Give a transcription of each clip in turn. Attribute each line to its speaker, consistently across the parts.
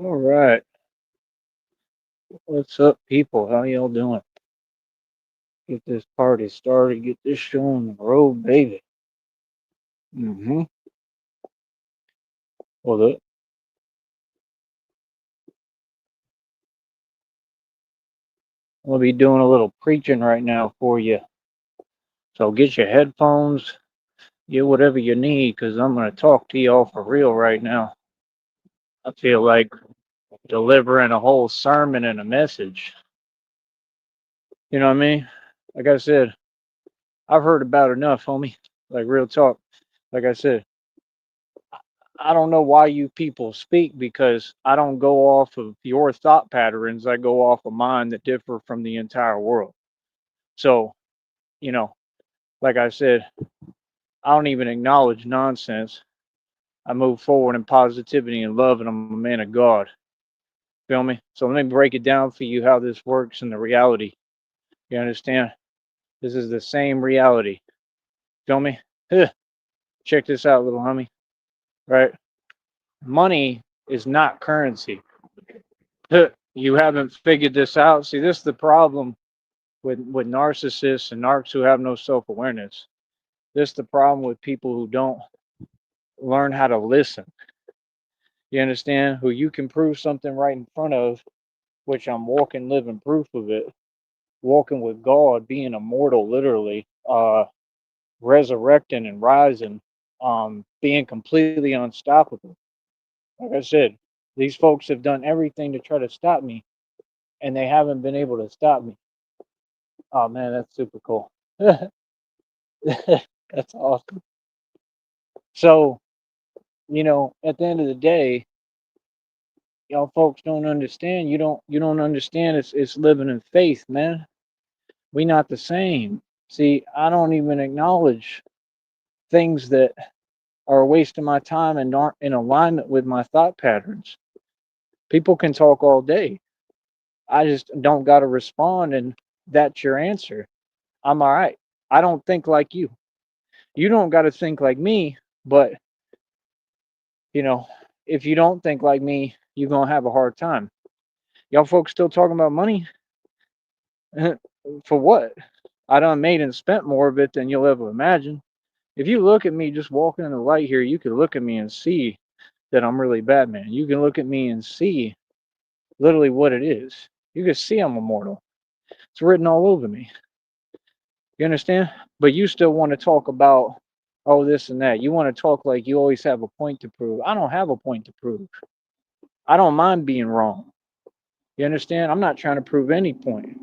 Speaker 1: All right. What's up, people? How y'all doing? Get this party started. Get this show on the road, baby. Mm-hmm. Well, I'll be doing a little preaching right now for you. So get your headphones, get whatever you need, because I'm going to talk to y'all for real right now. I feel like delivering a whole sermon and a message. You know what I mean? Like I said, I've heard about enough, homie. Like real talk. Like I said, I don't know why you people speak because I don't go off of your thought patterns. I go off of mine that differ from the entire world. So, you know, like I said, I don't even acknowledge nonsense. I move forward in positivity and love, and I'm a man of God. Feel me? So let me break it down for you how this works in the reality. You understand? This is the same reality. Feel me? Huh. Check this out, little homie. Right? Money is not currency. Huh. You haven't figured this out. See, this is the problem with narcissists and narcs who have no self awareness. This is the problem with people who don't learn how to listen. You understand? Who you can prove something right in front of, which I'm walking, living proof of it. Walking with God, being immortal, literally, resurrecting and rising, being completely unstoppable. Like I said, these folks have done everything to try to stop me, and they haven't been able to stop me. Oh man, that's super cool. That's awesome. So, at the end of the day, y'all folks don't understand. You don't understand. It's living in faith, man. We not the same. See, I don't even acknowledge things that are a waste of my time and aren't in alignment with my thought patterns. People can talk all day. I just don't got to respond, and that's your answer. I'm all right. I don't think like you. You don't got to think like me, but you know, if you don't think like me, you're gonna have a hard time. Y'all folks still talking about money? For what? I done made and spent more of it than you'll ever imagine. If you look at me just walking in the light here, you can look at me and see that I'm really Batman. You can look at me and see literally what it is. You can see I'm immortal. It's written all over me. You understand? But you still want to talk about, oh, this and that. You want to talk like you always have a point to prove. I don't have a point to prove. I don't mind being wrong. You understand? I'm not trying to prove any point.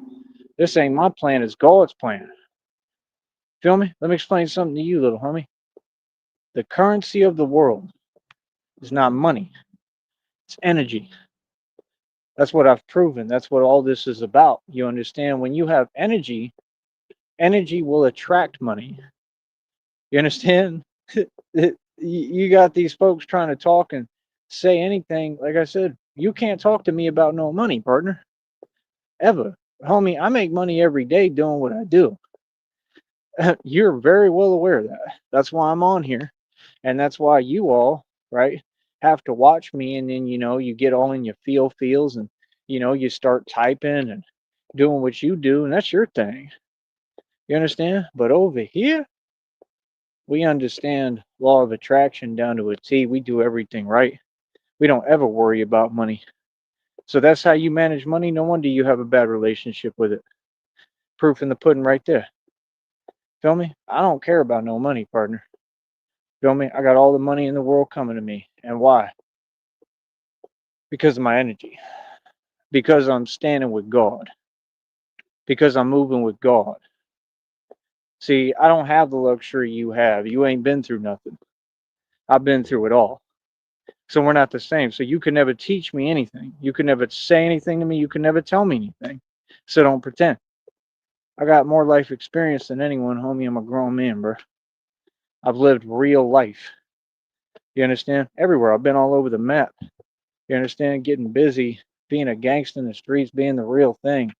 Speaker 1: This ain't my plan, it's God's plan. Feel me? Let me explain something to you, little homie. The currency of the world is not money, it's energy. That's what I've proven. That's what all this is about. You understand? When you have energy, energy will attract money. You understand? You got these folks trying to talk and say anything. Like I said, you can't talk to me about no money, partner, ever. Homie, I make money every day doing what I do. You're very well aware of that. That's why I'm on here. And that's why you all, right, have to watch me. And then, you get all in your feels and, you start typing and doing what you do. And that's your thing. You understand? But over here, we understand law of attraction down to a T. We do everything right. We don't ever worry about money. So that's how you manage money. No wonder you have a bad relationship with it. Proof in the pudding right there. Feel me? I don't care about no money, partner. Feel me? I got all the money in the world coming to me. And why? Because of my energy. Because I'm standing with God. Because I'm moving with God. See, I don't have the luxury you have. You ain't been through nothing. I've been through it all. So we're not the same. So you can never teach me anything. You can never say anything to me. You can never tell me anything. So don't pretend. I got more life experience than anyone, homie. I'm a grown man, bro. I've lived real life. You understand? Everywhere. I've been all over the map. You understand? Getting busy, being a gangster in the streets, being the real thing.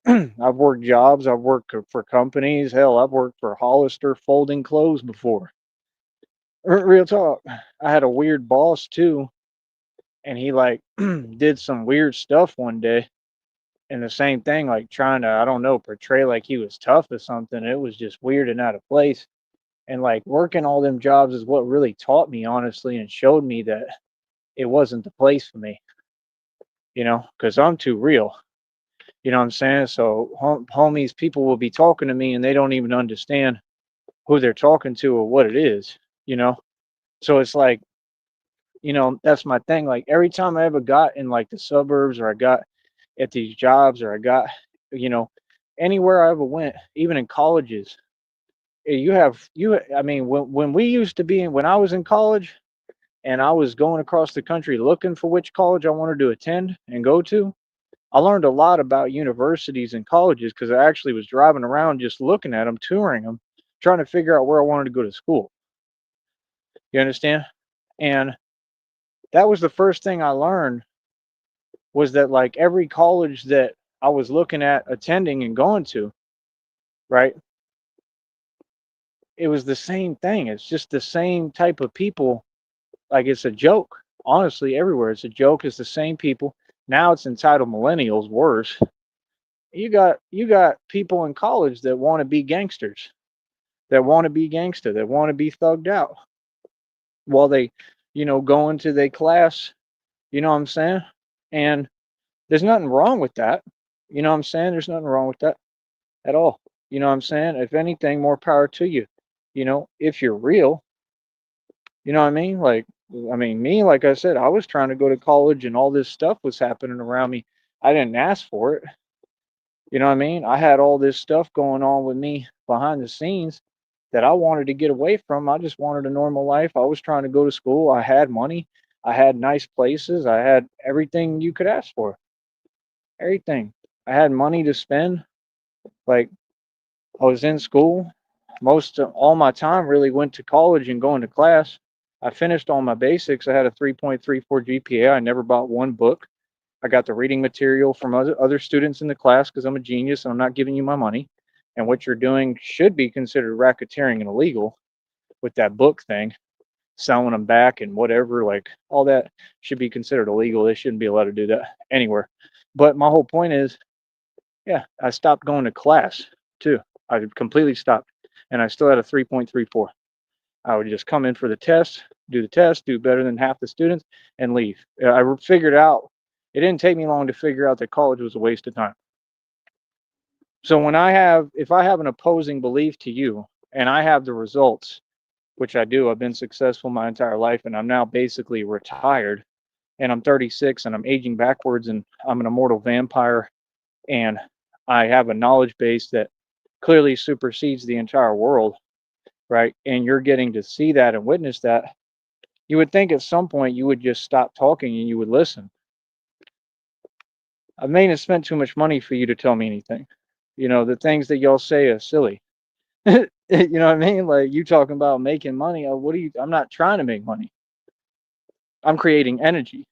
Speaker 1: I've worked jobs. I've worked for companies. Hell, I've worked for Hollister folding clothes before. Real talk. I had a weird boss too. and he like did some weird stuff one day, and the same thing, like trying to, I don't know, portray like he was tough or something. It was just weird and out of place. And like working all them jobs is what really taught me, honestly, and showed me that it wasn't the place for me, because I'm too real. You know what I'm saying? So homies, people will be talking to me and they don't even understand who they're talking to or what it is, you know? So it's like, that's my thing. Like every time I ever got in like the suburbs, or I got at these jobs, or I got, you know, anywhere I ever went, even in colleges, I mean, when we used to be in, when I was in college and I was going across the country looking for which college I wanted to attend and go to, I learned a lot about universities and colleges because I actually was driving around just looking at them, touring them, trying to figure out where I wanted to go to school. You understand? And that was the first thing I learned, was that like every college that I was looking at attending and going to, right? It was the same thing. It's just the same type of people. Like it's a joke. Honestly, everywhere it's a joke. It's the same people. Now it's entitled millennials. Worse, you got people in college that want to be gangsters, that want to be gangster, that want to be thugged out while they, go into their class. You know what I'm saying? And there's nothing wrong with that. You know what I'm saying? There's nothing wrong with that at all. You know what I'm saying? If anything, more power to you. If you're real, you know what I mean? Like, I mean, me, like I said, I was trying to go to college and all this stuff was happening around me. I didn't ask for it. You know what I mean? I had all this stuff going on with me behind the scenes that I wanted to get away from. I just wanted a normal life. I was trying to go to school. I had money. I had nice places. I had everything you could ask for. Everything. I had money to spend. Like, I was in school. Most of all my time really went to college and going to class. I finished all my basics. I had a 3.34 GPA. I never bought one book. I got the reading material from other students in the class because I'm a genius and I'm not giving you my money. And what you're doing should be considered racketeering and illegal with that book thing, selling them back and whatever. Like all that should be considered illegal. They shouldn't be allowed to do that anywhere. But my whole point is, yeah, I stopped going to class too. I completely stopped, and I still had a 3.34. I would just come in for the test, do better than half the students, and leave. I figured out, it didn't take me long to figure out that college was a waste of time. So if I have an opposing belief to you and I have the results, which I do, I've been successful my entire life and I'm now basically retired and I'm 36 and I'm aging backwards and I'm an immortal vampire and I have a knowledge base that clearly supersedes the entire world, right? And you're getting to see that and witness that. You would think at some point you would just stop talking and you would listen. I may have spent too much money for you to tell me anything. The things that y'all say are silly. You know what I mean? Like you talking about making money. I'm not trying to make money. I'm creating energy.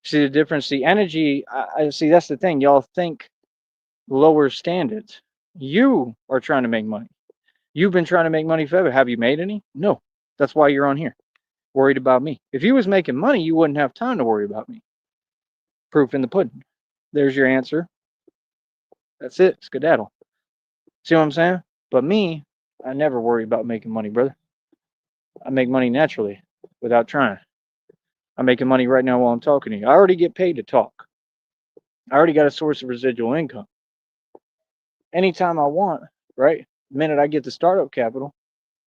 Speaker 1: See the difference? The energy, I see that's the thing. Y'all think lower standards. You are trying to make money. You've been trying to make money forever. Have you made any? No. That's why you're on here, worried about me. If you was making money, you wouldn't have time to worry about me. Proof in the pudding. There's your answer. That's it. Skedaddle. See what I'm saying? But me, I never worry about making money, brother. I make money naturally without trying. I'm making money right now while I'm talking to you. I already get paid to talk. I already got a source of residual income. Anytime I want, right? The minute I get the startup capital,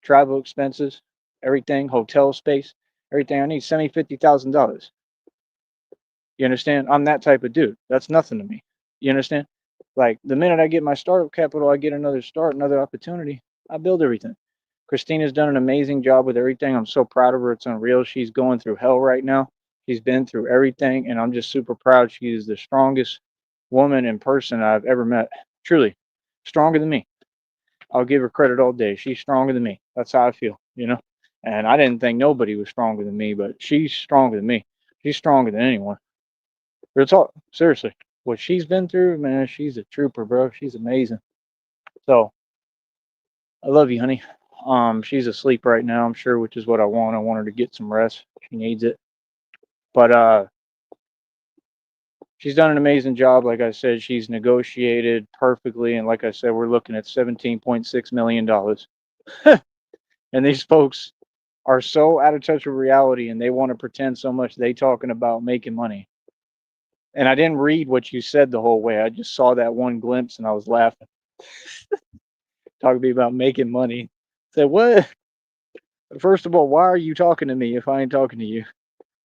Speaker 1: travel expenses, everything, hotel space, everything I need, send me $50,000. You understand? I'm that type of dude. That's nothing to me. You understand? Like the minute I get my startup capital, I get another start, another opportunity. I build everything. Christina's done an amazing job with everything. I'm so proud of her. It's unreal. She's going through hell right now. She's been through everything, and I'm just super proud. She is the strongest woman in person I've ever met. Truly, stronger than me. I'll give her credit all day. She's stronger than me. That's how I feel. And I didn't think nobody was stronger than me, but she's stronger than me. She's stronger than anyone. Real talk, seriously. What she's been through, man, she's a trooper, bro. She's amazing. So I love you, honey. She's asleep right now, I'm sure, which is what I want. I want her to get some rest. She needs it. But she's done an amazing job. Like I said, she's negotiated perfectly, and like I said, we're looking at $17.6 million. And these folks are so out of touch with reality, and they want to pretend so much. They talking about making money. And I didn't read what you said the whole way. I just saw that one glimpse, and I was laughing. Talking to me about making money. Said what? First of all, why are you talking to me if I ain't talking to you?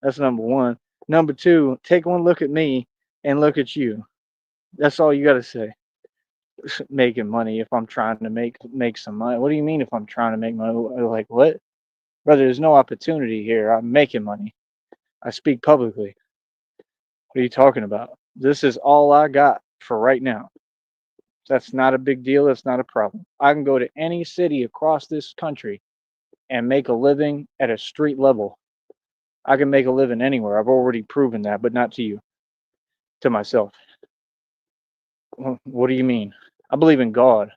Speaker 1: That's number one. Number two, take one look at me and look at you. That's all you got to say. Making money if I'm trying to make some money. What do you mean if I'm trying to make money? Like what? Brother, there's no opportunity here. I'm making money. I speak publicly. What are you talking about? This is all I got for right now. That's not a big deal. That's not a problem. I can go to any city across this country and make a living at a street level. I can make a living anywhere. I've already proven that, but not to you, to myself. What do you mean? I believe in God.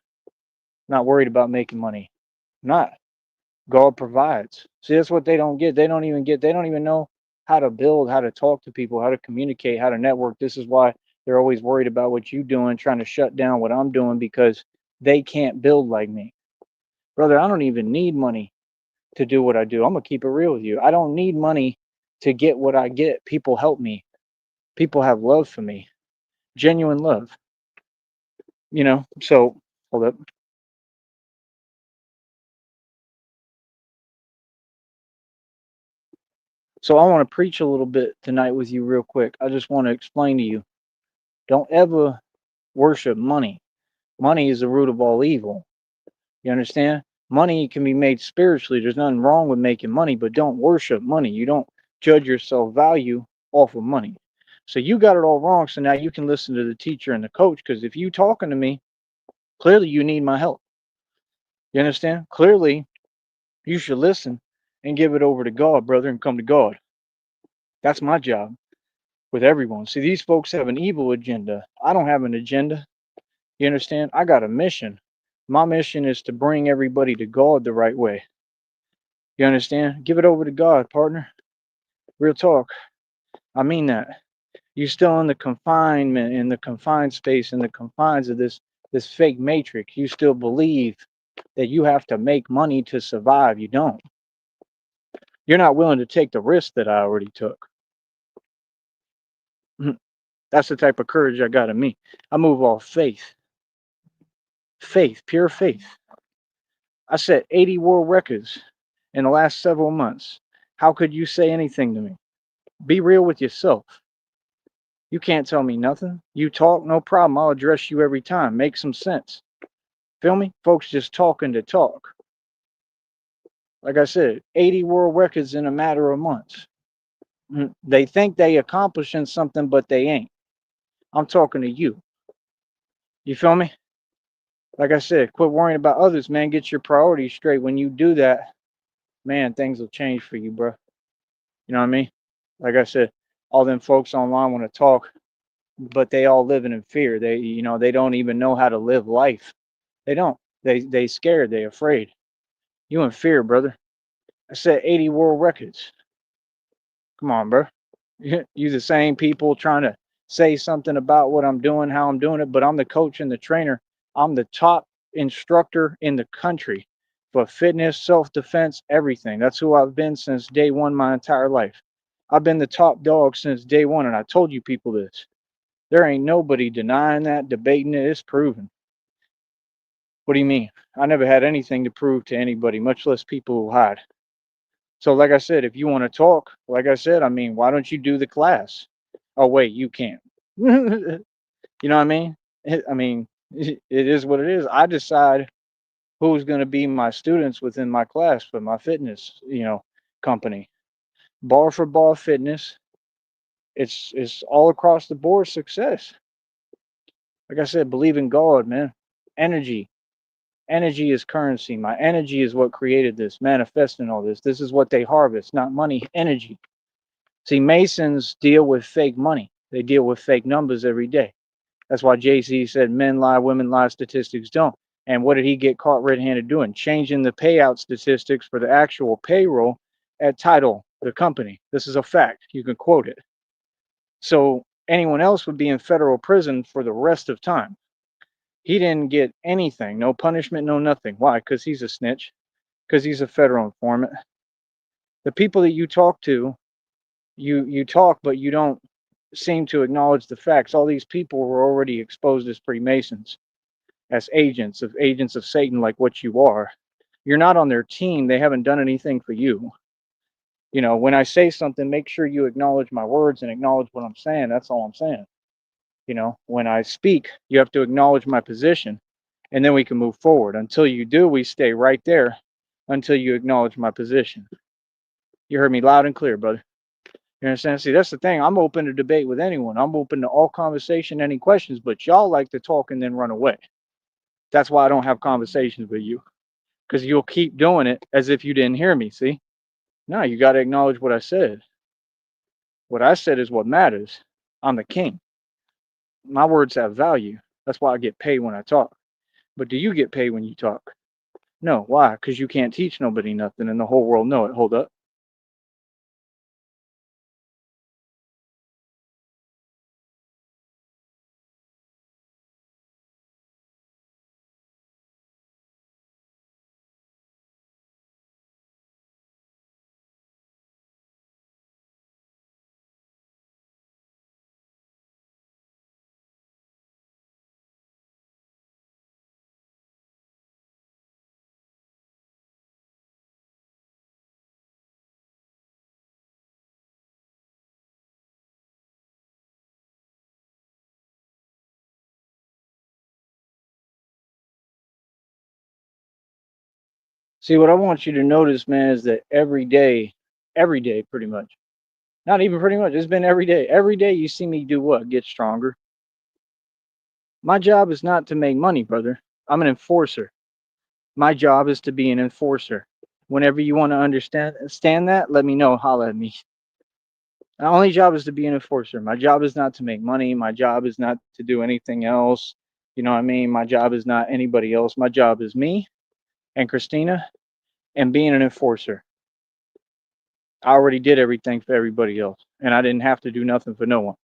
Speaker 1: Not worried about making money. Not. God provides. See, that's what they don't get. They don't even get, they don't even know how to build, how to talk to people, how to communicate, how to network. This is why they're always worried about what you're doing, trying to shut down what I'm doing because they can't build like me. Brother, I don't even need money to do what I do. I'm going to keep it real with you. I don't need money to get what I get. People help me. People have love for me, genuine love, So hold up. So I want to preach a little bit tonight with you real quick. I just want to explain to you, don't ever worship money. Money is the root of all evil. You understand? Money can be made spiritually. There's nothing wrong with making money, but don't worship money. You don't judge your self value off of money. So you got it all wrong. So now you can listen to the teacher and the coach, because if you talking to me, clearly you need my help. You understand? Clearly you should listen and give it over to God, brother, and come to God. That's my job with everyone. See, these folks have an evil agenda. I don't have an agenda. You understand? I got a mission. My mission is to bring everybody to God the right way. You understand? Give it over to God, partner. Real talk. I mean that. You're still in the confinement, in the confined space, in the confines of this fake matrix. You still believe that you have to make money to survive. You don't. You're not willing to take the risk that I already took. That's the type of courage I got in me. I move off faith. Faith, pure faith. I set 80 world records in the last several months. How could you say anything to me? Be real with yourself. You can't tell me nothing. You talk, no problem. I'll address you every time. Make some sense. Feel me? Folks just talking to talk. Like I said, 80 world records in a matter of months. They think they accomplishing something, but they ain't. I'm talking to you. You feel me? Like I said, quit worrying about others, man. Get your priorities straight. When you do that, man, things will change for you, bro. You know what I mean? Like I said, all them folks online want to talk, but they all living in fear. They don't even know how to live life. They don't. They scared. They afraid. You in fear, brother. I set 80 world records. Come on, bro. You the same people trying to say something about what I'm doing, how I'm doing it, but I'm the coach and the trainer. I'm the top instructor in the country for fitness, self-defense, everything. That's who I've been since day one my entire life. I've been the top dog since day one, and I told you people this. There ain't nobody denying that, debating it. It's proven. What do you mean? I never had anything to prove to anybody, much less people who hide. So, like I said, if you want to talk, like I said, I mean, why don't you do the class? Oh, wait, you can't. You know what I mean? It is what it is. I decide who's going to be my students within my class for my fitness, company. Bar for bar fitness. It's all across the board success. Like I said, believe in God, man. Energy. Energy is currency. My energy is what created this, manifesting all this. This is what they harvest, not money, energy. See, Masons deal with fake money. They deal with fake numbers every day. That's why Jay-Z said men lie, women lie, statistics don't. And what did he get caught red-handed doing? Changing the payout statistics for the actual payroll at title the company. This is a fact. You can quote it. So anyone else would be in federal prison for the rest of time. He didn't get anything, no punishment, no nothing. Why? Because he's a snitch, because he's a federal informant. The people that you talk to, you talk, but you don't seem to acknowledge the facts. All these people were already exposed as Freemasons, as agents of Satan, like what you are. You're not on their team. They haven't done anything for you. You know, when I say something, make sure you acknowledge my words and acknowledge what I'm saying. That's all I'm saying. You know, when I speak, you have to acknowledge my position, and then we can move forward. Until you do, we stay right there until you acknowledge my position. You heard me loud and clear, brother. You understand? See, that's the thing. I'm open to debate with anyone. I'm open to all conversation, any questions, but y'all like to talk and then run away. That's why I don't have conversations with you, because you'll keep doing it as if you didn't hear me. See? No, you got to acknowledge what I said. What I said is what matters. I'm the king. My words have value. That's why I get paid when I talk. But do you get paid when you talk? No. Why? Because you can't teach nobody nothing and the whole world know it. Hold up. See, what I want you to notice, man, is that every day, pretty much, not even pretty much, it's been every day. Every day you see me do what? Get stronger. My job is not to make money, brother. I'm an enforcer. My job is to be an enforcer. Whenever you want to understand that, let me know. Holla at me. My only job is to be an enforcer. My job is not to make money. My job is not to do anything else. You know what I mean? My job is not anybody else. My job is me and Christina and being an enforcer. I already did everything for everybody else, and I didn't have to do nothing for no one.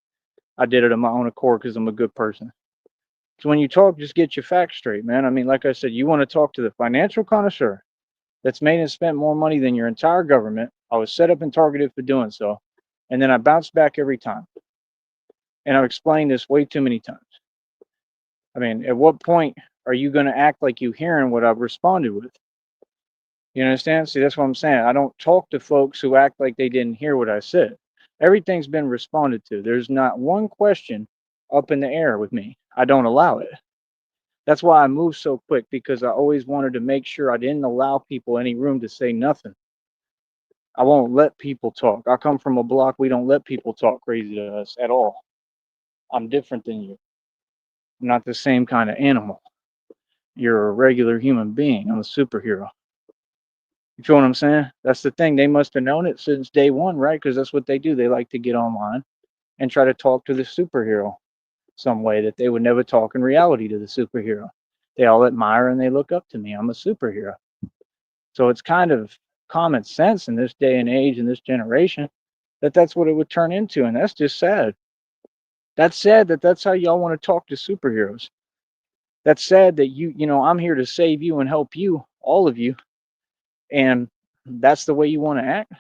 Speaker 1: I did it on my own accord because I'm a good person. So when you talk, just get your facts straight, man. I mean, like I said, you want to talk to the financial connoisseur that's made and spent more money than your entire government. I was set up and targeted for doing so, and then I bounced back every time. And I've explained this way too many times. I mean, at what point are you going to act like you hearing what I've responded with? You understand? See, that's what I'm saying. I don't talk to folks who act like they didn't hear what I said. Everything's been responded to. There's not one question up in the air with me. I don't allow it. That's why I move so quick, because I always wanted to make sure I didn't allow people any room to say nothing. I won't let people talk. I come from a block. We don't let people talk crazy to us at all. I'm different than you. I'm not the same kind of animal. You're a regular human being. I'm a superhero. You feel what I'm saying? That's the thing. They must have known it since day one, right? Because that's what they do. They like to get online and try to talk to the superhero some way that they would never talk in reality to the superhero. They all admire and they look up to me. I'm a superhero. So it's kind of common sense in this day and age, in this generation, that that's what it would turn into. And that's just sad. That's sad that that's how y'all want to talk to superheroes. That's sad that I'm here to save you and help you, all of you. And that's the way you want to act.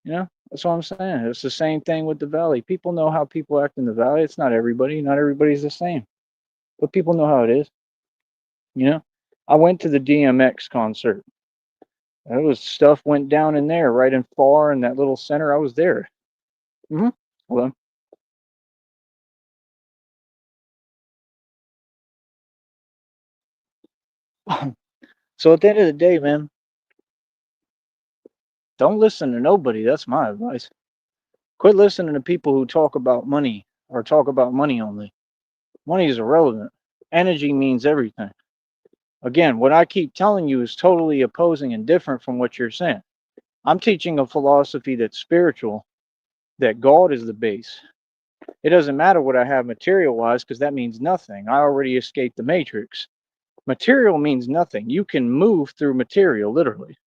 Speaker 1: That's what I'm saying. It's the same thing with the valley. People know how people act in the valley. It's not everybody. Not everybody's the same. But people know how it is. You know, I went to the DMX concert. There was stuff went down in there, right in far in that little center. I was there. Mm-hmm. Well, so at the end of the day, man, don't listen to nobody. That's my advice. Quit listening to people who talk about money or talk about money only. Money is irrelevant. Energy means everything. Again, what I keep telling you is totally opposing and different from what you're saying. I'm teaching a philosophy that's spiritual, that God is the base. It doesn't matter what I have material wise, because that means nothing. I already escaped the matrix. Material means nothing. You can move through material, literally.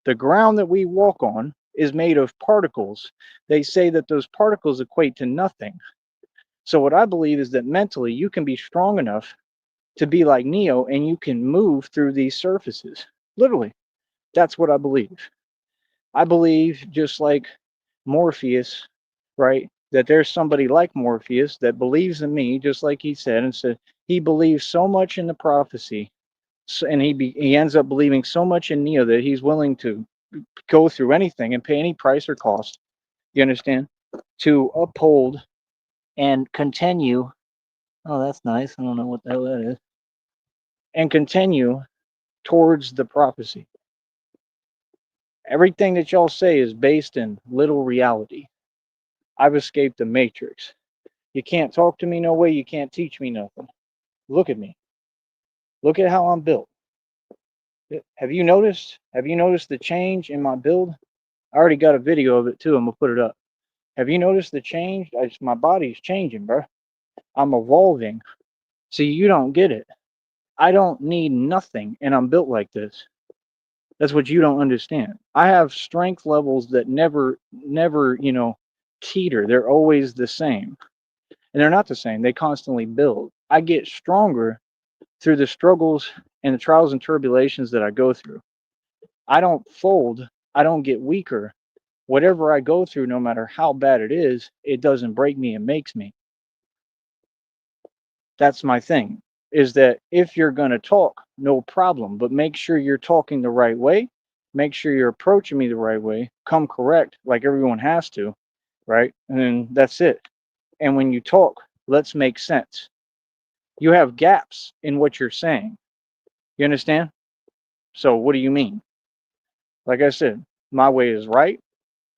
Speaker 1: The ground that we walk on is made of particles. They say that those particles equate to nothing. So what I believe is that mentally you can be strong enough to be like Neo and you can move through these surfaces. Literally. That's what I believe. I believe just like Morpheus, right? That there's somebody like Morpheus that believes in me, just like he said, and said he believes so much in the prophecy, and he ends up believing so much in Neo that he's willing to go through anything and pay any price or cost. You understand? To uphold and continue. Oh, that's nice. I don't know what the hell that is. And continue towards the prophecy. Everything that y'all say is based in little reality. I've escaped the matrix. You can't talk to me no way. You can't teach me nothing. Look at me. Look at how I'm built. Have you noticed? Have you noticed the change in my build? I already got a video of it too. I'm gonna put it up. Have you noticed the change? My body's changing, bro. I'm evolving. See, you don't get it. I don't need nothing, and I'm built like this. That's what you don't understand. I have strength levels that never, teeter. They're always the same. And they're not the same. They constantly build. I get stronger through the struggles and the trials and tribulations that I go through. I don't fold. I don't get weaker. Whatever I go through, no matter how bad it is, it doesn't break me, it makes me. That's my thing. Is that if you're going to talk, no problem, but make sure you're talking the right way. Make sure you're approaching me the right way. Come correct, like everyone has to, right? And then that's it. And when you talk, let's make sense. You have gaps in what you're saying. You understand? So what do you mean? Like I said, my way is right,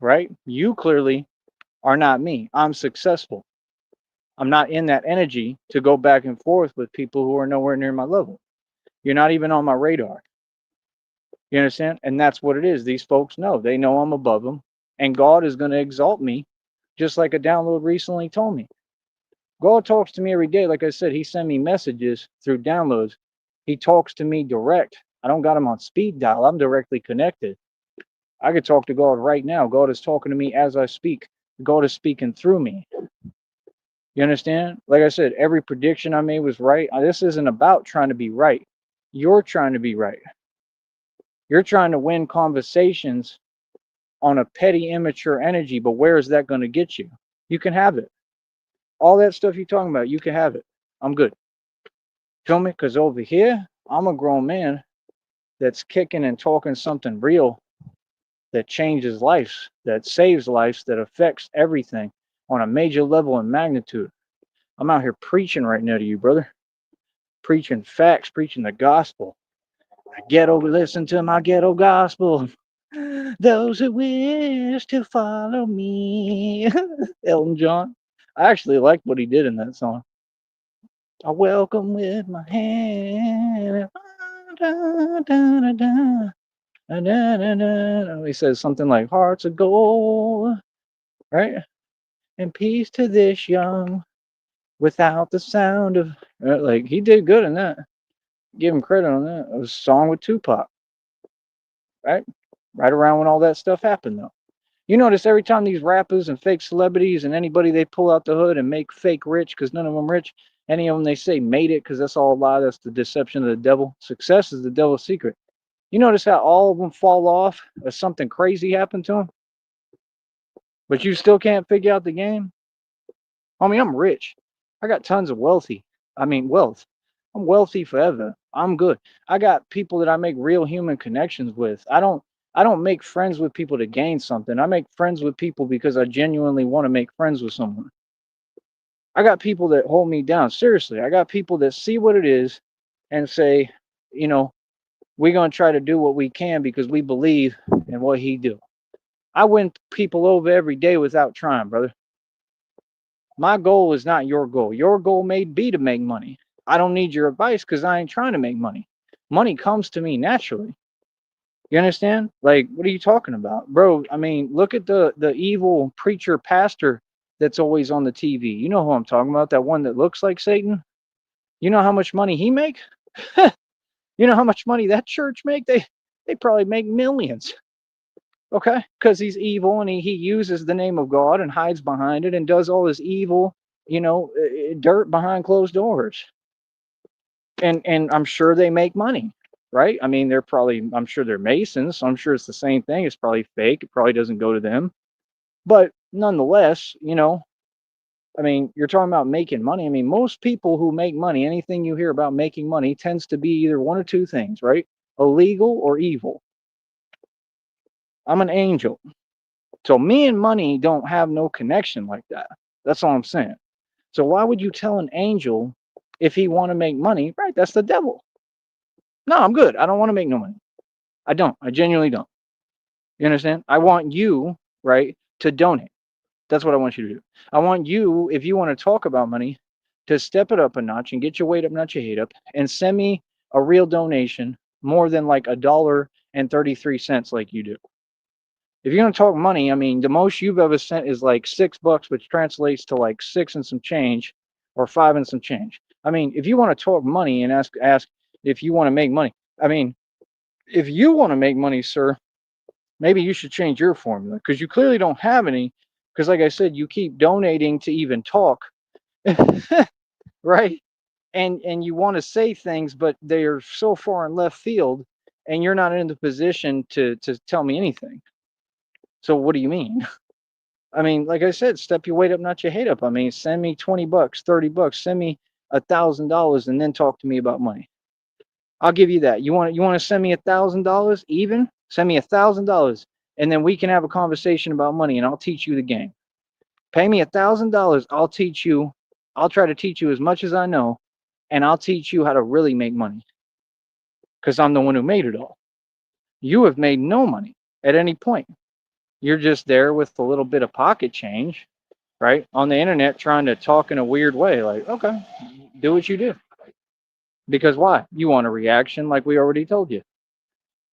Speaker 1: right? You clearly are not me. I'm successful. I'm not in that energy to go back and forth with people who are nowhere near my level. You're not even on my radar. You understand? And that's what it is. These folks know. They know I'm above them. And God is going to exalt me, just like a download recently told me. God talks to me every day. Like I said, he sent me messages through downloads. He talks to me direct. I don't got him on speed dial. I'm directly connected. I could talk to God right now. God is talking to me as I speak. God is speaking through me. You understand? Like I said, every prediction I made was right. This isn't about trying to be right. You're trying to be right. You're trying to win conversations on a petty, immature energy, but where is that going to get you? You can have it. All that stuff you're talking about, you can have it. I'm good. Feel me? Because over here, I'm a grown man that's kicking and talking something real that changes lives, that saves lives, that affects everything on a major level and magnitude. I'm out here preaching right now to you, brother. Preaching facts, preaching the gospel. Ghetto, listen to my ghetto gospel. Those who wish to follow me. Elton John. I actually liked what he did in that song. I welcome with my hand. Da, da, da, da. He says something like hearts of gold, right? And peace to this young without the sound of like he did good in that. Give him credit on that. It was a song with Tupac, right? Right around when all that stuff happened though. You notice every time these rappers and fake celebrities and anybody they pull out the hood and make fake rich because none of them rich, any of them they say made it because that's all a lie. That's the deception of the devil. Success is the devil's secret. You notice how all of them fall off or something crazy happened to them, but you still can't figure out the game. I mean, I'm rich. I got tons of wealth. I'm wealthy forever. I'm good. I got people that I make real human connections with. I don't make friends with people to gain something. I make friends with people because I genuinely want to make friends with someone. I got people that hold me down. Seriously, I got people that see what it is and say, you know, we're going to try to do what we can because we believe in what he do. I win people over every day without trying, brother. My goal is not your goal. Your goal may be to make money. I don't need your advice because I ain't trying to make money. Money comes to me naturally. You understand? Like, what are you talking about, bro? I mean, look at the evil preacher pastor that's always on the TV. You know who I'm talking about? That one that looks like Satan. You know how much money he make? You know how much money that church make? They probably make millions. Okay, because he's evil and he uses the name of God and hides behind it and does all this evil, dirt behind closed doors. And I'm sure they make money, right? I mean, I'm sure they're Masons, so I'm sure it's the same thing. It's probably fake. It probably doesn't go to them. But nonetheless, I mean, you're talking about making money. I mean, most people who make money, anything you hear about making money tends to be either one or two things, right? Illegal or evil. I'm an angel. So me and money don't have no connection like that. That's all I'm saying. So why would you tell an angel if he want to make money? Right, that's the devil. No, I'm good. I don't want to make no money. I don't. I genuinely don't. You understand? I want you, right, to donate. That's what I want you to do. I want you, if you want to talk about money, to step it up a notch and get your weight up, not your hate up, and send me a real donation more than like $1.33 like you do. If you're gonna talk money, I mean, the most you've ever sent is like $6, which translates to like six and some change, or five and some change. I mean, if you want to talk money and ask if you want to make money, I mean, if you want to make money, sir, maybe you should change your formula because you clearly don't have any. Because, like I said, you keep donating to even talk, right? And you want to say things, but they are so far in left field, and you're not in the position to tell me anything. So what do you mean? I mean, like I said, step your weight up, not your hate up. I mean, send me $20, $30, send me $1,000, and then talk to me about money. I'll give you that. You want to send me $1,000 even? Send me $1,000, and then we can have a conversation about money, and I'll teach you the game. Pay me $1,000. I'll teach you. I'll try to teach you as much as I know, and I'll teach you how to really make money. Because I'm the one who made it all. You have made no money at any point. You're just there with a little bit of pocket change, right? On the internet trying to talk in a weird way. Like, okay, do what you do. Because why? You want a reaction like we already told you.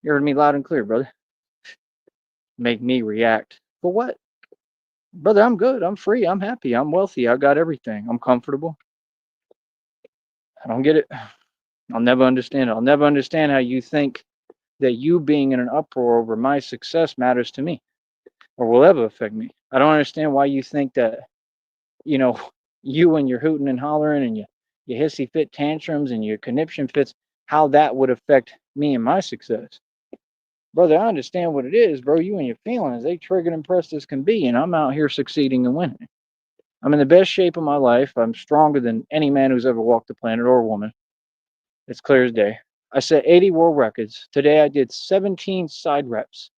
Speaker 1: You heard me loud and clear, brother. Make me react. For what? Brother, I'm good. I'm free. I'm happy. I'm wealthy. I got everything. I'm comfortable. I don't get it. I'll never understand it. I'll never understand how you think that you being in an uproar over my success matters to me or will ever affect me. I don't understand why you think that, you know, you and your hooting and hollering and your hissy fit tantrums and your conniption fits, how that would affect me and my success. Brother, I understand what it is, bro. You and your feelings, they triggered and pressed as can be, and I'm out here succeeding and winning. I'm in the best shape of my life. I'm stronger than any man who's ever walked the planet or woman. It's clear as day. I set 80 world records. Today I did 17 side reps.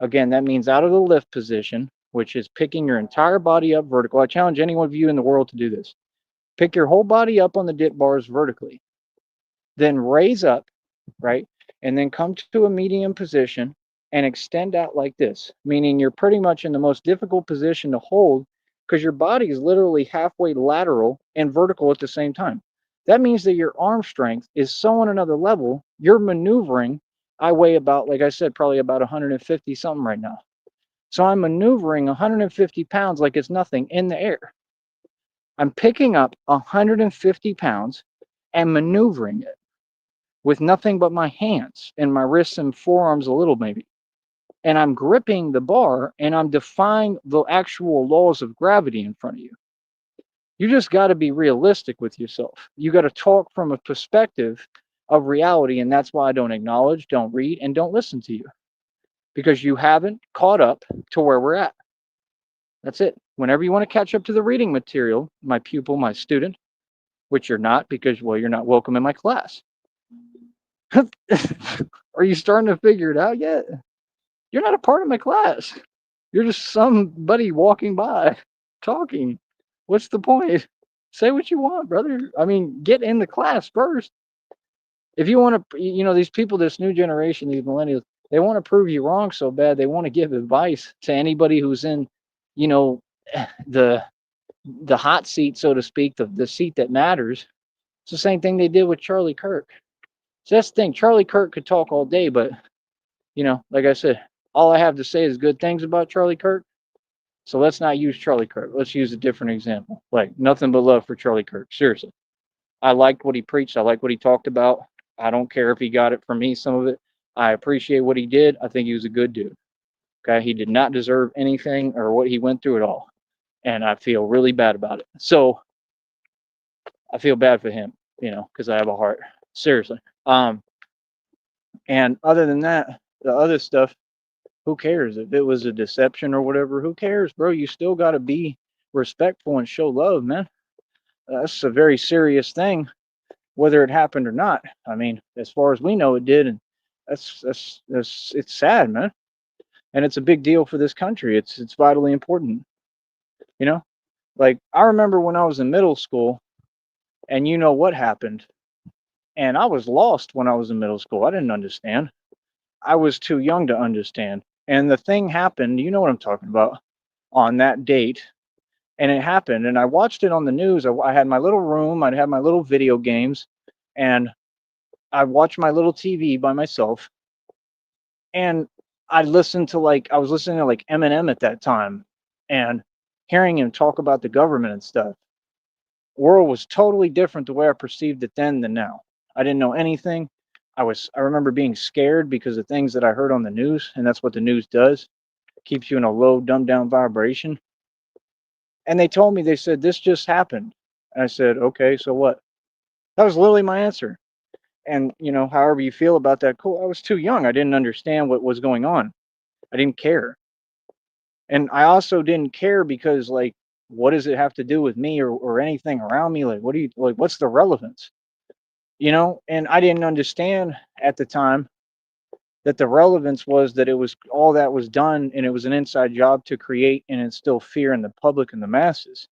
Speaker 1: Again, that means out of the lift position, which is picking your entire body up vertical. I challenge any one of you in the world to do this. Pick your whole body up on the dip bars vertically. Then raise up, right? And then come to a medium position and extend out like this, meaning you're pretty much in the most difficult position to hold because your body is literally halfway lateral and vertical at the same time. That means that your arm strength is so on another level, you're maneuvering. I weigh about, like I said, probably about 150 something right now. So I'm maneuvering 150 pounds like it's nothing in the air. I'm picking up 150 pounds and maneuvering it with nothing but my hands and my wrists and forearms a little maybe. And I'm gripping the bar and I'm defying the actual laws of gravity in front of you. You just got to be realistic with yourself. You got to talk from a perspective of reality. And that's why I don't acknowledge, don't read, and don't listen to you because you haven't caught up to where we're at. That's it. Whenever you want to catch up to the reading material, my pupil, my student, which you're not because, well, you're not welcome in my class. Are you starting to figure it out yet? You're not a part of my class. You're just somebody walking by talking. What's the point? Say what you want, brother. I mean, get in the class first. If you want to, these people, this new generation, these millennials, they want to prove you wrong so bad. They want to give advice to anybody who's in, you know, the the hot seat, so to speak, the seat that matters. It's the same thing they did with Charlie Kirk. So that's the thing. Charlie Kirk could talk all day, but like I said, all I have to say is good things about Charlie Kirk. So let's not use Charlie Kirk. Let's use a different example. Like nothing but love for Charlie Kirk. Seriously. I liked what he preached. I like what he talked about. I don't care if he got it from me, some of it. I appreciate what he did. I think he was a good dude. Okay, he did not deserve anything or what he went through at all, and I feel really bad about it. So I feel bad for him, because I have a heart. Seriously. And other than that, the other stuff, who cares if it was a deception or whatever? Who cares, bro? You still got to be respectful and show love, man. That's a very serious thing, whether it happened or not. I mean, as far as we know, it did, and that's it's sad, man. And it's a big deal for this country. It's vitally important, you know. Like I remember when I was in middle school, and you know what happened. And I was lost when I was in middle school. I didn't understand. I was too young to understand. And the thing happened, you know what I'm talking about, on that date. And it happened. And I watched it on the news. I had my little room, I'd have my little video games, and I watched my little TV by myself. And I was listening to like Eminem at that time and hearing him talk about the government and stuff. World was totally different the way I perceived it then than now. I didn't know anything. I remember being scared because of things that I heard on the news, and that's what the news does. Keeps you in a low, dumbed down vibration. And they told me, they said, this just happened. And I said, okay, so what? That was literally my answer. And, however you feel about that, cool. I was too young. I didn't understand what was going on. I didn't care. And I also didn't care because, like, what does it have to do with me or anything around me? Like, what's the relevance? And I didn't understand at the time that the relevance was that it was all that was done and it was an inside job to create and instill fear in the public and the masses.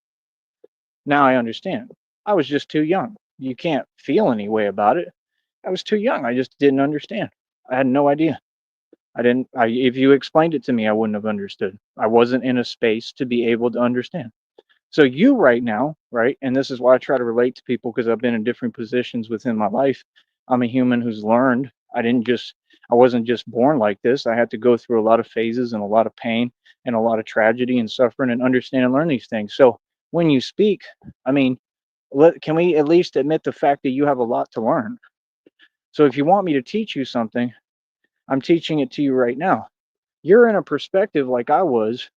Speaker 1: Now I understand. I was just too young. You can't feel any way about it. I was too young. I just didn't understand. I had no idea. If you explained it to me, I wouldn't have understood. I wasn't in a space to be able to understand. So you right now, right? And this is why I try to relate to people because I've been in different positions within my life. I'm a human who's learned. I wasn't just born like this. I had to go through a lot of phases and a lot of pain and a lot of tragedy and suffering and understand and learn these things. So when you speak, I mean, can we at least admit the fact that you have a lot to learn? So if you want me to teach you something, I'm teaching it to you right now. You're in a perspective like I was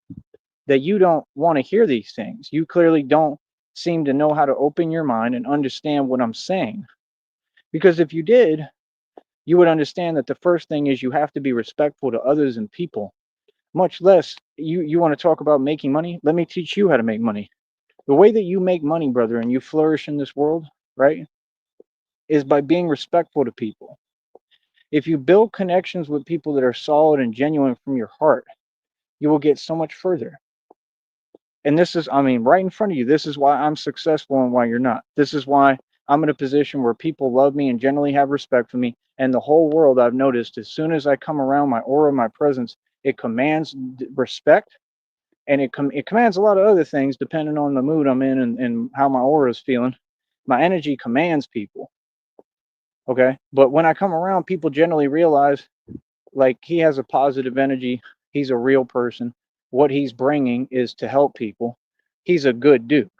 Speaker 1: that you don't want to hear these things. You clearly don't seem to know how to open your mind and understand what I'm saying. Because if you did, you would understand that the first thing is you have to be respectful to others and people. Much less you want to talk about making money. Let me teach you how to make money. The way that you make money, brother, and you flourish in this world, right, is by being respectful to people. If you build connections with people that are solid and genuine from your heart, you will get so much further. And this is, I mean, right in front of you, this is why I'm successful and why you're not. This is why I'm in a position where people love me and generally have respect for me. And the whole world, I've noticed, as soon as I come around, my aura, my presence, it commands respect, and it commands a lot of other things depending on the mood I'm in and how my aura is feeling. My energy commands people. Okay. But when I come around, people generally realize like he has a positive energy. He's a real person. What he's bringing is to help people. He's a good dude.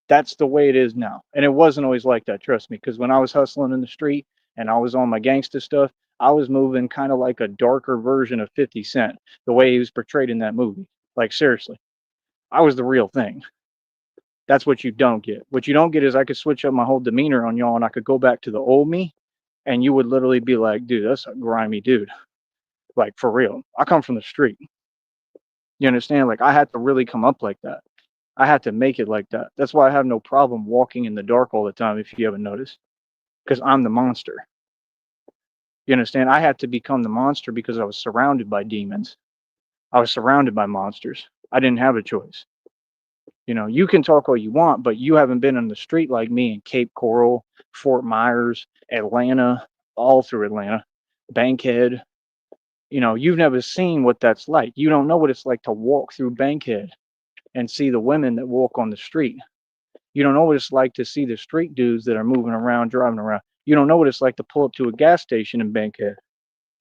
Speaker 1: That's the way it is now. And it wasn't always like that, trust me, because when I was hustling in the street and I was on my gangster stuff, I was moving kind of like a darker version of 50 Cent, the way he was portrayed in that movie. Like, seriously, I was the real thing. That's what you don't get. What you don't get is I could switch up my whole demeanor on y'all and I could go back to the old me and you would literally be like, dude, that's a grimy dude. Like, for real. I come from the street. You understand? Like, I had to really come up like that. I had to make it like that. That's why I have no problem walking in the dark all the time, if you haven't noticed, because I'm the monster. You understand? I had to become the monster because I was surrounded by demons. I was surrounded by monsters. I didn't have a choice. You can talk all you want, but you haven't been on the street like me in Cape Coral, Fort Myers, Atlanta, all through Atlanta, Bankhead. You've never seen what that's like. You don't know what it's like to walk through Bankhead and see the women that walk on the street. You don't know what it's like to see the street dudes that are moving around, driving around. You don't know what it's like to pull up to a gas station in Bankhead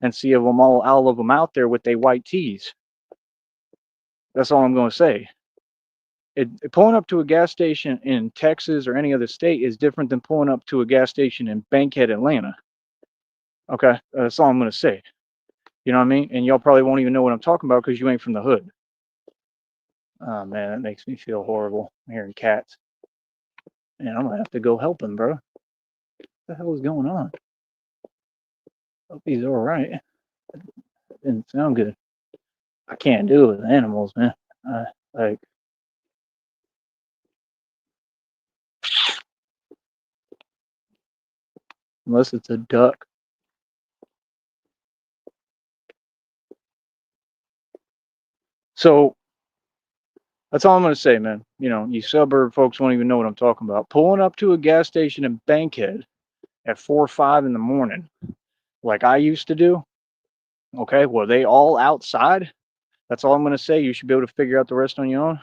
Speaker 1: and see all of them out there with their white tees. That's all I'm going to say. Pulling up to a gas station in Texas or any other state is different than pulling up to a gas station in Bankhead, Atlanta. Okay, that's all I'm going to say. You know what I mean? And y'all probably won't even know what I'm talking about because you ain't from the hood. Oh man, that makes me feel horrible hearing cats. Man, I'm gonna have to go help him, bro. What the hell is going on? Hope he's all right. Didn't sound good. I can't do it with animals, man. Like, unless it's a duck. So that's all I'm gonna say, man. You know, you suburb folks won't even know what I'm talking about. Pulling up to a gas station in Bankhead at 4 or 5 in the morning, like I used to do. Okay, were they all outside? That's all I'm gonna say. You should be able to figure out the rest on your own.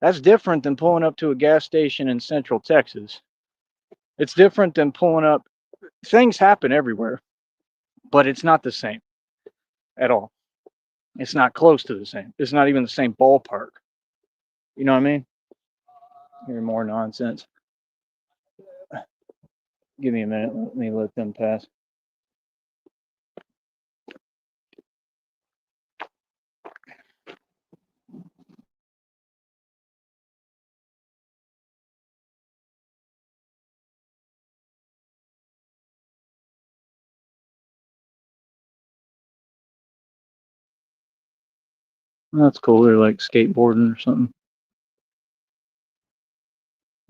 Speaker 1: That's different than pulling up to a gas station in Central Texas. It's different than pulling up. Things happen everywhere, but it's not the same at all. It's not close to the same. It's not even the same ballpark. You know what I mean? Hear more nonsense. Give me a minute. Let me let them pass. That's cool. They're like skateboarding or something.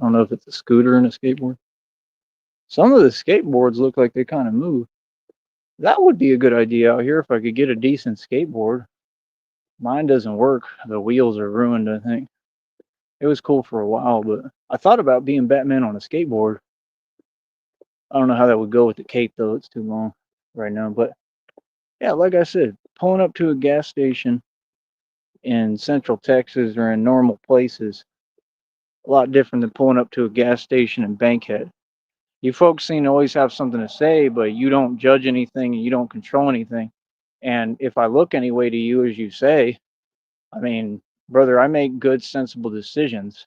Speaker 1: I don't know if it's a scooter and a skateboard. Some of the skateboards look like they kind of move. That would be a good idea out here if I could get a decent skateboard. Mine doesn't work. The wheels are ruined, I think. It was cool for a while, but I thought about being Batman on a skateboard. I don't know how that would go with the cape though. It's too long right now. But yeah, like I said, pulling up to a gas station in Central Texas or in normal places, a lot different than pulling up to a gas station in Bankhead. You folks seem to always have something to say, but you don't judge anything and you don't control anything. And if I look any way to you as you say, I mean, brother, I make good, sensible decisions.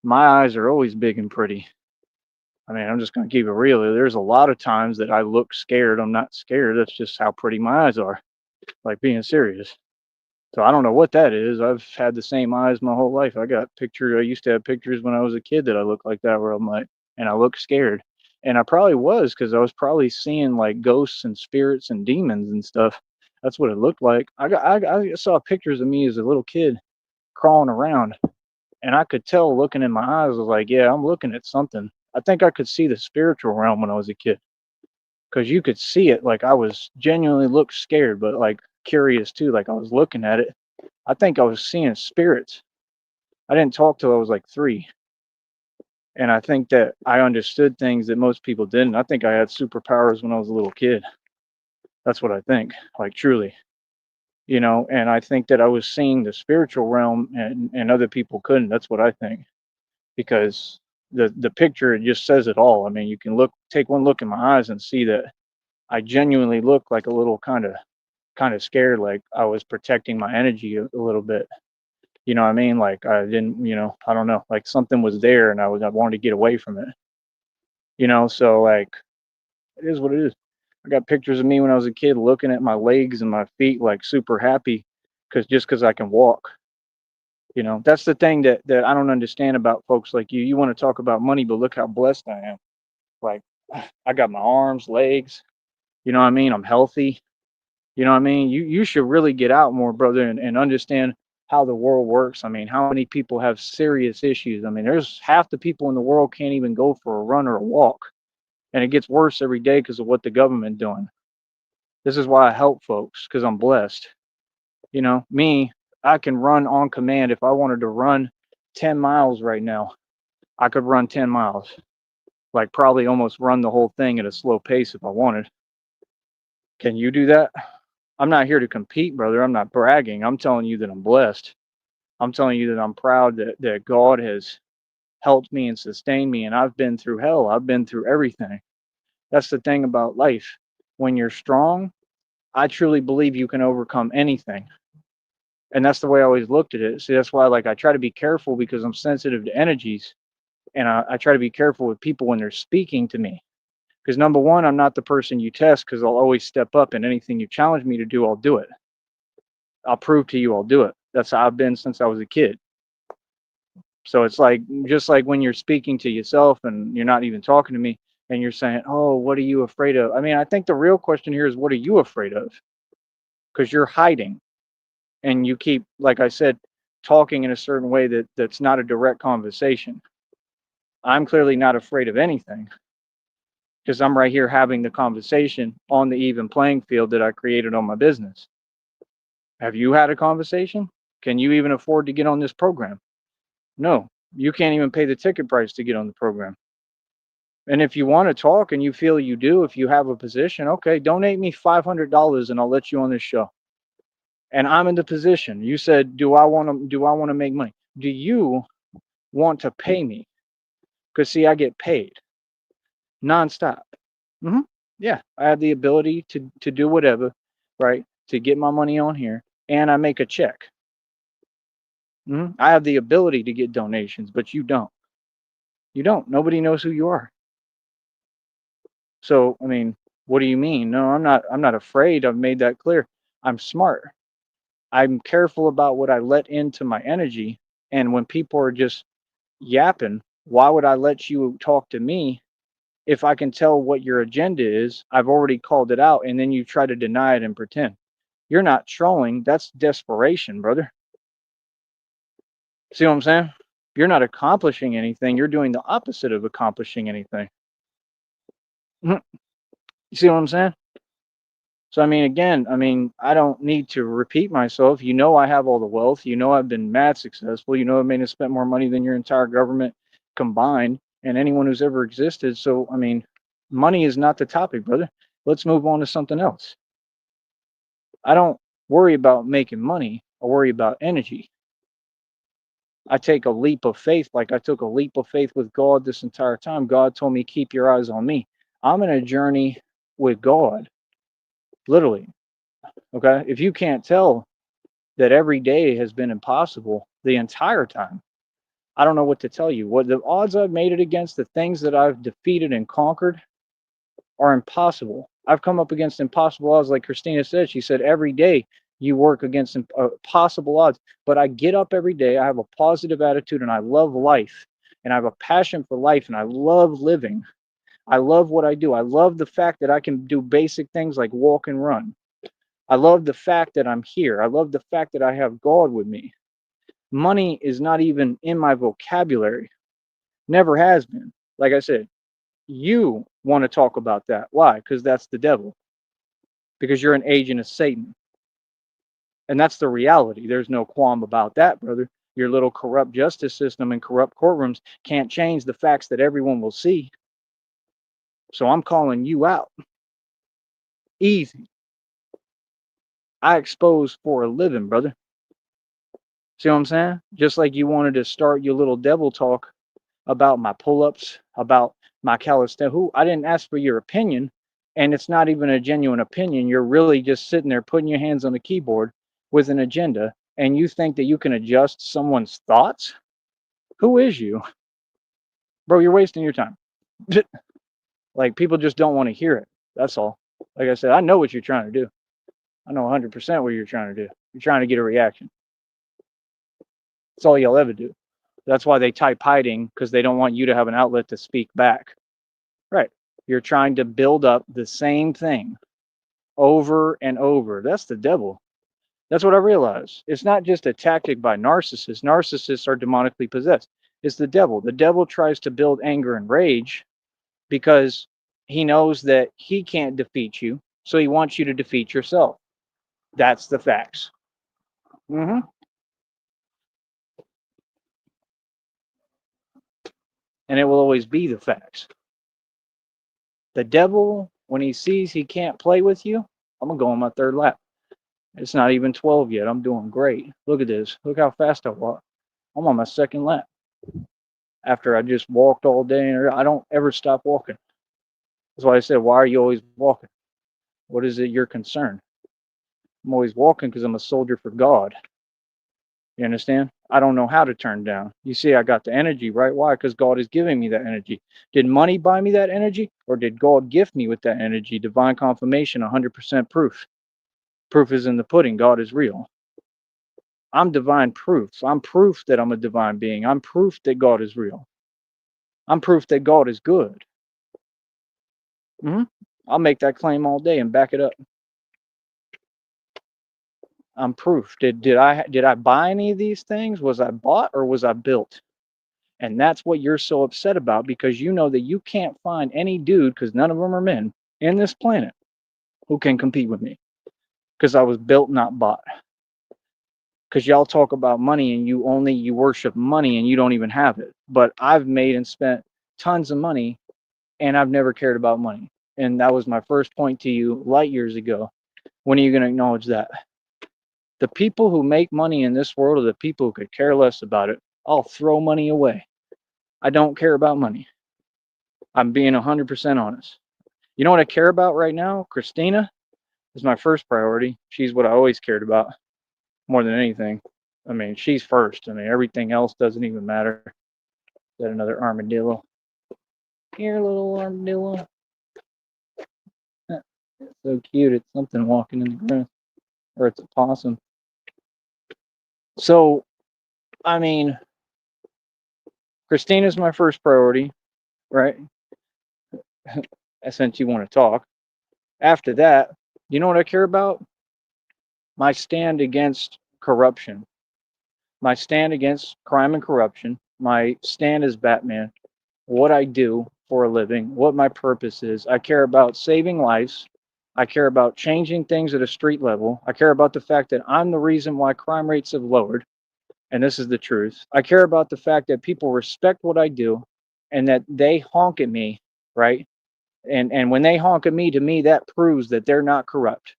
Speaker 1: My eyes are always big and pretty. I mean, I'm just going to keep it real. There's a lot of times that I look scared. I'm not scared. That's just how pretty my eyes are, like being serious. So I don't know what that is. I've had the same eyes my whole life. I got pictures. I used to have pictures when I was a kid that I looked like that, where I'm like, and I look scared. And I probably was because I was probably seeing like ghosts and spirits and demons and stuff. That's what it looked like. I saw pictures of me as a little kid crawling around, and I could tell looking in my eyes, I was like, yeah, I'm looking at something. I think I could see the spiritual realm when I was a kid because you could see it. Like I was genuinely looked scared, but like curious too. Like I was looking at it. I think I was seeing spirits. I didn't talk till I was like 3. And I think that I understood things that most people didn't. I think I had superpowers when I was a little kid. That's what I think, like truly, you know. And I think that I was seeing the spiritual realm and other people couldn't. That's what I think. Because the picture it just says it all. I mean, you can take one look in my eyes and see that I genuinely look like a little kind of scared, like I was protecting my energy a little bit. You know what I mean? Like I didn't, I don't know, like something was there and I wanted to get away from it. So like it is what it is. I got pictures of me when I was a kid looking at my legs and my feet like super happy because I can walk. That's the thing that I don't understand about folks like you. You want to talk about money, but look how blessed I am. Like I got my arms, legs, you know what I mean? I'm healthy. You know what I mean? You should really get out more, brother, and understand how the world works. I mean, how many people have serious issues? I mean, there's half the people in the world can't even go for a run or a walk. And it gets worse every day because of what the government doing. This is why I help folks, because I'm blessed. Me, I can run on command. If I wanted to run 10 miles right now, I could run 10 miles. Like probably almost run the whole thing at a slow pace if I wanted. Can you do that? I'm not here to compete, brother. I'm not bragging. I'm telling you that I'm blessed. I'm telling you that I'm proud that God has helped me and sustained me. And I've been through hell. I've been through everything. That's the thing about life. When you're strong, I truly believe you can overcome anything. And that's the way I always looked at it. See, that's why like I try to be careful because I'm sensitive to energies. And I try to be careful with people when they're speaking to me Because number one, I'm not the person you test because I'll always step up and anything you challenge me to do, I'll do it. I'll prove to you I'll do it. That's how I've been since I was a kid. So it's like, just like when you're speaking to yourself and you're not even talking to me and you're saying, oh, what are you afraid of? I mean, I think the real question here is, what are you afraid of? Because you're hiding and you keep, like I said, talking in a certain way that's not a direct conversation. I'm clearly not afraid of anything because I'm right here having the conversation on the even playing field that I created on my business. Have you had a conversation? Can you even afford to get on this program? No, you can't even pay the ticket price to get on the program. And if you want to talk and you feel you do, if you have a position, okay, donate me $500 and I'll let you on this show. And I'm in the position. You said, do I want to make money? Do you want to pay me? Because see, I get paid nonstop. hmm Yeah, I have the ability to do whatever, right? To get my money on here, and I make a check. I have the ability to get donations, but you don't. You don't. Nobody knows who you are. So, I mean, what do you mean? No, I'm not. I'm not afraid. I've made that clear. I'm smart. I'm careful about what I let into my energy. And when people are just yapping, why would I let you talk to me if I can tell what your agenda is? I've already called it out, and then you try to deny it and pretend. You're not trolling. That's desperation, brother. See what I'm saying? You're not accomplishing anything. You're doing the opposite of accomplishing anything. You see what I'm saying? So, I mean, again, I mean, I don't need to repeat myself. You know, I have all the wealth. You know, I've been mad successful. You know, I may have spent more money than your entire government combined and anyone who's ever existed. So, I mean, money is not the topic, brother. Let's move on to something else. I don't worry about making money. I worry about energy. I take a leap of faith, like I took a leap of faith with God this entire time. God told me, keep your eyes on me. I'm in a journey with God, literally. Okay. If you can't tell that every day has been impossible the entire time, I don't know what to tell you. What the odds I've made it against, the things that I've defeated and conquered are impossible. I've come up against impossible odds, like Christina said. She said every day you work against impossible odds, but I get up every day. I have a positive attitude and I love life and I have a passion for life and I love living. I love what I do. I love the fact that I can do basic things like walk and run. I love the fact that I'm here. I love the fact that I have God with me. Money is not even in my vocabulary. Never has been. Like I said, you want to talk about that. Why? Because that's the devil. Because you're an agent of Satan. And that's the reality. There's no qualm about that, brother. Your little corrupt justice system and corrupt courtrooms can't change the facts that everyone will see. So I'm calling you out. Easy. I expose for a living, brother. See what I'm saying? Just like you wanted to start your little devil talk about my pull-ups, about my calisthenics. Who I didn't ask for your opinion, and it's not even a genuine opinion. You're really just sitting there putting your hands on the keyboard with an agenda, and you think that you can adjust someone's thoughts? Who is you? Bro, you're wasting your time. Like, people just don't want to hear it. That's all. Like I said, I know what you're trying to do. I know 100% what you're trying to do. You're trying to get a reaction. That's all you'll ever do. That's why they type hiding, because they don't want you to have an outlet to speak back. Right. You're trying to build up the same thing over and over. That's the devil. That's what I realized. It's not just a tactic by narcissists. Narcissists are demonically possessed. It's the devil. The devil tries to build anger and rage because he knows that he can't defeat you. So he wants you to defeat yourself. That's the facts. hmm And it will always be the facts. The devil, when he sees he can't play with you, I'm going to go on my third lap. It's not even 12 yet. I'm doing great. Look at this. Look how fast I walk. I'm on my second lap after I just walked all day. And I don't ever stop walking. That's why I said, why are you always walking? What is it your concern? I'm always walking because I'm a soldier for God. You understand? I don't know how to turn down. You see, I got the energy, right? Why? Because God is giving me that energy. Did money buy me that energy, or did God gift me with that energy? Divine confirmation, 100% proof. Proof is in the pudding. God is real. I'm divine proof. I'm proof that I'm a divine being. I'm proof that God is real. I'm proof that God is good. hmm I'll make that claim all day and back it up. I'm proof. Did I buy any of these things? Was I bought or was I built? And that's what you're so upset about, because you know that you can't find any dude, because none of them are men, in this planet who can compete with me, because I was built, not bought. Because y'all talk about money and you worship money and you don't even have it. But I've made and spent tons of money and I've never cared about money. And that was my first point to you light years ago. When are you going to acknowledge that? The people who make money in this world are the people who could care less about it. I'll throw money away. I don't care about money. I'm being 100% honest. You know what I care about right now? Christina is my first priority. She's what I always cared about more than anything. I mean, she's first. I mean, everything else doesn't even matter. Is that another armadillo? Here, little armadillo. It's so cute. It's something walking in the grass, or it's a possum. So, I mean, Christina's my first priority, right? Since you want to talk. After that, you know what I care about? My stand against corruption, my stand against crime and corruption, my stand as Batman, what I do for a living, what my purpose is. I care about saving lives. I care about changing things at a street level. I care about the fact that I'm the reason why crime rates have lowered. And this is the truth. I care about the fact that people respect what I do and that they honk at me, right? And when they honk at me, to me, that proves that they're not corrupt.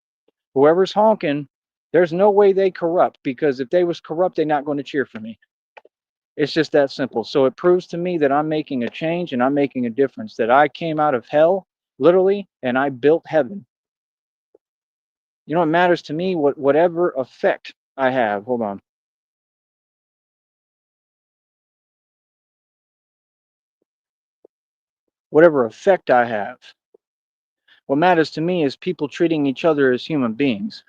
Speaker 1: Whoever's honking, there's no way they corrupt, because if they was corrupt, they're not going to cheer for me. It's just that simple. So it proves to me that I'm making a change and I'm making a difference, that I came out of hell, literally, and I built heaven. You know, it matters to me whatever effect I have. Hold on. Whatever effect I have. What matters to me is people treating each other as human beings.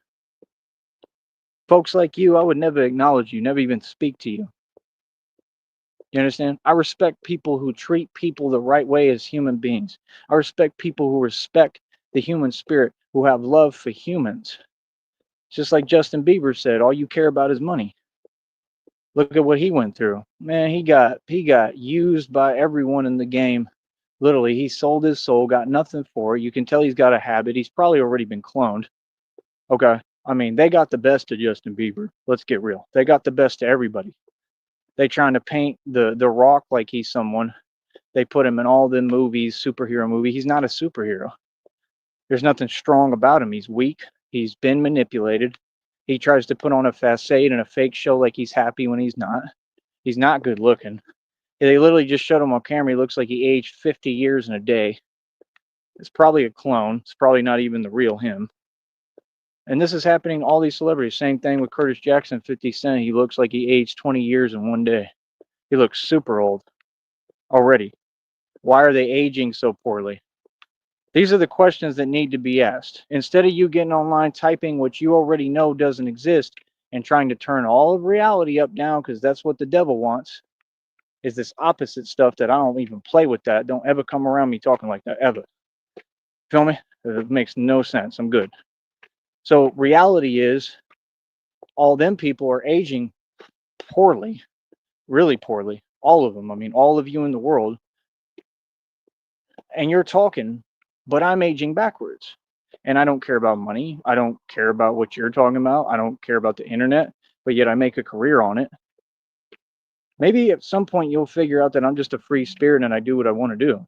Speaker 1: Folks like you, I would never acknowledge you, never even speak to you. You understand? I respect people who treat people the right way as human beings. I respect people who respect the human spirit, who have love for humans. Just like Justin Bieber said, all you care about is money. Look at what he went through. Man, he got used by everyone in the game. Literally, he sold his soul, got nothing for it. You can tell he's got a habit. He's probably already been cloned. Okay. I mean, they got the best of Justin Bieber. Let's get real. They got the best of everybody. They trying to paint the Rock like he's someone. They put him in all the movies, superhero movie. He's not a superhero. There's nothing strong about him. He's weak. He's been manipulated. He tries to put on a facade and a fake show like he's happy when he's not. He's not good looking. They literally just showed him on camera. He looks like he aged 50 years in a day. It's probably a clone. It's probably not even the real him. And this is happening to all these celebrities. Same thing with Curtis Jackson, 50 Cent. He looks like he aged 20 years in one day. He looks super old already. Why are they aging so poorly? These are the questions that need to be asked. Instead of you getting online typing what you already know doesn't exist and trying to turn all of reality up down, because that's what the devil wants, is this opposite stuff that I don't even play with that. Don't ever come around me talking like that, ever. Feel me? It makes no sense. I'm good. So reality is all them people are aging poorly, really poorly. All of them. I mean, all of you in the world. And you're talking, but I'm aging backwards. And I don't care about money. I don't care about what you're talking about. I don't care about the internet, but yet I make a career on it. Maybe at some point you'll figure out that I'm just a free spirit and I do what I want to do.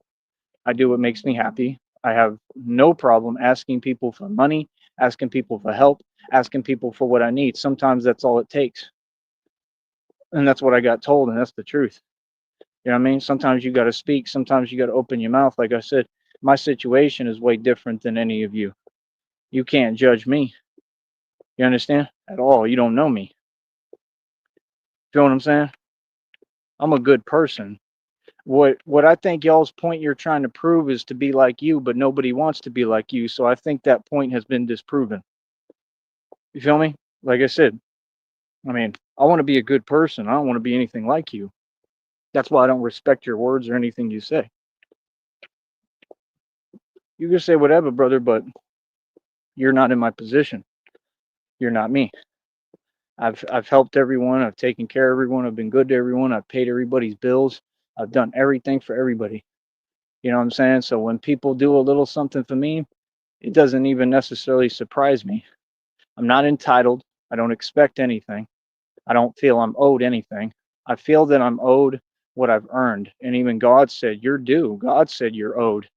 Speaker 1: I do what makes me happy. I have no problem asking people for money, asking people for help, asking people for what I need. Sometimes that's all it takes. And that's what I got told, and that's the truth. You know what I mean? Sometimes you got to speak. Sometimes you got to open your mouth. Like I said, my situation is way different than any of you. You can't judge me. You understand? At all. You don't know me. Feel what I'm saying? I'm a good person. What I think y'all's point you're trying to prove is to be like you, but nobody wants to be like you. So I think that point has been disproven. You feel me? Like I said, I mean, I want to be a good person. I don't want to be anything like you. That's why I don't respect your words or anything you say. You can say whatever, brother, but you're not in my position. You're not me. I've helped everyone. I've taken care of everyone. I've been good to everyone. I've paid everybody's bills. I've done everything for everybody. You know what I'm saying? So when people do a little something for me, it doesn't even necessarily surprise me. I'm not entitled. I don't expect anything. I don't feel I'm owed anything. I feel that I'm owed what I've earned. And even God said, "You're due." God said, "You're owed."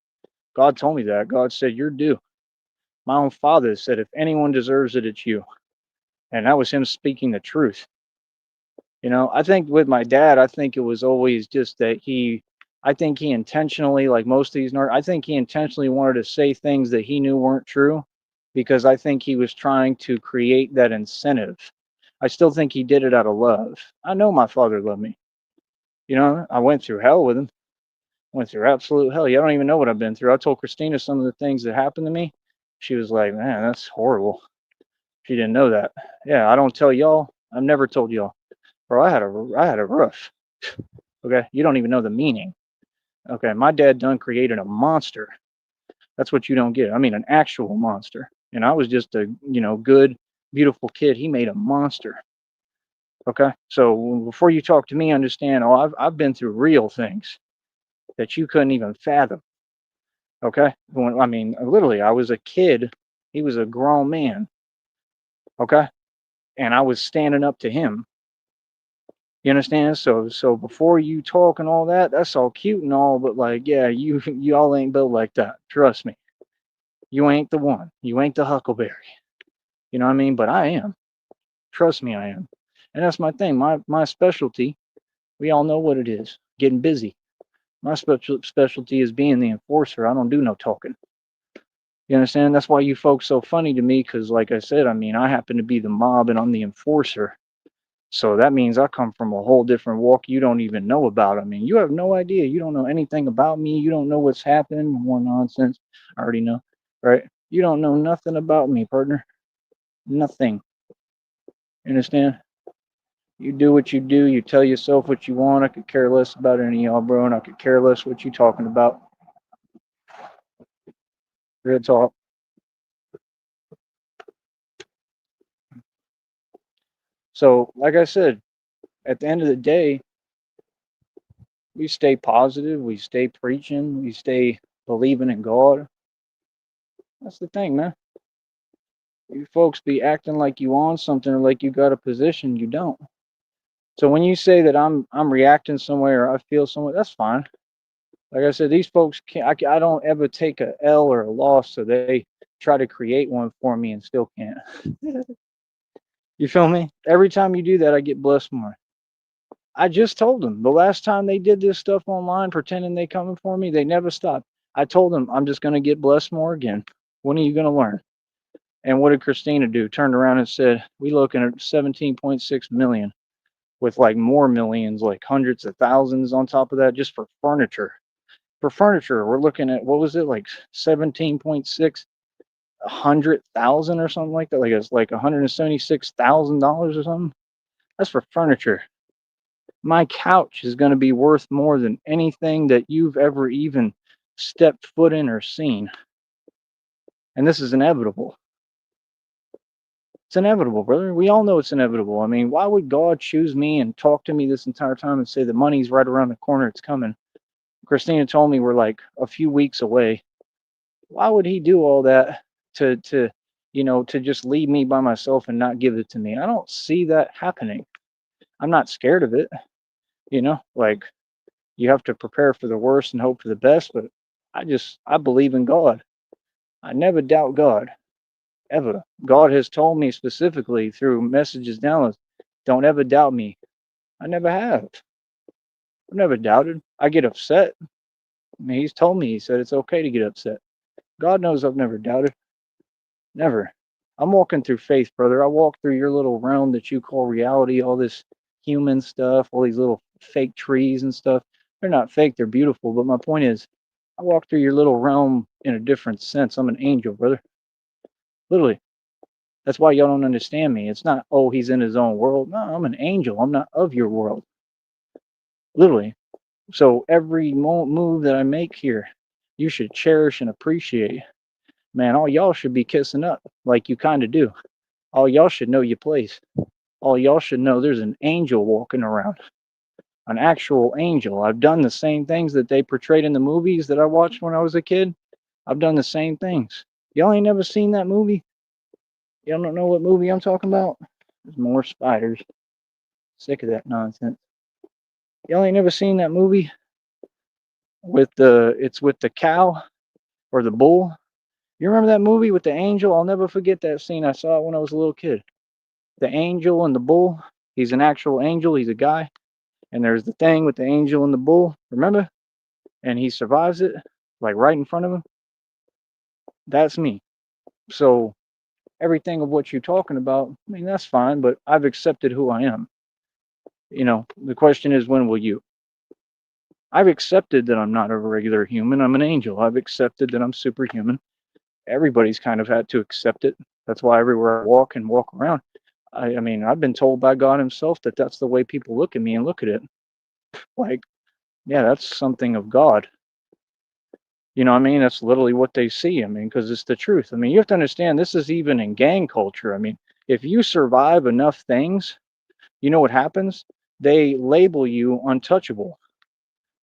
Speaker 1: God told me that. God said, "You're due." My own father said, "If anyone deserves it, it's you." And that was him speaking the truth. I think with my dad, I think it was always just that I think he intentionally, like most of these I think he intentionally wanted to say things that he knew weren't true because I think he was trying to create that incentive. I still think he did it out of love. I know my father loved me. I went through hell with him, went through absolute hell. You don't even know what I've been through. I told Christina some of the things that happened to me. She was like, "Man, that's horrible." She didn't know that. Yeah, I don't tell y'all. I've never told y'all. Bro, I had a rough. Okay, you don't even know the meaning. Okay, my dad done created a monster. That's what you don't get. I mean, an actual monster. And I was just a good, beautiful kid. He made a monster. Okay, so before you talk to me, understand. Oh, I've been through real things that you couldn't even fathom. Okay, I mean, literally, I was a kid. He was a grown man. Okay, and I was standing up to him. You understand? So before you talk and all that, that's all cute and all, but like, yeah, y'all ain't built like that. Trust me. You ain't the one. You ain't the Huckleberry. You know what I mean? But I am. Trust me, I am. And that's my thing. My specialty, we all know what it is. Getting busy. My specialty is being the enforcer. I don't do no talking. You understand? That's why you folks so funny to me, because like I said, I mean, I happen to be the mob and I'm the enforcer. So that means I come from a whole different walk you don't even know about. I mean, you have no idea. You don't know anything about me. You don't know what's happening. More nonsense. I already know. Right? You don't know nothing about me, partner. Nothing. You understand? You do what you do. You tell yourself what you want. I could care less about any of y'all, bro, and I could care less what you talking about. Real talk. So, like I said, at the end of the day, we stay positive. We stay preaching. We stay believing in God. That's the thing, man. You folks be acting like you on something or like you got a position. You don't. So when you say that I'm reacting somewhere or I feel somewhere, that's fine. Like I said, these folks can't. I don't ever take a L or a loss, so they try to create one for me and still can't. You feel me? Every time you do that, I get blessed more. I just told them the last time they did this stuff online, pretending they coming for me, they never stopped. I told them I'm just gonna get blessed more again. When are you gonna learn? And what did Christina do? Turned around and said, "We looking at 17.6 million, with like more millions, like hundreds of thousands on top of that, just for furniture. For furniture, we're looking at what was it like 17.6 100,000 or something like that. Like it's like $176,000 or something. That's for furniture. My couch is going to be worth more than anything that you've ever even stepped foot in or seen. And this is inevitable. It's inevitable, brother. We all know it's inevitable. I mean, why would God choose me and talk to me this entire time and say the money's right around the corner, it's coming? Christina told me we're like a few weeks away. Why would he do all that to just leave me by myself and not give it to me? I don't see that happening. I'm not scared of it. Like you have to prepare for the worst and hope for the best, but I believe in God. I never doubt God, ever. God has told me specifically through messages downloads, don't ever doubt me. I never have. I've never doubted. I get upset. I mean, he's told me, he said it's okay to get upset. God knows I've never doubted. Never. I'm walking through faith, brother. I walk through your little realm that you call reality, all this human stuff, all these little fake trees and stuff. They're not fake, they're beautiful. But my point is, I walk through your little realm in a different sense. I'm an angel, brother. Literally. That's why y'all don't understand me. It's not, oh, he's in his own world. No, I'm an angel. I'm not of your world. Literally. So every move that I make here, you should cherish and appreciate. Man, all y'all should be kissing up like you kind of do. All y'all should know your place. All y'all should know there's an angel walking around, an actual angel. I've done the same things that they portrayed in the movies that I watched when I was a kid. I've done the same things. Y'all ain't never seen that movie? Y'all don't know what movie I'm talking about? There's more spiders. Sick of that nonsense. Y'all ain't never seen that movie with the cow or the bull? You remember that movie with the angel? I'll never forget that scene. I saw it when I was a little kid. The angel and the bull. He's an actual angel. He's a guy. And there's the thing with the angel and the bull. Remember? And he survives it, like right in front of him. That's me. So everything of what you're talking about, I mean, that's fine, but I've accepted who I am. The question is, when will you? I've accepted that I'm not a regular human. I'm an angel. I've accepted that I'm superhuman. Everybody's kind of had to accept it. That's why everywhere I walk around, I mean, I've been told by God Himself that that's the way people look at me and look at it. Like, yeah, that's something of God. You know what I mean? That's literally what they see. I mean, because it's the truth. I mean, you have to understand this is even in gang culture. I mean, if you survive enough things, you know what happens? They label you untouchable.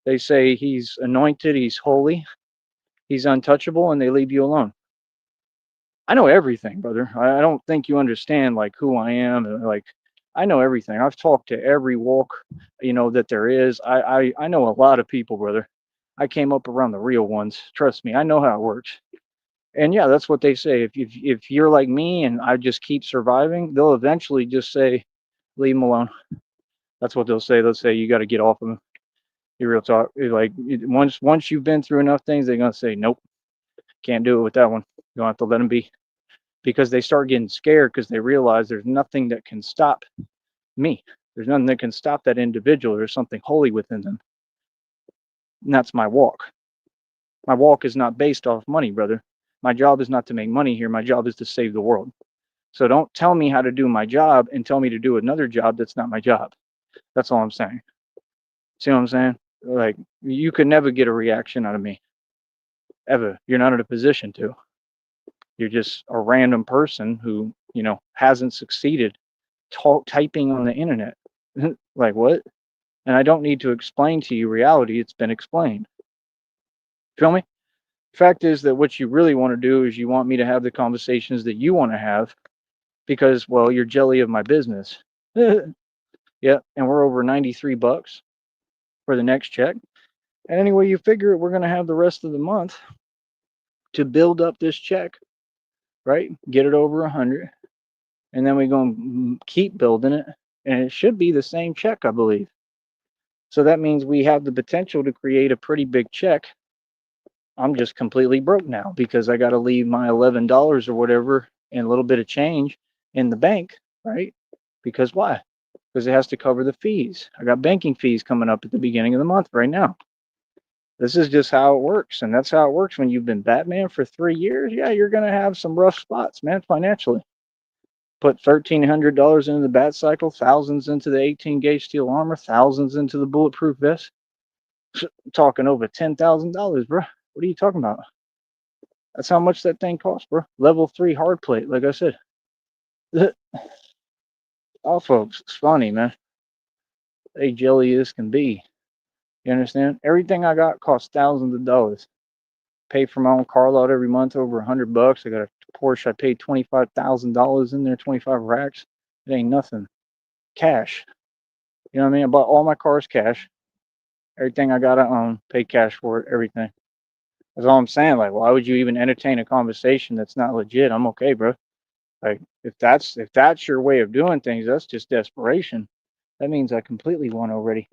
Speaker 1: They say he's anointed, he's holy, he's untouchable, and they leave you alone. I know everything, brother. I don't think you understand like who I am. Like I know everything. I've talked to every walk, that there is. I know a lot of people, brother. I came up around the real ones. Trust me, I know how it works. And yeah, that's what they say. If you're like me and I just keep surviving, they'll eventually just say, leave him alone. That's what they'll say. They'll say you got to get off of him. You real talk. Like once you've been through enough things, they're gonna say, nope, can't do it with that one. You have to let him be, because they start getting scared because they realize there's nothing that can stop me. There's nothing that can stop that individual. There's something holy within them, and that's my walk. My walk is not based off money, brother. My job is not to make money here. My job is to save the world. So don't tell me how to do my job and tell me to do another job that's not my job. That's all I'm saying. See what I'm saying? Like, you could never get a reaction out of me, ever. You're not in a position to. You're just a random person who, hasn't succeeded typing on the internet. Like, what? And I don't need to explain to you reality. It's been explained. Feel me? Fact is that what you really want to do is you want me to have the conversations that you want to have because, well, you're jelly of my business. Yeah, and we're over $93 for the next check. And anyway, you figure we're going to have the rest of the month to build up this check, right? Get it over 100, and then we're going to keep building it, and it should be the same check, I believe. So that means we have the potential to create a pretty big check. I'm just completely broke now because I got to leave my $11 or whatever and a little bit of change in the bank, right? Because why? Because it has to cover the fees. I got banking fees coming up at the beginning of the month right now. This is just how it works. And that's how it works when you've been Batman for 3 years. Yeah, you're going to have some rough spots, man, financially. Put $1,300 into the bat cycle, thousands into the 18 gauge steel armor, thousands into the bulletproof vest. Talking over $10,000, bro. What are you talking about? That's how much that thing costs, bro. Level 3 hard plate, like I said. All folks, it's funny, man. They jelly as can be. You understand? Everything I got costs thousands of dollars. Pay for my own car lot every month, over $100. I got a Porsche. I paid $25,000 in there, 25 racks. It ain't nothing. Cash. You know what I mean? I bought all my cars cash. Everything I got, I own. Pay cash for it. Everything. That's all I'm saying. Like, why would you even entertain a conversation that's not legit? I'm okay, bro. Like, if that's your way of doing things, that's just desperation. That means I completely won already.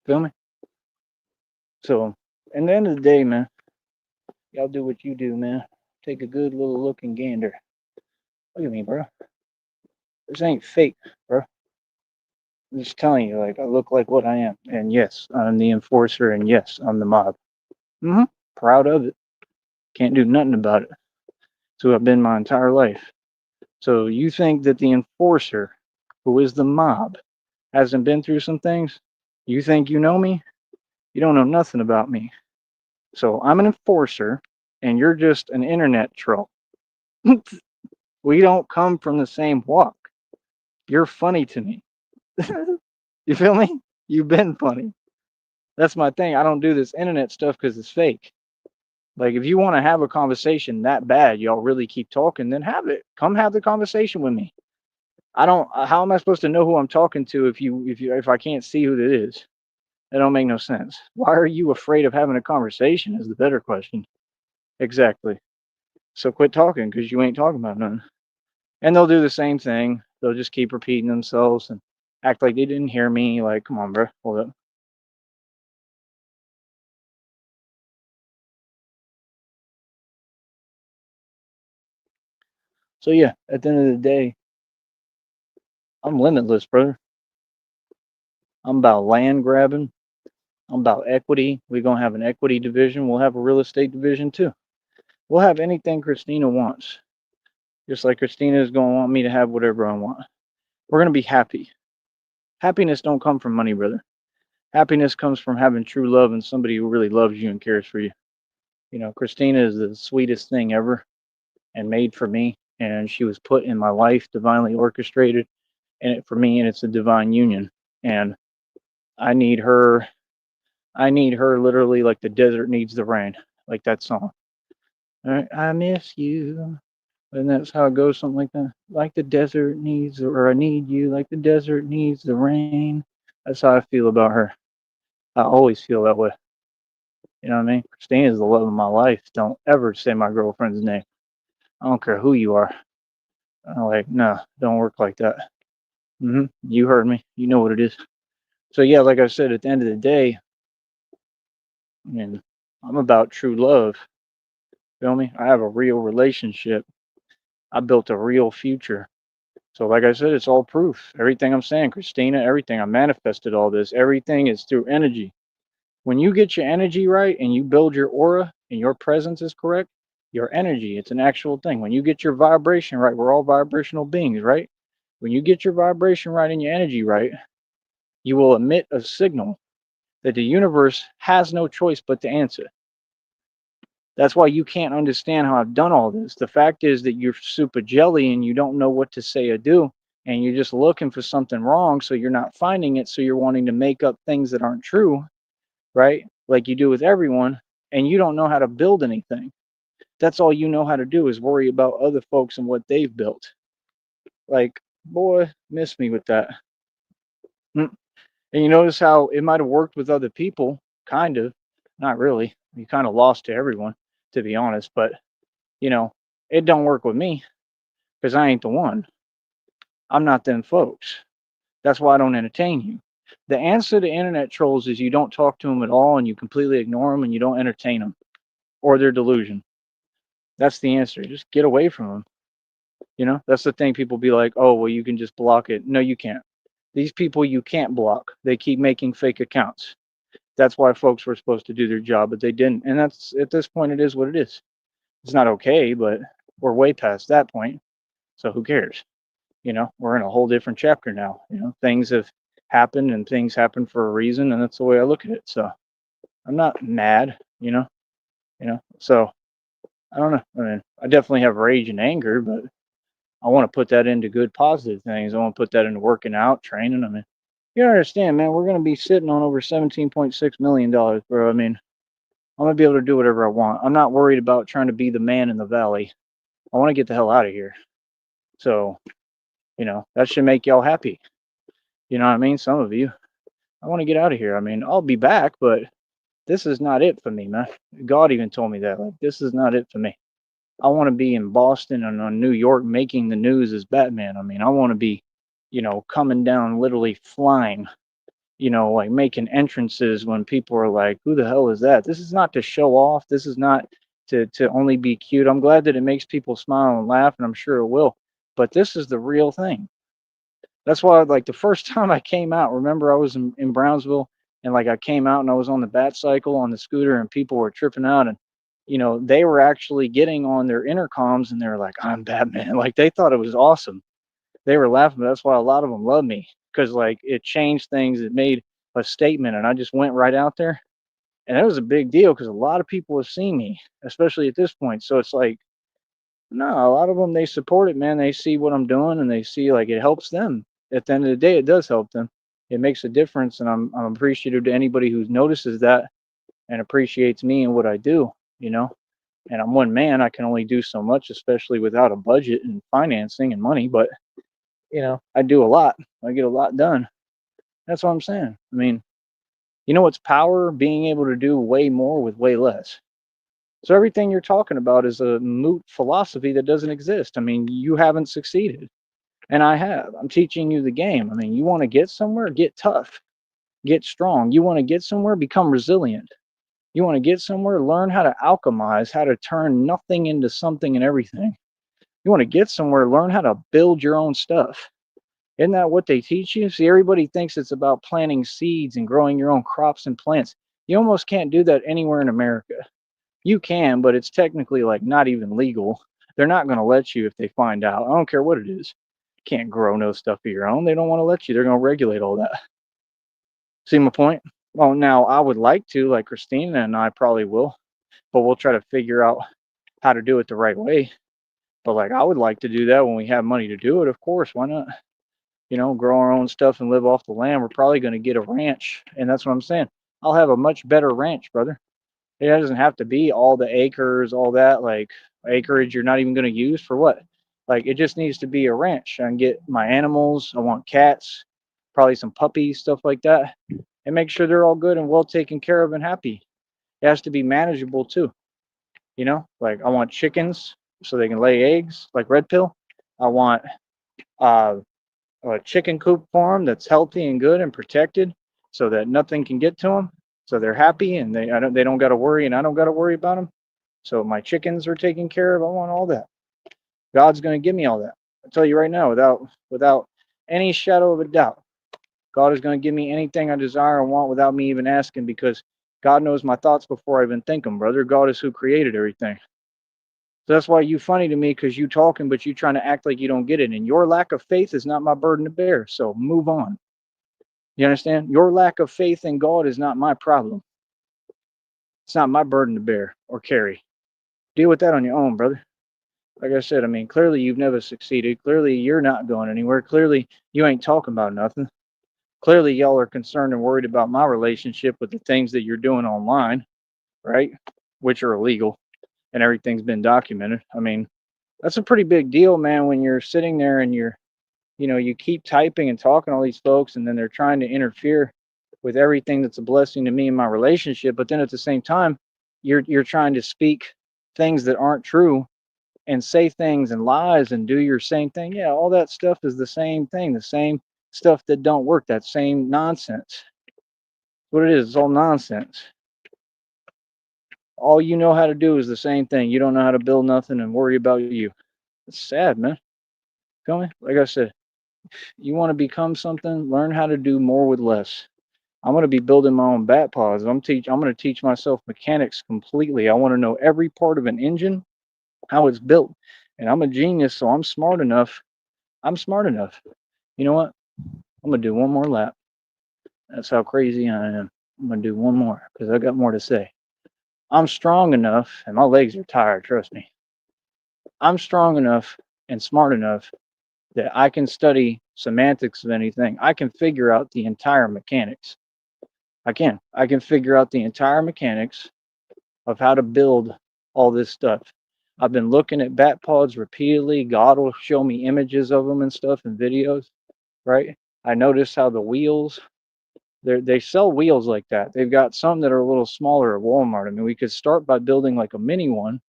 Speaker 1: Feel me? So, in the end of the day, man, y'all do what you do, man. Take a good little look and gander. Look at me, bro. This ain't fake, bro. I'm just telling you, like, I look like what I am. And yes, I'm the enforcer, and yes, I'm the mob. Mm-hmm. Proud of it. Can't do nothing about it. It's who I've been my entire life. So you think that the enforcer, who is the mob, hasn't been through some things? You think you know me? You don't know nothing about me. So I'm an enforcer, and you're just an internet troll. We don't come from the same walk. You're funny to me. You feel me? You've been funny. That's my thing. I don't do this internet stuff because it's fake. Like, if you want to have a conversation that bad, y'all really keep talking, then have it. Come have the conversation with me. I don't. How am I supposed to know who I'm talking to if I can't see who it is? That don't make no sense. Why are you afraid of having a conversation? Is the better question. Exactly. So quit talking because you ain't talking about nothing. And they'll do the same thing. They'll just keep repeating themselves and act like they didn't hear me. Like, come on, bro, hold up. So yeah, at the end of the day, I'm limitless, brother. I'm about land grabbing. I'm about equity. We're gonna have an equity division. We'll have a real estate division too. We'll have anything Christina wants. Just like Christina is gonna want me to have whatever I want. We're gonna be happy. Happiness don't come from money, brother. Happiness comes from having true love and somebody who really loves you and cares for you. You know, Christina is the sweetest thing ever and made for me. And she was put in my life, divinely orchestrated, and it for me, and it's a divine union. And I need her. I need her literally like the desert needs the rain, like that song. All right, I miss you, and that's how it goes, something like that. Like the desert needs, or I need you, like the desert needs the rain. That's how I feel about her. I always feel that way. You know what I mean? Christine is the love of my life. Don't ever say my girlfriend's name. I don't care who you are. I'm like, no, don't work like that. You heard me. You know what it is. So yeah, like I said, at the end of the day, I mean, I'm about true love. Feel me? I have a real relationship. I built a real future. So like I said, it's all proof. Everything I'm saying, Christina, everything I manifested all this. Everything is through energy. When you get your energy right and you build your aura and your presence is correct, your energy, it's an actual thing. When you get your vibration right, we're all vibrational beings, right? When you get your vibration right and your energy right, you will emit a signal that the universe has no choice but to answer. That's why you can't understand how I've done all this. The fact is that you're super jelly and you don't know what to say or do, and you're just looking for something wrong, so you're not finding it, so you're wanting to make up things that aren't true, right? Like you do with everyone, and you don't know how to build anything. That's all you know how to do is worry about other folks and what they've built. Like, boy, miss me with that. Mm. And you notice how it might have worked with other people, kind of, not really. You kind of lost to everyone, to be honest. But you know, it don't work with me because I ain't the one. I'm not them folks. That's why I don't entertain you. The answer to internet trolls is you don't talk to them at all and you completely ignore them and you don't entertain them or their delusion. That's the answer. Just get away from them. You know, that's the thing. People be like, oh, well, you can just block it. No, you can't. These people you can't block. They keep making fake accounts. That's why folks were supposed to do their job, but they didn't. And that's at this point, it is what it is. It's not okay, but we're way past that point. So who cares? You know, we're in a whole different chapter now. You know, things have happened and things happen for a reason. And that's the way I look at it. So I'm not mad, so I don't know. I mean, I definitely have rage and anger, but I want to put that into good positive things. I want to put that into working out, training. I mean, you understand, man, we're going to be sitting on over $17.6 million, bro. I mean, I'm going to be able to do whatever I want. I'm not worried about trying to be the man in the valley. I want to get the hell out of here. So, that should make y'all happy. You know what I mean? Some of you, I want to get out of here. I mean, I'll be back, but this is not it for me, man. God even told me that. Like, this is not it for me. I want to be in Boston and on New York making the news as Batman. I mean, I want to be, coming down literally flying, like making entrances when people are like, who the hell is that? This is not to show off. This is not to only be cute. I'm glad that it makes people smile and laugh, and I'm sure it will. But this is the real thing. That's why, like, the first time I came out, remember I was in Brownsville, and like I came out and I was on the bat cycle on the scooter and people were tripping out, and they were actually getting on their intercoms and they were like, "I'm Batman." Like they thought it was awesome. They were laughing, but that's why a lot of them love me, because like it changed things. It made a statement, and I just went right out there, and it was a big deal because a lot of people have seen me, especially at this point. So it's like, no, a lot of them, they support it, man. They see what I'm doing and they see like it helps them. At the end of the day, it does help them. It makes a difference, and I'm appreciative to anybody who notices that and appreciates me and what I do. You know, and I'm one man. I can only do so much, especially without a budget and financing and money. But I do a lot. I get a lot done. That's what I'm saying. I mean, what's power? Being able to do way more with way less. So everything you're talking about is a moot philosophy that doesn't exist. I mean, you haven't succeeded, and I have. I'm teaching you the game. I mean, you want to get somewhere, get tough, get strong. You want to get somewhere, become resilient. You want to get somewhere, learn how to alchemize, how to turn nothing into something and everything. You want to get somewhere, learn how to build your own stuff. Isn't that what they teach you? See, everybody thinks it's about planting seeds and growing your own crops and plants. You almost can't do that anywhere in America. You can, but it's technically like not even legal. They're not going to let you if they find out. I don't care what it is. You can't grow no stuff of your own. They don't want to let you. They're going to regulate all that. See my point? Well, now I would like to, like Christina and I probably will, but we'll try to figure out how to do it the right way. But like I would like to do that when we have money to do it. Of course, why not? Grow our own stuff and live off the land. We're probably going to get a ranch, and that's what I'm saying. I'll have a much better ranch, brother. It doesn't have to be all the acres, all that like acreage you're not even going to use for what? Like it just needs to be a ranch. I can get my animals. I want cats, probably some puppies, stuff like that, and make sure they're all good and well taken care of and happy. It has to be manageable too. Like I want chickens so they can lay eggs, like Red Pill. I want uh, a chicken coop farm that's healthy and good and protected, so that nothing can get to them. So they're happy and they don't got to worry, and I don't got to worry about them. So my chickens are taken care of. I want all that. God's going to give me all that. I tell you right now, without any shadow of a doubt, God is going to give me anything I desire and want without me even asking, because God knows my thoughts before I even think them, brother. God is who created everything. So that's why you funny to me, because you talking, but you trying to act like you don't get it. And your lack of faith is not my burden to bear. So move on. You understand? Your lack of faith in God is not my problem. It's not my burden to bear or carry. Deal with that on your own, brother. Like I said, I mean, clearly you've never succeeded. Clearly you're not going anywhere. Clearly you ain't talking about nothing. Clearly y'all are concerned and worried about my relationship with the things that you're doing online, right? Which are illegal, and everything's been documented. I mean, that's a pretty big deal, man, when you're sitting there and you keep typing and talking to all these folks, and then they're trying to interfere with everything that's a blessing to me and my relationship. But then at the same time, you're trying to speak things that aren't true and say things and lies and do your same thing. Yeah, all that stuff is the same thing, the same stuff that don't work, that same nonsense. What it is, it's all nonsense. All you know how to do is the same thing. You don't know how to build nothing and worry about you. It's sad, man. Feel me? Like I said, you want to become something, learn how to do more with less. I'm going to be building my own bat pods. I'm going to teach myself mechanics completely. I want to know every part of an engine, how it's built. And I'm a genius, so I'm smart enough. I'm smart enough. You know what? I'm going to do one more lap. That's how crazy I am. I'm going to do one more because I got more to say. I'm strong enough, and my legs are tired, trust me. I'm strong enough and smart enough that I can study semantics of anything. I can figure out the entire mechanics. I can. I can figure out the entire mechanics of how to build all this stuff. I've been looking at bat pods repeatedly. God will show me images of them and stuff and videos, right? I notice how the wheels, they sell wheels like that. They've got some that are a little smaller at Walmart. I mean, we could start by building like a mini one,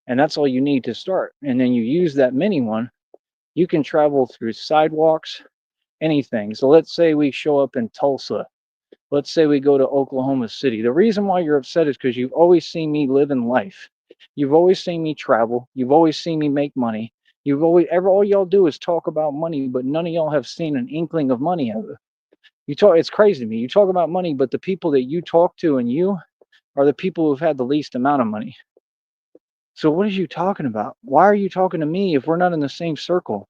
Speaker 1: and that's all you need to start. And then you use that mini one. You can travel through sidewalks, anything. So let's say we show up in Tulsa. Let's say we go to Oklahoma City. The reason why you're upset is because you've always seen me live in life. You've always seen me travel. You've always seen me make money. all y'all do is talk about money, but none of y'all have seen an inkling of money ever. It's crazy to me. You talk about money, but the people that you talk to and you are the people who've had the least amount of money. So what are you talking about? Why are you talking to me if we're not in the same circle?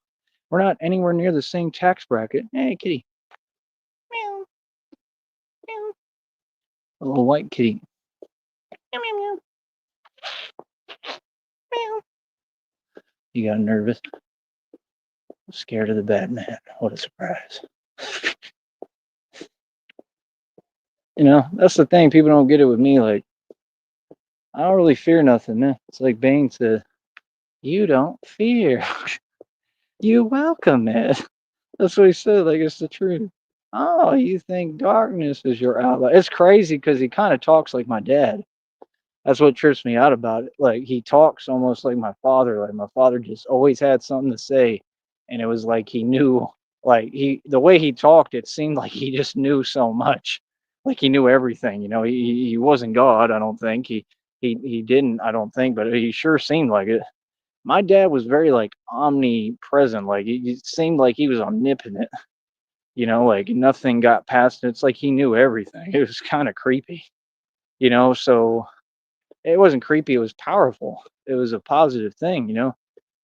Speaker 1: We're not anywhere near the same tax bracket. Hey, kitty. Meow, meow. A little white kitty. Meow, meow, meow. Meow. You got nervous. Scared of the bad man. What a surprise. That's the thing. People don't get it with me. Like, I don't really fear nothing, man. It's like Bane said, you don't fear. You welcome it. That's what he said. Like, it's the truth. Oh, you think darkness is your ally? It's crazy because he kind of talks like my dad. That's what trips me out about it. Like, he talks almost like my father. Like, my father just always had something to say, and it was like he knew. Like, the way he talked, it seemed like he just knew so much. Like, he knew everything. He wasn't God. I don't think he didn't. I don't think, but he sure seemed like it. My dad was very like omnipresent. Like, it seemed like he was omnipotent. Like nothing got past it. It's like he knew everything. It was kind of creepy. So it wasn't creepy, it was powerful. It was a positive thing.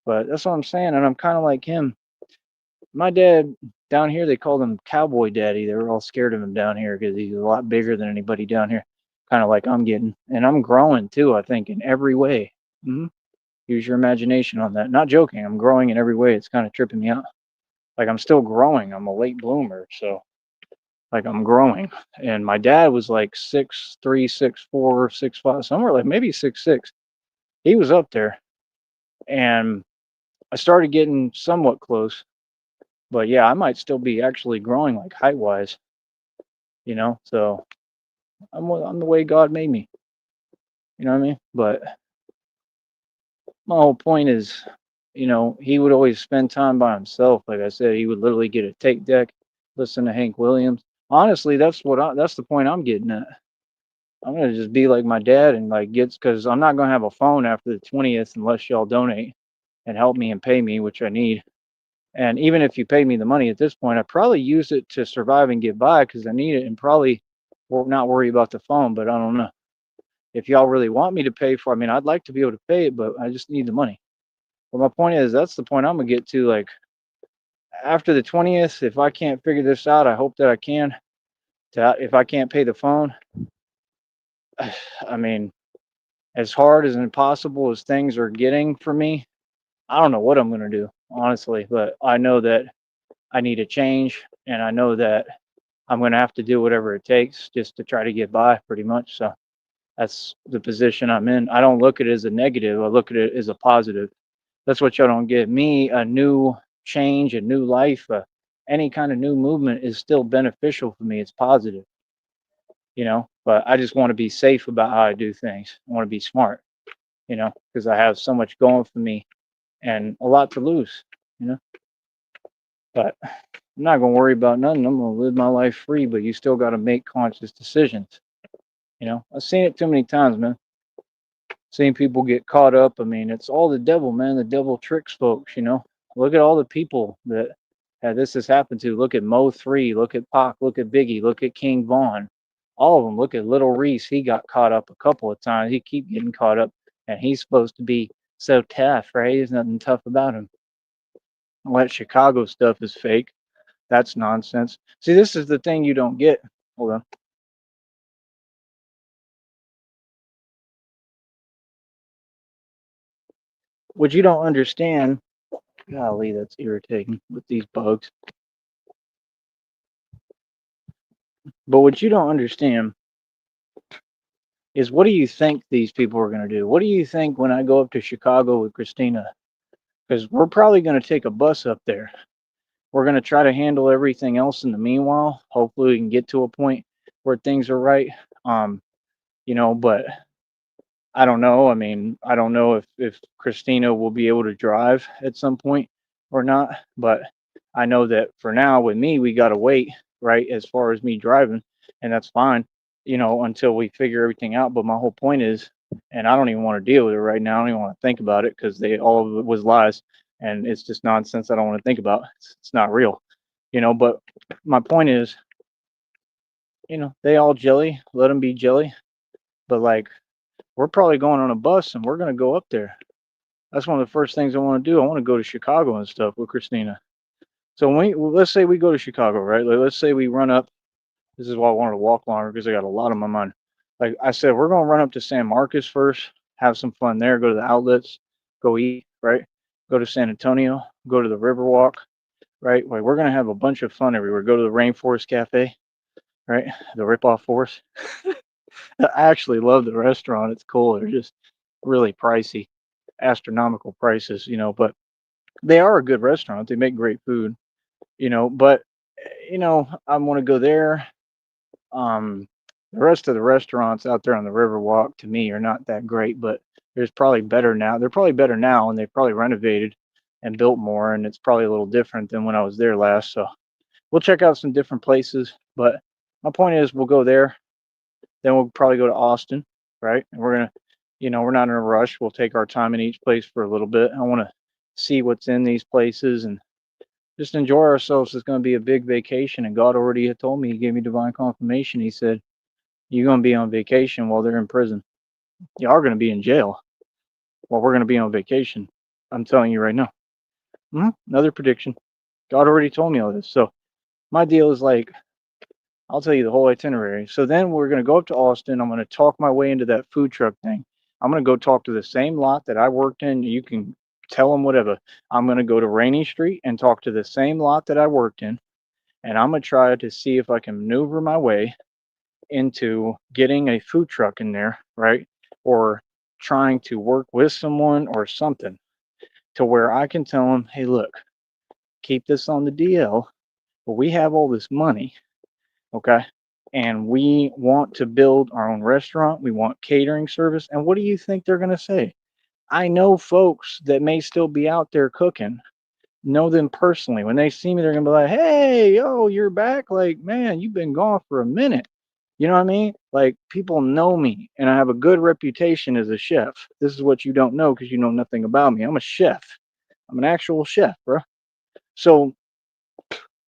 Speaker 1: But that's what I'm saying, and I'm kind of like him. My dad down here, they called him Cowboy Daddy. They were all scared of him down here because he's a lot bigger than anybody down here. Kind of like I'm getting, and I'm growing too. I think in every way. Use your imagination on that. Not joking. I'm growing in every way. It's kind of tripping me out. Like I'm still growing. I'm a late bloomer, so like I'm growing. And my dad was like 6'3", 6'4", 6'5", somewhere like maybe 6'6". He was up there, and I started getting somewhat close. But yeah, I might still be actually growing like height wise. So I'm the way God made me. You know what I mean? But my whole point is, he would always spend time by himself. Like I said, he would literally get a tape deck, listen to Hank Williams. Honestly, that's the point I'm getting at. I'm gonna just be like my dad and like because I'm not gonna have a phone after the 20th unless y'all donate and help me and pay me, which I need. And even if you pay me the money at this point, I probably use it to survive and get by because I need it, and probably not worry about the phone. But I don't know if y'all really want me to pay for. I mean, I'd like to be able to pay it, but I just need the money. But my point is, that's the point I'm gonna get to. Like after the 20th, if I can't figure this out, I hope that I can. If I can't pay the phone, I mean, as hard as impossible as things are getting for me, I don't know what I'm going to do, honestly, but I know that I need a change, and I know that I'm going to have to do whatever it takes just to try to get by pretty much. So that's the position I'm in. I don't look at it as a negative. I look at it as a positive. That's what y'all don't get. Me, a new change, a new life, any kind of new movement is still beneficial for me. It's positive, but I just want to be safe about how I do things. I want to be smart, because I have so much going for me and a lot to lose, you know. But I'm not gonna worry about nothing. I'm gonna live my life free, but you still got to make conscious decisions. I've seen it too many times, man. Seen people get caught up. I mean, it's all the devil, man. The devil tricks folks. Look at all the people that this has happened to. Look at Mo3. Look at Pac. Look at Biggie. Look at King Von. All of them. Look at Little Reese. He got caught up a couple of times. He keep getting caught up, and he's supposed to be so tough, right? There's nothing tough about him. All that Chicago stuff is fake. That's nonsense. See, this is the thing you don't get. Hold on. What you don't understand, golly, that's irritating with these bugs. But what you don't understand is what do you think these people are going to do? What do you think when I go up to Chicago with Christina? Because we're probably going to take a bus up there. We're going to try to handle everything else in the meanwhile. Hopefully, we can get to a point where things are right. But I don't know. I mean, I don't know if Christina will be able to drive at some point or not. But I know that for now, with me, we got to wait, right? As far as me driving, and that's fine, until we figure everything out. But my whole point is, and I don't even want to deal with it right now. I don't even want to think about it because all of it was lies. and it's just nonsense I don't want to think about. It's not real, But my point is, they all jelly, let them be jelly. But like, we're probably going on a bus and we're gonna go up there. That's one of the first things I want to do. I want to go to Chicago and stuff with Christina. So let's say we go to Chicago, right? Like, let's say we run up. This is why I wanted to walk longer because I got a lot on my mind. Like I said, we're gonna run up to San Marcos first, have some fun there, go to the outlets, go eat, right? Go to San Antonio, go to the Riverwalk, right? Like we're gonna have a bunch of fun everywhere. Go to the Rainforest Cafe, right? The Ripoff Forest. I actually love the restaurant. It's cool. They're just really pricey, astronomical prices, but they are a good restaurant. They make great food, but I want to go there. Um, the rest of the restaurants out there on the Riverwalk to me are not that great, but there's probably better now. They're probably better now, and they've probably renovated and built more, and it's probably a little different than when I was there last. So we'll check out some different places. But my point is, we'll go there. Then we'll probably go to Austin, right? And we're gonna, we're not in a rush. We'll take our time in each place for a little bit. I want to see what's in these places and just enjoy ourselves. It's going to be a big vacation. And God already had told me, He gave me divine confirmation. He said, "You're going to be on vacation while they're in prison. You are going to be in jail while we're going to be on vacation." I'm telling you right now. Another prediction. God already told me all this. So my deal is like, I'll tell you the whole itinerary. So then we're going to go up to Austin. I'm going to talk my way into that food truck thing. I'm going to go talk to the same lot that I worked in. You can tell them whatever. I'm going to go to Rainy Street and talk to the same lot that I worked in. And I'm going to try to see if I can maneuver my way into getting a food truck in there, right? Or trying to work with someone or something to where I can tell them, hey, look, keep this on the DL, but we have all this money, okay? And we want to build our own restaurant. We want catering service. And what do you think they're going to say? I know folks that may still be out there cooking, know them personally. When they see me, they're going to be like, hey, oh, you're back. Like, man, you've been gone for a minute. You know what I mean? Like, people know me and I have a good reputation as a chef. This is what you don't know because you know nothing about me. I'm a chef. I'm an actual chef, bro. So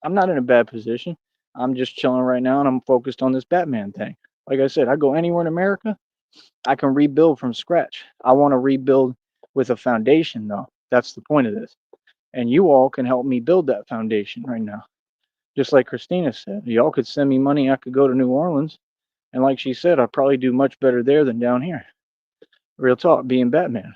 Speaker 1: I'm not in a bad position. I'm just chilling right now and I'm focused on this Batman thing. Like I said, I go anywhere in America, I can rebuild from scratch. I want to rebuild with a foundation, though. That's the point of this. And you all can help me build that foundation right now. Just like Christina said, y'all could send me money. I could go to New Orleans. And like she said, I'd probably do much better there than down here. Real talk, being Batman.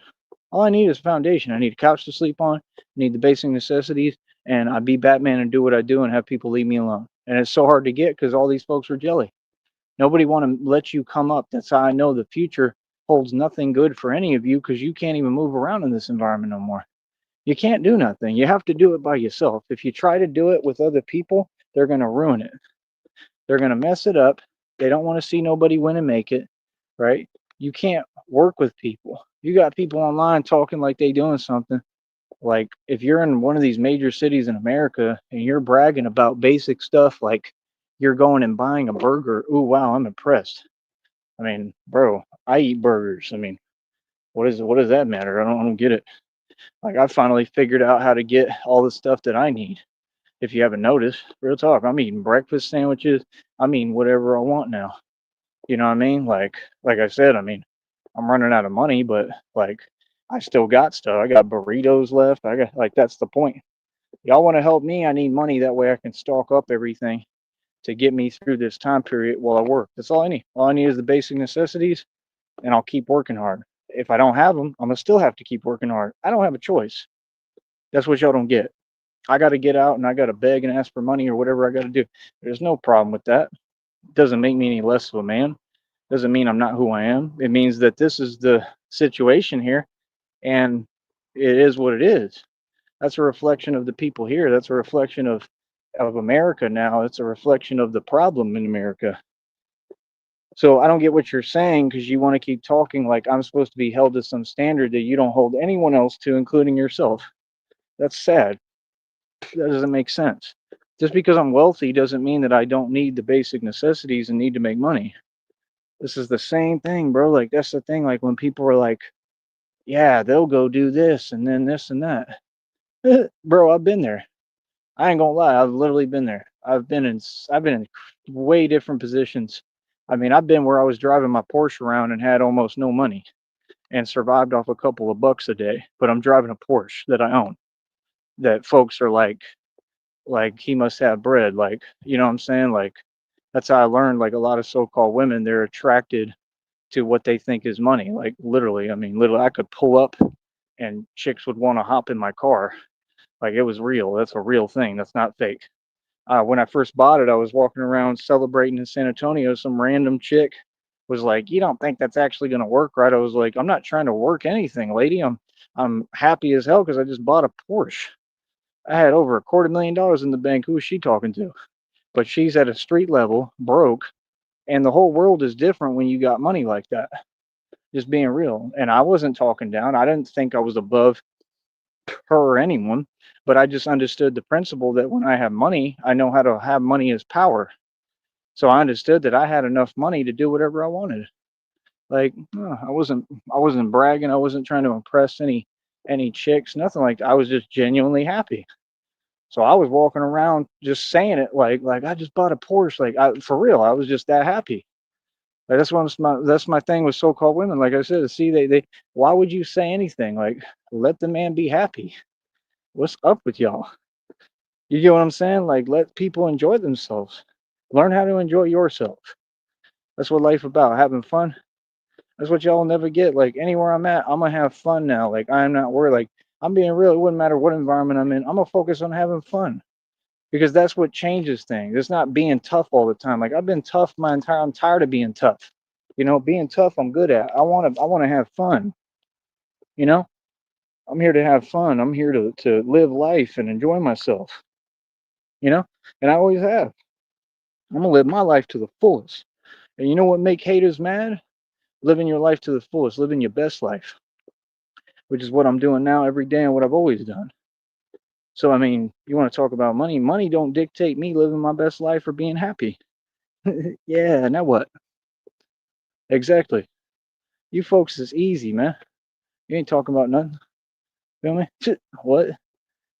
Speaker 1: All I need is a foundation. I need a couch to sleep on, I need the basic necessities, and I be Batman and do what I do and have people leave me alone. And it's so hard to get because all these folks are jelly. Nobody want to let you come up. That's how I know the future holds nothing good for any of you because you can't even move around in this environment no more. You can't do nothing. You have to do it by yourself. If you try to do it with other people, they're going to ruin it. They're going to mess it up. They don't want to see nobody win and make it, right? You can't work with people. You got people online talking like they doing something. Like if you're in one of these major cities in America and you're bragging about basic stuff like you're going and buying a burger, ooh wow, I'm impressed. I mean, bro, I eat burgers. I mean, what does that matter? I don't get it. Like I finally figured out how to get all the stuff that I need. If you haven't noticed, real talk, I'm eating breakfast sandwiches. I'm eating whatever I want now. You know what I mean? Like I said, I mean, I'm running out of money, but like I still got stuff. I got burritos left. I got like that's the point. Y'all want to help me? I need money that way I can stock up everything to get me through this time period while I work. That's all I need. All I need is the basic necessities, and I'll keep working hard. If I don't have them, I'm gonna still have to keep working hard. I don't have a choice. That's what y'all don't get. I got to get out and I got to beg and ask for money or whatever I got to do. There's no problem with that. It doesn't make me any less of a man. Doesn't mean I'm not who I am. It means that this is the situation here and it is what it is. That's a reflection of the people here. That's a reflection of America now. It's a reflection of the problem in America. So I don't get what you're saying because you want to keep talking like I'm supposed to be held to some standard that you don't hold anyone else to, including yourself. That's sad. That doesn't make sense. Just because I'm wealthy doesn't mean that I don't need the basic necessities and need to make money. This is the same thing, bro. Like that's the thing. Like when people are like, yeah, they'll go do this and then this and that. Bro, I've been there. I ain't gonna lie, I've literally been there. I've been in way different positions. I mean, I've been where I was driving my Porsche around and had almost no money and survived off a couple of bucks a day, but I'm driving a Porsche that I own. That folks are like he must have bread, like, you know what I'm saying? Like that's how I learned like a lot of so-called women, they're attracted to what they think is money. Like literally, I mean, literally I could pull up and chicks would want to hop in my car. Like it was real. That's a real thing. That's not fake. When I first bought it, I was walking around celebrating in San Antonio. Some random chick was like, "You don't think that's actually going to work, right?" I was like, "I'm not trying to work anything, lady. I'm happy as hell because I just bought a Porsche. I had over $250,000 in the bank. Who is she talking to?" But she's at a street level, broke, and the whole world is different when you got money like that. Just being real. And I wasn't talking down. I didn't think I was above her or anyone, but I just understood the principle that when I have money, I know how to have money as power. So I understood that I had enough money to do whatever I wanted. Like I wasn't bragging. I wasn't trying to impress any chicks. Nothing like that. I was just genuinely happy. So I was walking around just saying it like I just bought a Porsche. Like for real, I was just that happy. Like that's my thing with so-called women. Like I said, see they why would you say anything? Like let the man be happy. What's up with y'all? You get what I'm saying? Like let people enjoy themselves. Learn how to enjoy yourself. That's what life about, having fun. That's what y'all never get. Like anywhere I'm at, I'm gonna have fun now. Like I'm not worried. Like I'm being real. It wouldn't matter what environment I'm in. I'm gonna focus on having fun because that's what changes things. It's not being tough all the time. Like I've been tough my entire. I'm tired of being tough. Being tough, I'm good at. I wanna have fun. You know, I'm here to have fun. I'm here to live life and enjoy myself. You know, and I always have. I'm gonna live my life to the fullest. And you know what make haters mad? Living your life to the fullest, living your best life, which is what I'm doing now every day and what I've always done. So I mean, you want to talk about money? Money don't dictate me living my best life or being happy. Yeah, now what? Exactly. You folks is easy, man. You ain't talking about nothing. Feel me? What?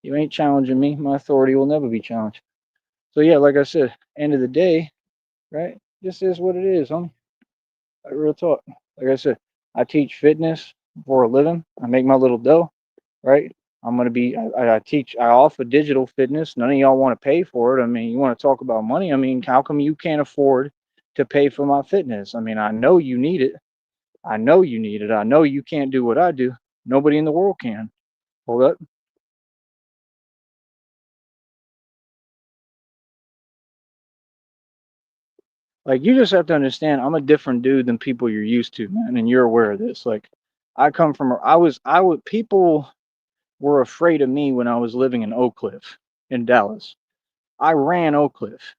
Speaker 1: You ain't challenging me. My authority will never be challenged. So yeah, like I said, end of the day, right? This is what it is, homie. Like real talk. Like I said, I teach fitness for a living. I make my little dough, right? I'm gonna be. I teach. I offer digital fitness. None of y'all want to pay for it. I mean, you want to talk about money? I mean, how come you can't afford to pay for my fitness? I mean, I know you need it. I know you need it. I know you can't do what I do. Nobody in the world can. Hold up. Like you just have to understand, I'm a different dude than people you're used to, man, and you're aware of this. Like, I come from. I would. People were afraid of me when I was living in Oak Cliff in Dallas. I ran Oak Cliff.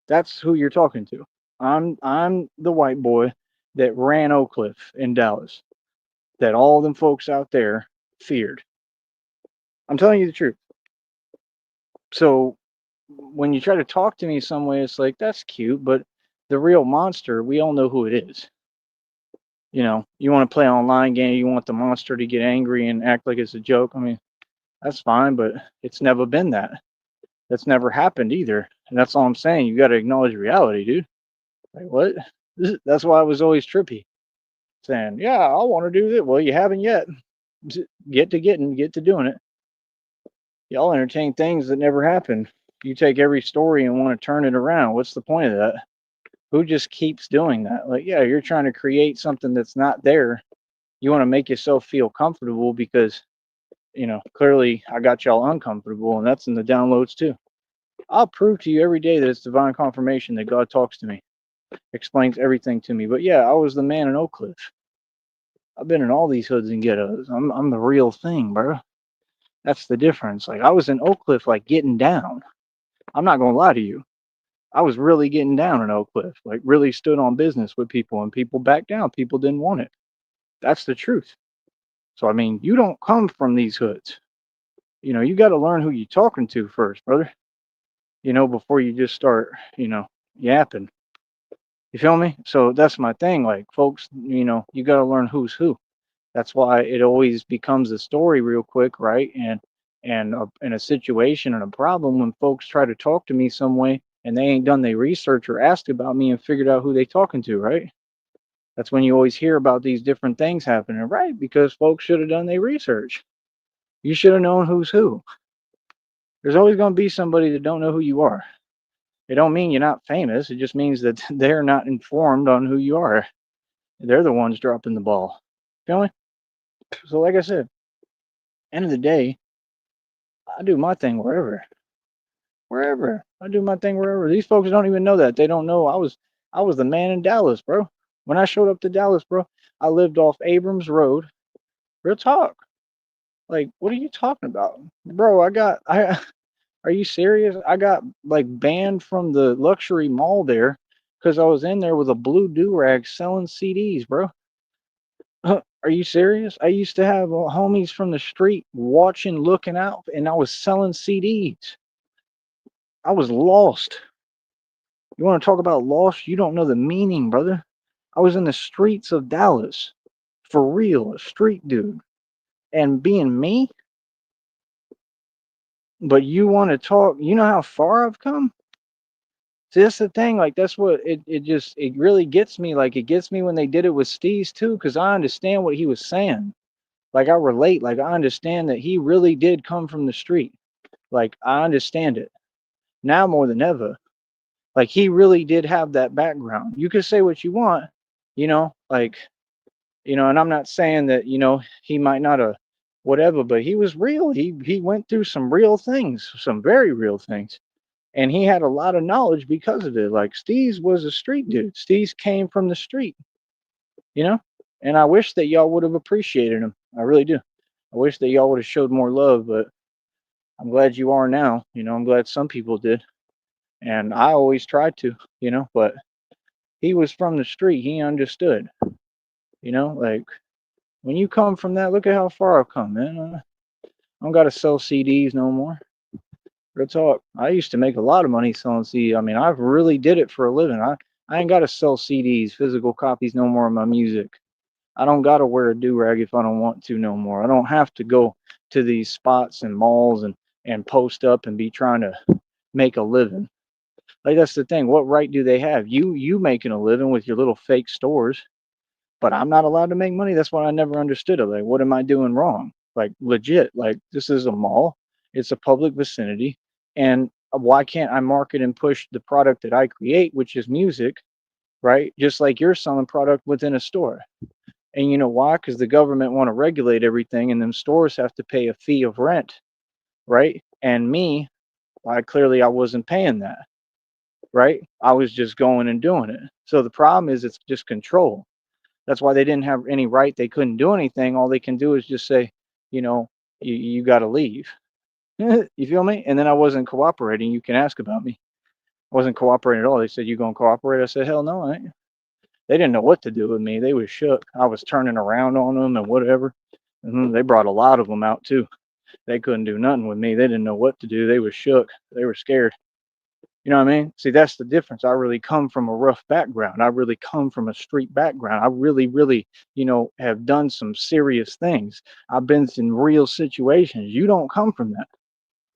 Speaker 1: That's who you're talking to. I'm the white boy that ran Oak Cliff in Dallas. That all them folks out there feared. I'm telling you the truth. So when you try to talk to me some way, it's like that's cute, but the real monster, we all know who it is. You want to play an online game, you want the monster to get angry and act like it's a joke. I mean, that's fine, but it's never been that. That's never happened either. And that's all I'm saying. You got to acknowledge reality, dude. Like, what? That's why I was always trippy, saying, yeah, I want to do this. Well, you haven't yet. Get to doing it. Y'all entertain things that never happened. You take every story and want to turn it around. What's the point of that? Who just keeps doing that? Like, yeah, you're trying to create something that's not there. You want to make yourself feel comfortable because, clearly I got y'all uncomfortable, and that's in the downloads too. I'll prove to you every day that it's divine confirmation that God talks to me, explains everything to me. But yeah, I was the man in Oak Cliff. I've been in all these hoods and ghettos. I'm the real thing, bro. That's the difference. Like I was in Oak Cliff, like getting down. I'm not gonna lie to you. I was really getting down in Oak Cliff. Like really stood on business with people, and people backed down. People didn't want it. That's the truth. So I mean, you don't come from these hoods. You got to learn who you're talking to first, brother. Before you just start, yapping. You feel me? So that's my thing. Like, folks, you got to learn who's who. That's why it always becomes a story real quick, right? And and in a situation and a problem, when folks try to talk to me some way and they ain't done their research or asked about me and figured out who they talking to, right? That's when you always hear about these different things happening, right? Because folks should have done their research. You should have known who's who. There's always going to be somebody that don't know who you are. It don't mean you're not famous. It just means that they're not informed on who you are. They're the ones dropping the ball. Feel me? So, like I said, end of the day, I do my thing wherever. I do my thing wherever. These folks don't even know that. They don't know I was the man in Dallas, bro. When I showed up to Dallas, bro, I lived off Abrams Road. Real talk. Like, what are you talking about? Bro, I are you serious? I got like banned from the luxury mall there because I was in there with a blue do-rag selling CDs, bro. Are you serious? I used to have homies from the street watching, looking out, and I was selling CDs. I was lost. You want to talk about lost? You don't know the meaning, brother. I was in the streets of Dallas. For real, a street dude. And being me, but you want to talk, you know how far I've come? See, that's the thing. Like, that's what it really gets me. Like, it gets me when they did it with Steez too, because I understand what he was saying. Like, I relate. Like, I understand that he really did come from the street. Like, I understand it now more than ever. Like, he really did have that background. You could say what you want, like, and I'm not saying that, he might not have whatever, but he was real. He went through some real things, some very real things. And he had a lot of knowledge because of it. Like, Steez was a street dude. Steez came from the street, you know? And I wish that y'all would have appreciated him. I really do. I wish that y'all would have showed more love, but I'm glad you are now. I'm glad some people did. And I always tried to, but he was from the street. He understood, like, when you come from that, look at how far I've come, man. I don't got to sell CDs no more. Real talk. I used to make a lot of money selling CDs. I mean, I really did it for a living. I ain't got to sell CDs, physical copies no more of my music. I don't got to wear a do-rag if I don't want to no more. I don't have to go to these spots and malls and post up and be trying to make a living. Like, that's the thing. What right do they have? You making a living with your little fake stores, but I'm not allowed to make money. That's what I never understood. Like, what am I doing wrong? Like, legit. Like, this is a mall. It's a public vicinity, and why can't I market and push the product that I create, which is music, right? Just like you're selling product within a store. And you know why? Because the government want to regulate everything, and them stores have to pay a fee of rent, right? And me, I wasn't paying that, right? I was just going and doing it. So the problem is it's just control. That's why they didn't have any right. They couldn't do anything. All they can do is just say, you know, you got to leave. You feel me? And then I wasn't cooperating. You can ask about me. I wasn't cooperating at all. They said, you going to cooperate? I said, hell no, I ain't. They didn't know what to do with me. They was shook. I was turning around on them and whatever. And they brought a lot of them out too. They couldn't do nothing with me. They didn't know what to do. They was shook. They were scared. You know what I mean? See, that's the difference. I really come from a rough background. I really come from a street background. I really, really, have done some serious things. I've been in real situations. You don't come from that.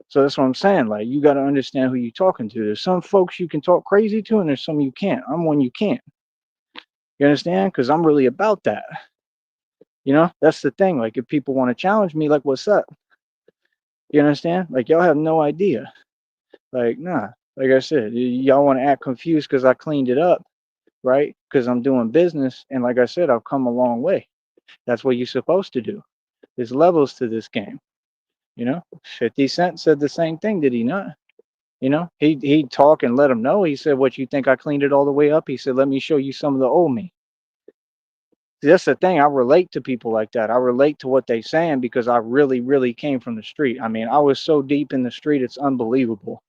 Speaker 1: So that's what I'm saying. Like, you got to understand who you're talking to. There's some folks you can talk crazy to, and there's some you can't. I'm one you can't. You understand? Because I'm really about that. That's the thing. Like, if people want to challenge me, like, what's up? You understand? Like, y'all have no idea. Like, nah. Like I said, y'all want to act confused because I cleaned it up, right? Because I'm doing business. And like I said, I've come a long way. That's what you're supposed to do. There's levels to this game. 50 Cent said the same thing, did he not? He'd talk and let him know. He said, what, you think I cleaned it all the way up? He said, let me show you some of the old me. See, that's the thing. I relate to people like that. I relate to what they're saying because I really, really came from the street. I mean, I was so deep in the street, it's unbelievable.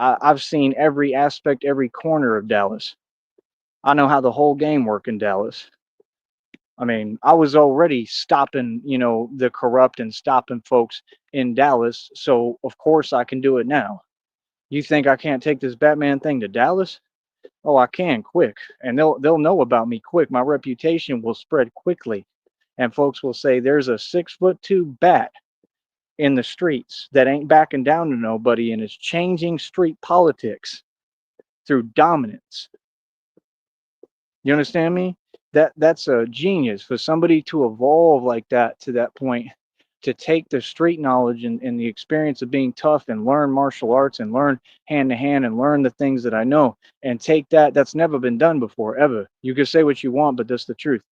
Speaker 1: I've seen every aspect, every corner of Dallas. I know how the whole game works in Dallas. I mean, I was already stopping, the corrupt and stopping folks in Dallas. So of course I can do it now. You think I can't take this Batman thing to Dallas? Oh, I can, quick. And they'll know about me quick. My reputation will spread quickly. And folks will say there's a 6'2" bat in the streets that ain't backing down to nobody and is changing street politics through dominance. You understand me? That's a genius for somebody to evolve like that to that point, to take the street knowledge and the experience of being tough and learn martial arts and learn hand to hand and learn the things that I know and take that. That's never been done before, ever. You can say what you want, but that's the truth.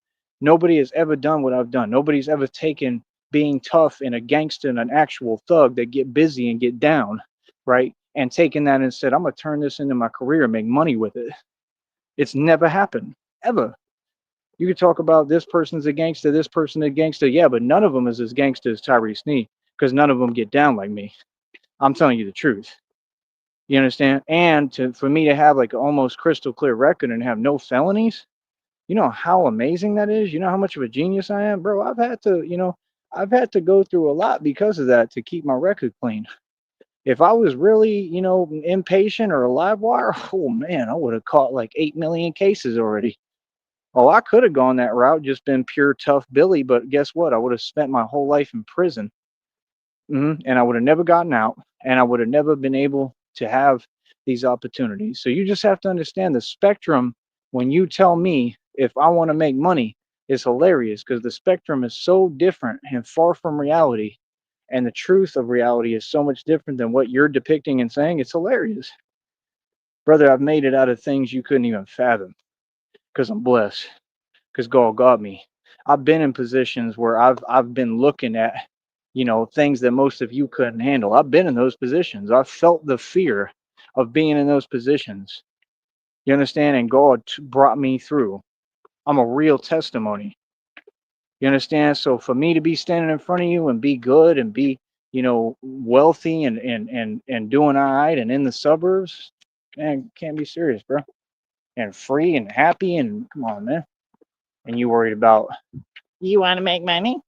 Speaker 1: Nobody has ever done what I've done. Nobody's ever taken being tough and a gangster and an actual thug that get busy and get down, right? And taken that and said, I'm gonna turn this into my career and make money with it. It's never happened, ever. You could talk about this person's a gangster, this person a gangster, yeah, but none of them is as gangster as Tyrese Sneed because none of them get down like me. I'm telling you the truth. You understand? And for me to have like almost crystal clear record and have no felonies, you know how amazing that is. You know how much of a genius I am, bro. I've had to go through a lot because of that to keep my record clean. If I was really, impatient or a live wire, oh man, I would have caught like 8 million cases already. Oh, I could have gone that route, just been pure tough Billy, but guess what? I would have spent my whole life in prison. And I would have never gotten out, and I would have never been able to have these opportunities. So you just have to understand the spectrum. When you tell me if I want to make money, is hilarious because the spectrum is so different and far from reality. And the truth of reality is so much different than what you're depicting and saying. It's hilarious. Brother, I've made it out of things you couldn't even fathom because I'm blessed, because God got me. I've been in positions where I've been looking at, things that most of you couldn't handle. I've been in those positions. I've felt the fear of being in those positions. You understand? And God brought me through. I'm a real testimony. You understand? So for me to be standing in front of you and be good and be, wealthy and doing all right and in the suburbs, man, can't be serious, bro. And free and happy and come on, man. And you worried about, you want to make money?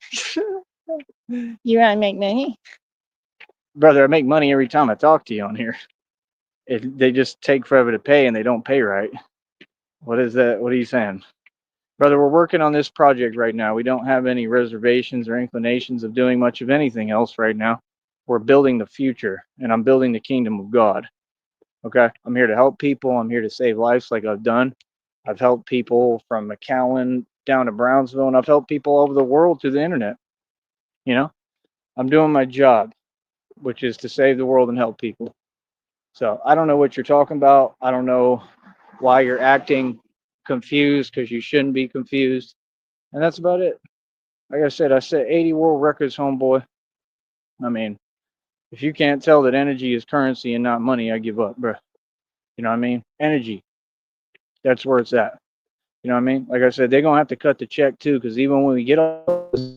Speaker 1: You want to make money? Brother, I make money every time I talk to you on here. They just take forever to pay and they don't pay right. What is that? What are you saying? Brother, we're working on this project right now. We don't have any reservations or inclinations of doing much of anything else right now. We're building the future, and I'm building the kingdom of God. Okay? I'm here to help people. I'm here to save lives like I've done. I've helped people from McAllen down to Brownsville, and I've helped people all over the world through the internet. You know, I'm doing my job, which is to save the world and help people. So I don't know what you're talking about. I don't know why you're acting confused because you shouldn't be confused. And that's about it. Like I said 80 world records, homeboy. I mean, if you can't tell that energy is currency and not money, I give up, bro. You know what I mean? Energy. That's where it's at. You know what I mean? Like I said, they're gonna have to cut the check too, because even when we get all this,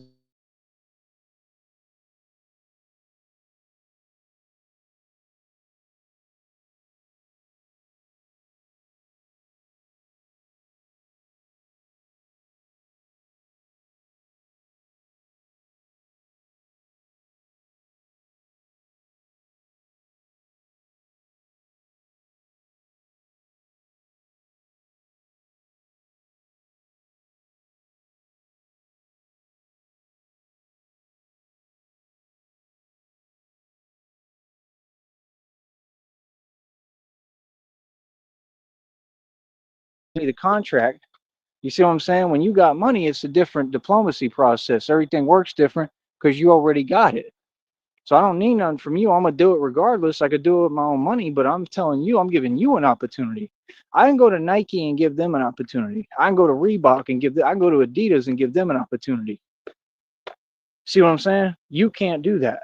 Speaker 1: the contract. You see what I'm saying? When you got money, it's a different diplomacy process. Everything works different because you already got it. So I don't need nothing from you. I'm gonna do it regardless. I could do it with my own money, but I'm telling you, I'm giving you an opportunity. I can go to Nike and give them an opportunity. I can go to Reebok and I can go to Adidas and give them an opportunity. See what I'm saying? You can't do that.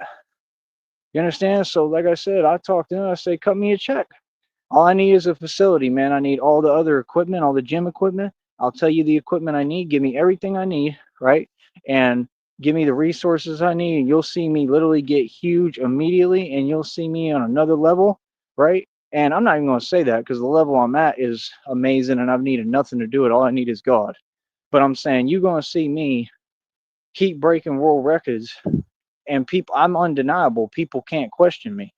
Speaker 1: You understand? So like I said, I talk to them, I say, cut me a check. All I need is a facility, man. I need all the other equipment, all the gym equipment. I'll tell you the equipment I need. Give me everything I need, right? And give me the resources I need. And you'll see me literally get huge immediately. And you'll see me on another level, right? And I'm not even going to say that because the level I'm at is amazing and I've needed nothing to do it. All I need is God. But I'm saying you're going to see me keep breaking world records and people, I'm undeniable. People can't question me.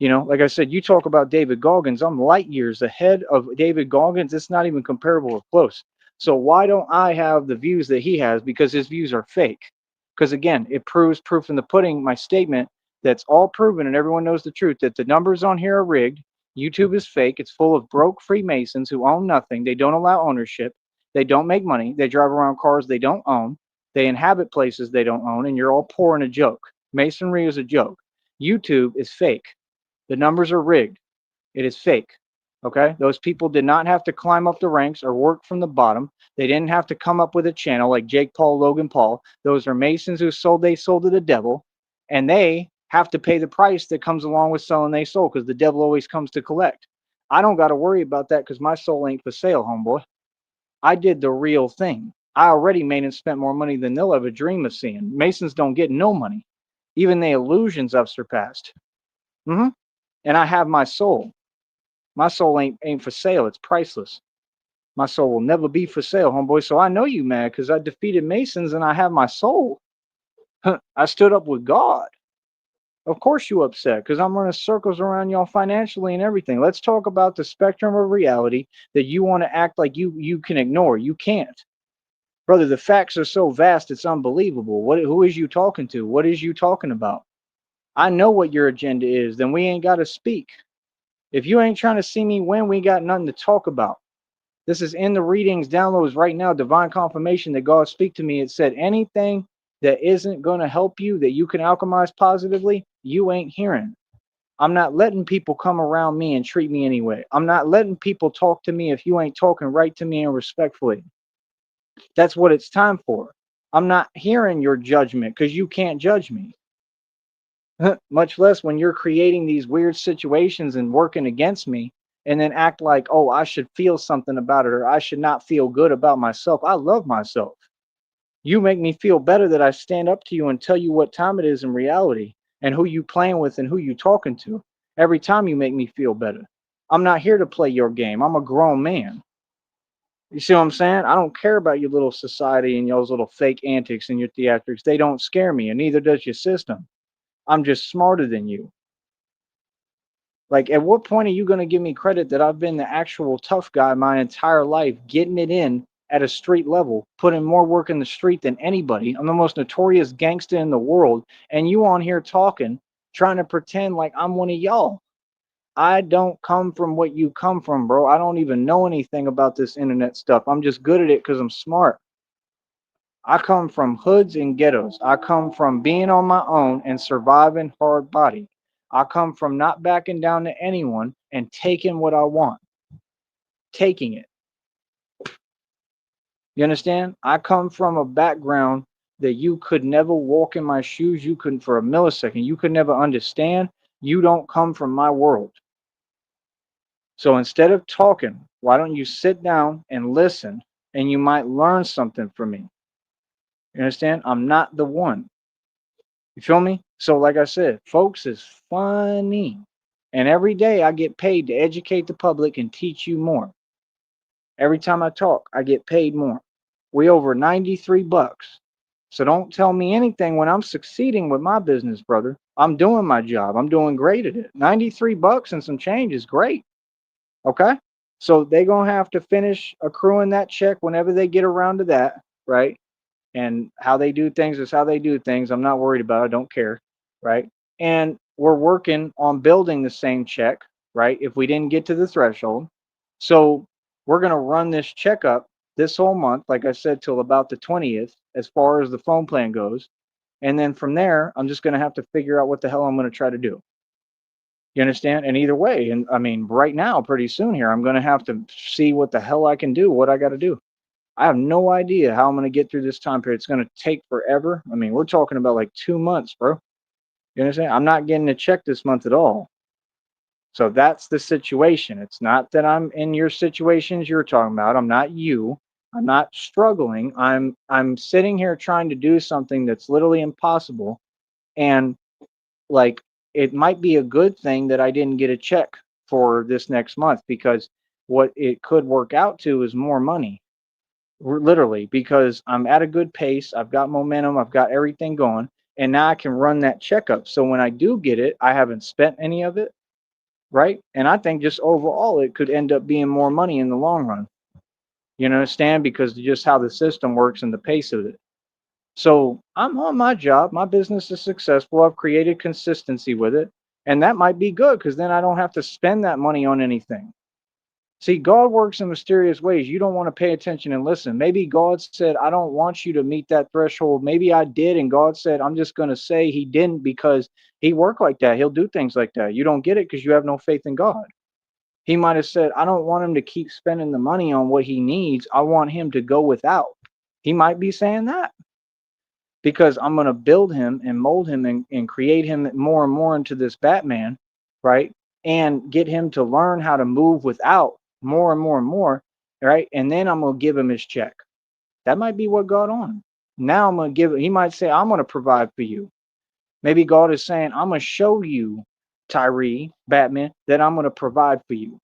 Speaker 1: Like I said, you talk about David Goggins. I'm light years ahead of David Goggins. It's not even comparable or close. So why don't I have the views that he has? Because his views are fake. Because again, it proves proof in the pudding, my statement that's all proven and everyone knows the truth that the numbers on here are rigged. YouTube is fake. It's full of broke Freemasons who own nothing. They don't allow ownership. They don't make money. They drive around cars they don't own. They inhabit places they don't own, and you're all poor in a joke. Masonry is a joke. YouTube is fake. The numbers are rigged. It is fake. Okay? Those people did not have to climb up the ranks or work from the bottom. They didn't have to come up with a channel like Jake Paul, Logan Paul. Those are Masons who they sold to the devil, and they have to pay the price that comes along with selling they soul because the devil always comes to collect. I don't got to worry about that because my soul ain't for sale, homeboy. I did the real thing. I already made and spent more money than they'll ever dream of seeing. Masons don't get no money. Even the illusions I've surpassed. And I have my soul. My soul ain't for sale. It's priceless. My soul will never be for sale, homeboy. So I know you mad because I defeated Masons and I have my soul. I stood up with God. Of course you upset because I'm running circles around y'all financially and everything. Let's talk about the spectrum of reality that you want to act like you can ignore. You can't. Brother, the facts are so vast, it's unbelievable. Who is you talking to? What is you talking about? I know what your agenda is. Then we ain't got to speak. If you ain't trying to see me win, we got nothing to talk about. This is in the readings, downloads right now, divine confirmation that God speak to me. It said anything that isn't going to help you, that you can alchemize positively, you ain't hearing. I'm not letting people come around me and treat me anyway. I'm not letting people talk to me if you ain't talking right to me and respectfully. That's what it's time for. I'm not hearing your judgment because you can't judge me. Much less when you're creating these weird situations and working against me and then act like, oh, I should feel something about it or I should not feel good about myself. I love myself. You make me feel better that I stand up to you and tell you what time it is in reality and who you playing with and who you talking to. Every time you make me feel better. I'm not here to play your game. I'm a grown man. You see what I'm saying? I don't care about your little society and y'all's little fake antics and your theatrics. They don't scare me, and neither does your system. I'm just smarter than you. Like, at what point are you going to give me credit that I've been the actual tough guy my entire life, getting it in at a street level, putting more work in the street than anybody? I'm the most notorious gangster in the world, and you on here talking, trying to pretend like I'm one of y'all. I don't come from what you come from, bro. I don't even know anything about this internet stuff. I'm just good at it because I'm smart. I come from hoods and ghettos. I come from being on my own and surviving hard body. I come from not backing down to anyone and taking what I want. Taking it. You understand? I come from a background that you could never walk in my shoes. You couldn't for a millisecond. You could never understand. You don't come from my world. So instead of talking, why don't you sit down and listen and you might learn something from me? You understand? I'm not the one. You feel me? So like I said, folks is funny. And every day I get paid to educate the public and teach you more. Every time I talk, I get paid more. We over 93 bucks. So don't tell me anything when I'm succeeding with my business, brother. I'm doing my job. I'm doing great at it. 93 bucks and some change is great. Okay? So they're going to have to finish accruing that check whenever they get around to that, right? And how they do things is how they do things. I'm not worried about it. I don't care, right? And we're working on building the same check, right? If we didn't get to the threshold. So we're going to run this checkup this whole month, like I said, till about the 20th, as far as the phone plan goes. And then from there, I'm just going to have to figure out what the hell I'm going to try to do. You understand? And either way, and I mean, right now, pretty soon here, I'm going to have to see what the hell I can do, what I got to do. I have no idea how I'm going to get through this time period. It's going to take forever. I mean, we're talking about like 2 months, bro. You understand? I'm not getting a check this month at all. So that's the situation. It's not that I'm in your situations you're talking about. I'm not you. I'm not struggling. I'm sitting here trying to do something that's literally impossible. And like it might be a good thing that I didn't get a check for this next month because what it could work out to is more money. Literally, because I'm at a good pace. I've got momentum. I've got everything going. And now I can run that checkup. So when I do get it, I haven't spent any of it. Right. And I think just overall, it could end up being more money in the long run. You understand? Because just how the system works and the pace of it. So I'm on my job. My business is successful. I've created consistency with it. And that might be good because then I don't have to spend that money on anything. See, God works in mysterious ways. You don't want to pay attention and listen. Maybe God said, I don't want you to meet that threshold. Maybe I did. And God said, I'm just going to say he didn't because he worked like that. He'll do things like that. You don't get it because you have no faith in God. He might have said, I don't want him to keep spending the money on what he needs. I want him to go without. He might be saying that because I'm going to build him and mold him and create him more and more into this Batman, right? And get him to learn how to move without more and more and more, right? And then I'm going to give him his check. That might be what God on. Now I'm going to give it, he might say, I'm going to provide for you. Maybe God is saying, I'm going to show you, Tyree, Batman, that I'm going to provide for you,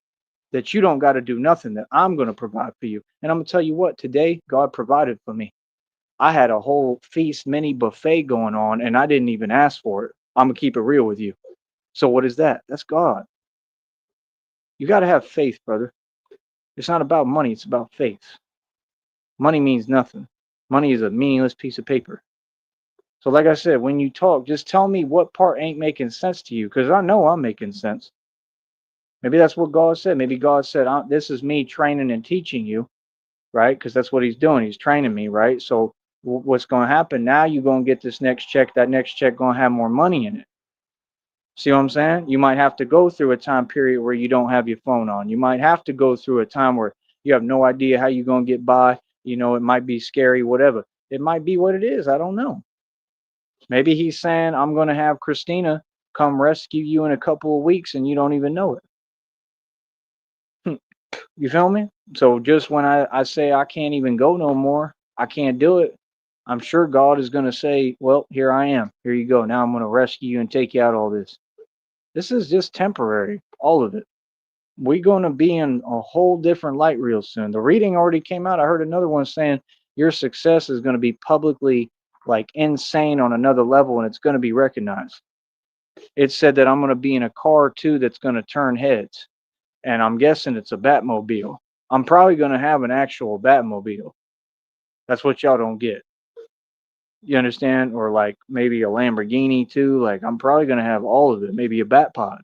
Speaker 1: that you don't got to do nothing, that I'm going to provide for you. And I'm going to tell you what, today, God provided for me. I had a whole feast mini buffet going on and I didn't even ask for it. I'm going to keep it real with you. So what is that? That's God. You got to have faith, brother. It's not about money, it's about faith. Money means nothing. Money is a meaningless piece of paper. So like I said, when you talk, just tell me what part ain't making sense to you because I know I'm making sense. Maybe that's what God said. Maybe God said, this is me training and teaching you, right? Because that's what he's doing. He's training me, right? So what's going to happen now? You're going to get this next check. That next check going to have more money in it. See what I'm saying? You might have to go through a time period where you don't have your phone on. You might have to go through a time where you have no idea how you're going to get by. You know, it might be scary, whatever. It might be what it is. I don't know. Maybe he's saying, I'm going to have Christina come rescue you in a couple of weeks and you don't even know it. You feel me? So just when I say I can't even go no more, I can't do it. I'm sure God is going to say, well, here I am. Here you go. Now I'm going to rescue you and take you out all this. This is just temporary, all of it. We're going to be in a whole different light real soon. The reading already came out. I heard another one saying your success is going to be publicly like insane on another level and it's going to be recognized. It said that I'm going to be in a car too that's going to turn heads. And I'm guessing it's a Batmobile. I'm probably going to have an actual Batmobile. That's what y'all don't get. You understand? Or like maybe a Lamborghini too. Like I'm probably going to have all of it. Maybe a Batpod.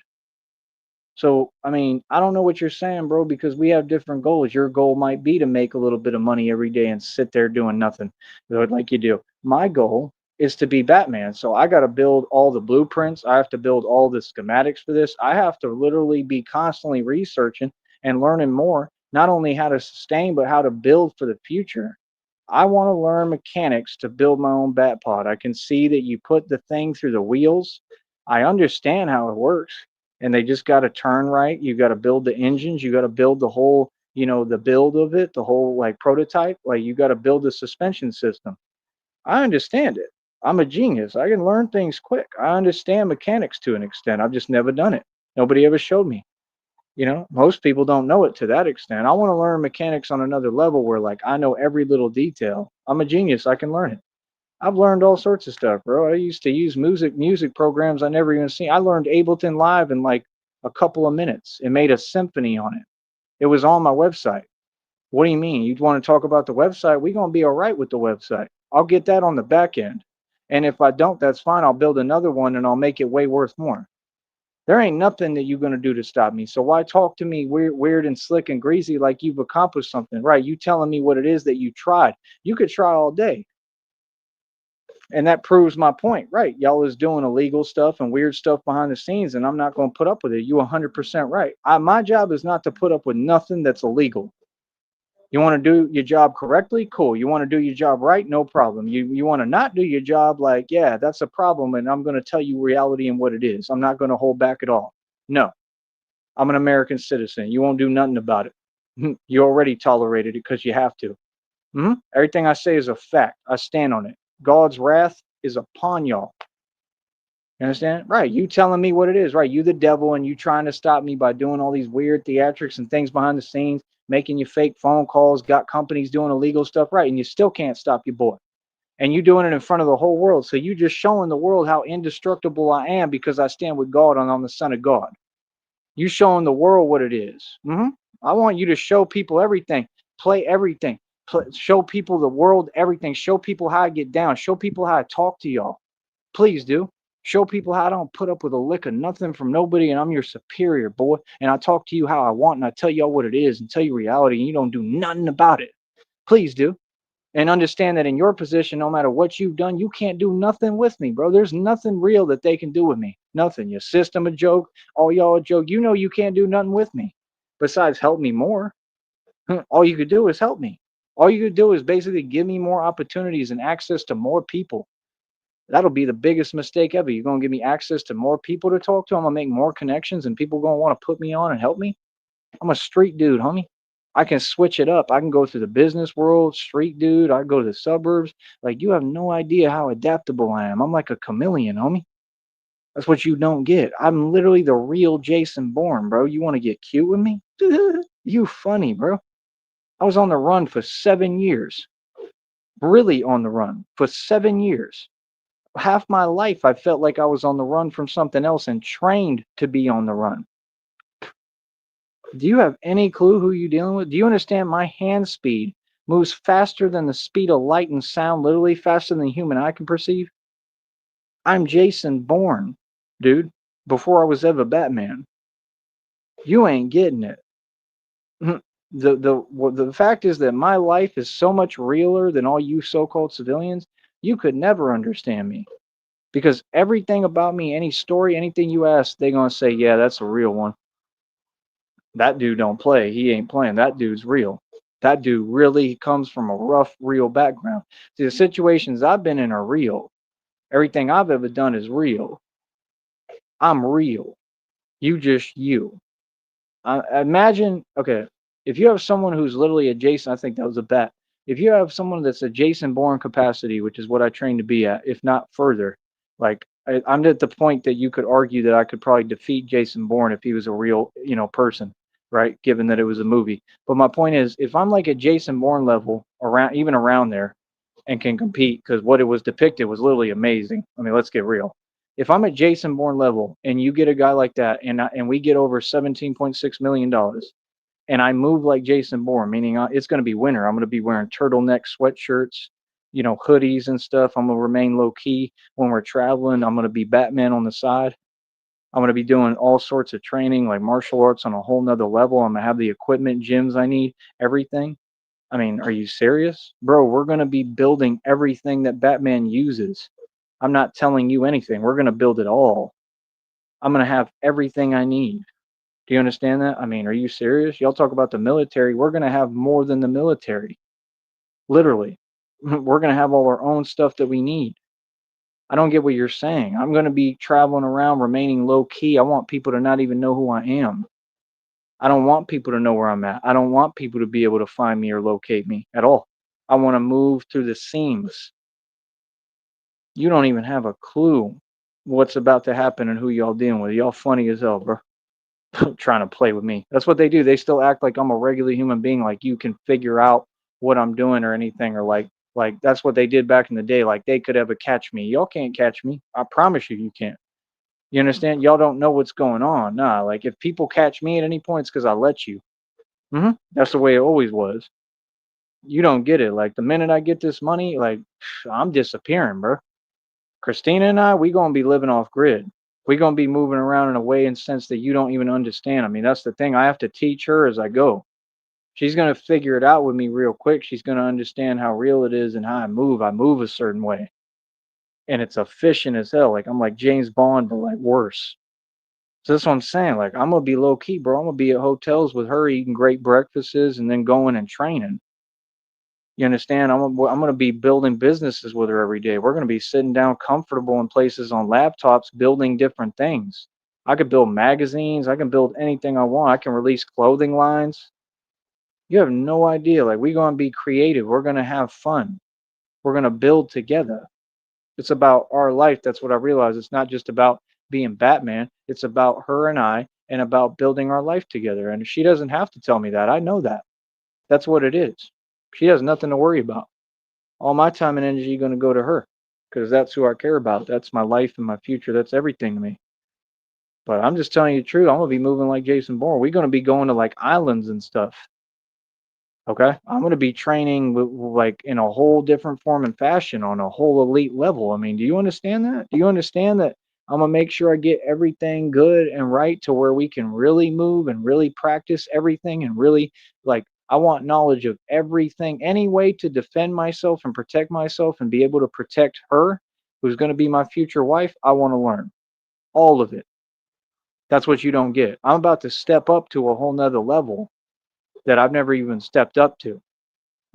Speaker 1: So, I mean, I don't know what you're saying, bro, because we have different goals. Your goal might be to make a little bit of money every day and sit there doing nothing like you do. My goal is to be Batman. So I got to build all the blueprints. I have to build all the schematics for this. I have to literally be constantly researching and learning more, not only how to sustain, but how to build for the future. I want to learn mechanics to build my own bat pod. I can see that you put the thing through the wheels. I understand how it works and they just got to turn right. You got to build the engines. You got to build the whole, the build of it, the whole like prototype. Like you got to build the suspension system. I understand it. I'm a genius. I can learn things quick. I understand mechanics to an extent. I've just never done it. Nobody ever showed me. Most people don't know it to that extent. I want to learn mechanics on another level where like I know every little detail. I'm a genius. I can learn it. I've learned all sorts of stuff, bro. I used to use music programs I never even seen. I learned Ableton Live in like a couple of minutes and made a symphony on it. It was on my website. What do you mean? You want to talk about the website? We're going to be all right with the website. I'll get that on the back end. And if I don't, that's fine. I'll build another one and I'll make it way worth more. There ain't nothing that you're going to do to stop me. So why talk to me weird and slick and greasy like you've accomplished something, right? You telling me what it is that you tried. You could try all day. And that proves my point, right? Y'all is doing illegal stuff and weird stuff behind the scenes, and I'm not going to put up with it. You 100% right. My job is not to put up with nothing that's illegal. You want to do your job correctly? Cool. You want to do your job right? No problem. You want to not do your job? Like, yeah, that's a problem, and I'm going to tell you reality and what it is. I'm not going to hold back at all. No, I'm an American citizen. You won't do nothing about it. You already tolerated it because you have to. Everything I say is a fact. I stand on it. God's wrath is upon y'all. You understand? Right. You telling me what it is, right? You the devil and you trying to stop me by doing all these weird theatrics and things behind the scenes, making you fake phone calls, got companies doing illegal stuff, right? And you still can't stop your boy. And you doing it in front of the whole world. So you just showing the world how indestructible I am because I stand with God and I'm the son of God. You showing the world what it is. I want you to show people everything, play everything. Show people the world, everything. Show people how I get down. Show people how I talk to y'all. Please do. Show people how I don't put up with a lick of nothing from nobody and I'm your superior, boy. And I talk to you how I want and I tell y'all what it is and tell you reality and you don't do nothing about it. Please do. And understand that in your position, no matter what you've done, you can't do nothing with me, bro. There's nothing real that they can do with me. Nothing. Your system a joke, all y'all a joke. You know you can't do nothing with me besides help me more. All you could do is help me. All you could do is basically give me more opportunities and access to more people. That'll be the biggest mistake ever. You're gonna give me access to more people to talk to. I'm gonna make more connections and people gonna want to put me on and help me. I'm a street dude, homie. I can switch it up. I can go to the business world, street dude. I go to the suburbs. Like you have no idea how adaptable I am. I'm like a chameleon, homie. That's what you don't get. I'm literally the real Jason Bourne, bro. You want to get cute with me? You funny, bro. I was on the run for 7 years. Really on the run for 7 years. Half my life, I felt like I was on the run from something else and trained to be on the run. Do you have any clue who you're dealing with? Do you understand my hand speed moves faster than the speed of light and sound, literally faster than the human eye can perceive? I'm Jason Bourne, dude, before I was ever Batman. You ain't getting it. The fact is that my life is so much realer than all you so-called civilians. You could never understand me because everything about me, any story, anything you ask, they're gonna say, "Yeah, that's a real one. That dude don't play. He ain't playing. That dude's real. That dude really comes from a rough, real background." See, the situations I've been in are real. Everything I've ever done is real. I'm real. You just you. Imagine, okay, if you have someone who's literally adjacent, I think that was a bet. If you have someone that's a Jason Bourne capacity, which is what I train to be at, if not further, like I'm at the point that you could argue that I could probably defeat Jason Bourne if he was a real, person, right? Given that it was a movie. But my point is, if I'm like a Jason Bourne level around, even around there, and can compete, because what it was depicted was literally amazing. I mean, let's get real. If I'm at Jason Bourne level and you get a guy like that and we get over $17.6 million and I move like Jason Bourne, meaning it's going to be winter. I'm going to be wearing turtleneck sweatshirts, hoodies and stuff. I'm going to remain low key when we're traveling. I'm going to be Batman on the side. I'm going to be doing all sorts of training like martial arts on a whole nother level. I'm going to have the equipment, gyms I need, everything. I mean, are you serious? Bro, we're going to be building everything that Batman uses. I'm not telling you anything. We're going to build it all. I'm going to have everything I need. Do you understand that? I mean, are you serious? Y'all talk about the military. We're going to have more than the military. Literally. We're going to have all our own stuff that we need. I don't get what you're saying. I'm going to be traveling around, remaining low key. I want people to not even know who I am. I don't want people to know where I'm at. I don't want people to be able to find me or locate me at all. I want to move through the seams. You don't even have a clue what's about to happen and who y'all dealing with. Y'all funny as hell, bro. Trying to play with me. That's what they do. They still act like I'm a regular human being, like you can figure out what I'm doing or anything, or like that's what they did back in the day. Like they could ever catch me. Y'all can't catch me. I promise you, you can't. You understand? Y'all don't know what's going on. Nah, like if people catch me at any point, it's because I let you. That's the way it always was. You don't get it. Like the minute I get this money, like I'm disappearing, bro. Christina and I, we gonna be living off grid. We gonna be moving around in a way and sense that you don't even understand. I mean, that's the thing. I have to teach her as I go. She's gonna figure it out with me real quick. She's gonna understand how real it is and how I move. I move a certain way, and it's efficient as hell. Like I'm like James Bond, but like worse. So that's what I'm saying. Like I'm gonna be low key, bro. I'm gonna be at hotels with her eating great breakfasts and then going and training. You understand? I'm gonna be building businesses with her every day. We're gonna be sitting down comfortable in places on laptops, building different things. I could build magazines. I can build anything I want. I can release clothing lines. You have no idea. Like we're gonna be creative. We're gonna have fun. We're gonna build together. It's about our life. That's what I realized. It's not just about being Batman. It's about her and I and about building our life together. And she doesn't have to tell me that. I know that. That's what it is. She has nothing to worry about. All my time and energy going to go to her because that's who I care about. That's my life and my future. That's everything to me. But I'm just telling you the truth. I'm going to be moving like Jason Bourne. We're going to be going to like islands and stuff. Okay. I'm going to be training like in a whole different form and fashion on a whole elite level. I mean, do you understand that? Do you understand that I'm going to make sure I get everything good and right to where we can really move and really practice everything and really like, I want knowledge of everything, any way to defend myself and protect myself and be able to protect her, who's going to be my future wife. I want to learn all of it. That's what you don't get. I'm about to step up to a whole nother level that I've never even stepped up to.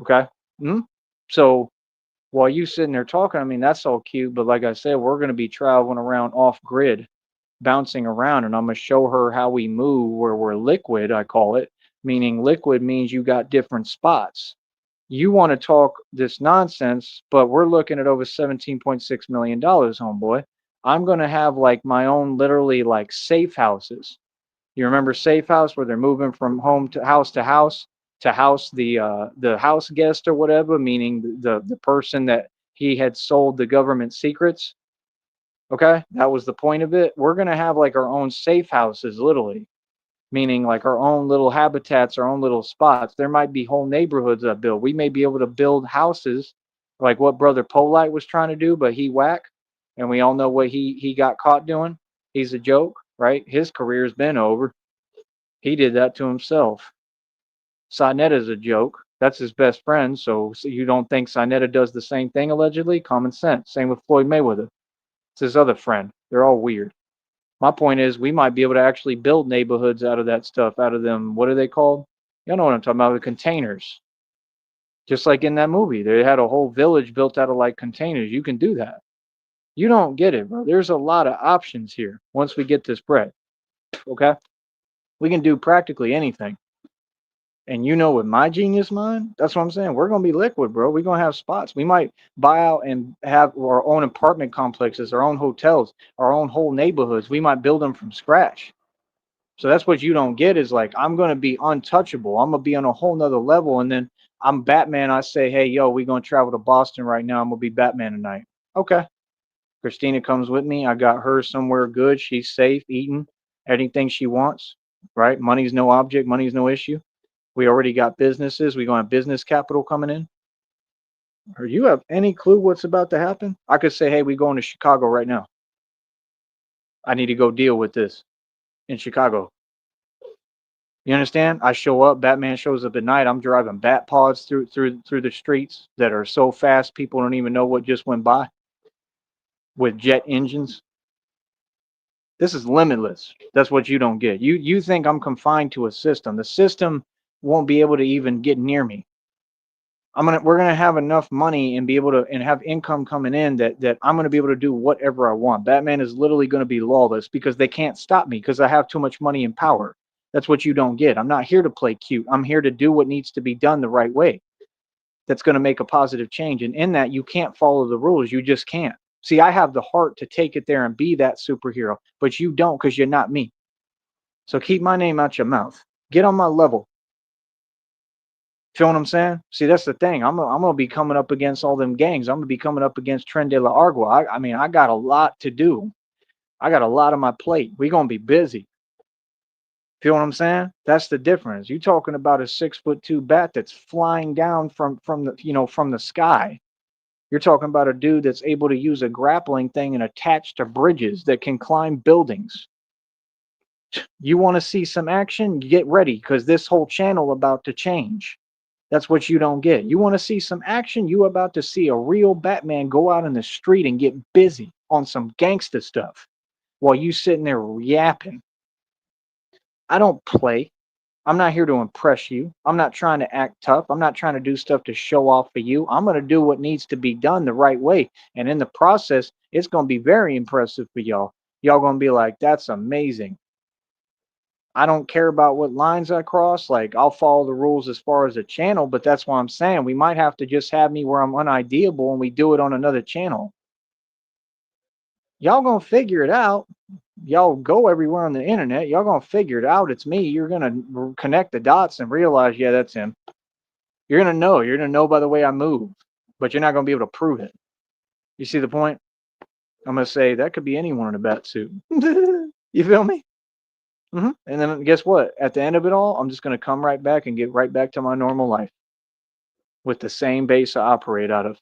Speaker 1: Okay. Mhm. So while you sitting there talking, I mean, that's all cute, but like I said, we're going to be traveling around off grid, bouncing around, and I'm going to show her how we move where we're liquid, I call it, meaning liquid means you got different spots. You want to talk this nonsense, but we're looking at over $17.6 million, homeboy. I'm going to have like my own literally like safe houses. You remember Safe House where they're moving from home to house the house guest or whatever, meaning the person that he had sold the government secrets. Okay, that was the point of it. We're gonna have like our own safe houses, literally, meaning like our own little habitats, our own little spots. There might be whole neighborhoods that build. We may be able to build houses like what Brother Polite was trying to do, but he whack, and we all know what he got caught doing. He's a joke, right? His career's been over. He did that to himself. Sinetta is a joke. That's his best friend. So you don't think Sinetta does the same thing allegedly? Common sense. Same with Floyd Mayweather. It's his other friend. They're all weird. My point is, we might be able to actually build neighborhoods out of that stuff, out of them. What are they called? You know what I'm talking about? The containers. Just like in that movie, they had a whole village built out of like containers. You can do that. You don't get it, bro. There's a lot of options here once we get this bread. Okay? We can do practically anything. And you know, with my genius mind, that's what I'm saying. We're gonna be liquid, bro. We're gonna have spots. We might buy out and have our own apartment complexes, our own hotels, our own whole neighborhoods. We might build them from scratch. So that's what you don't get is like I'm gonna be untouchable. I'm gonna be on a whole nother level. And then I'm Batman. I say, hey, yo, we're gonna travel to Boston right now. I'm gonna be Batman tonight. Okay. Christina comes with me. I got her somewhere good. She's safe, eating anything she wants. Right? Money's no object, money's no issue. We already got businesses. We're going to have business capital coming in. Or you have any clue what's about to happen? I could say, hey, we going to Chicago right now. I need to go deal with this in Chicago. You understand? I show up. Batman shows up at night. I'm driving bat pods through the streets that are so fast people don't even know what just went by with jet engines. This is limitless. That's what you don't get. You think I'm confined to a system. The system won't be able to even get near me. We're gonna have enough money and be able to and have income coming in that I'm gonna be able to do whatever I want. Batman is literally gonna be lawless because they can't stop me because I have too much money and power. That's what you don't get. I'm not here to play cute. I'm here to do what needs to be done the right way. That's gonna make a positive change. And in that, you can't follow the rules. You just can't. See, I have the heart to take it there and be that superhero, but you don't because you're not me. So keep my name out your mouth. Get on my level. Feel what I'm saying? See, that's the thing. I'm gonna be coming up against all them gangs. I'm gonna be coming up against Tren de la Argua. I mean, I got a lot to do. I got a lot on my plate. We gonna be busy. Feel what I'm saying? That's the difference. You talking about a 6'2" bat that's flying down from the from the sky. You're talking about a dude that's able to use a grappling thing and attach to bridges that can climb buildings. You want to see some action? Get ready because this whole channel about to change. That's what you don't get. You want to see some action? You about to see a real Batman go out in the street and get busy on some gangster stuff while you sitting there yapping. I don't play. I'm not here to impress you. I'm not trying to act tough. I'm not trying to do stuff to show off for you. I'm going to do what needs to be done the right way. And in the process, it's going to be very impressive for y'all. Y'all going to be like, that's amazing. I don't care about what lines I cross. Like I'll follow the rules as far as the channel, but that's why I'm saying we might have to just have me where I'm unideable and we do it on another channel. Y'all gonna figure it out. Y'all go everywhere on the internet. Y'all gonna figure it out. It's me. You're gonna connect the dots and realize, yeah, that's him. You're gonna know. You're gonna know by the way I move, but you're not gonna be able to prove it. You see the point? I'm gonna say that could be anyone in a bat suit. You feel me? And then guess what? At the end of it all, I'm just going to come right back and get right back to my normal life. with the same base I operate out of.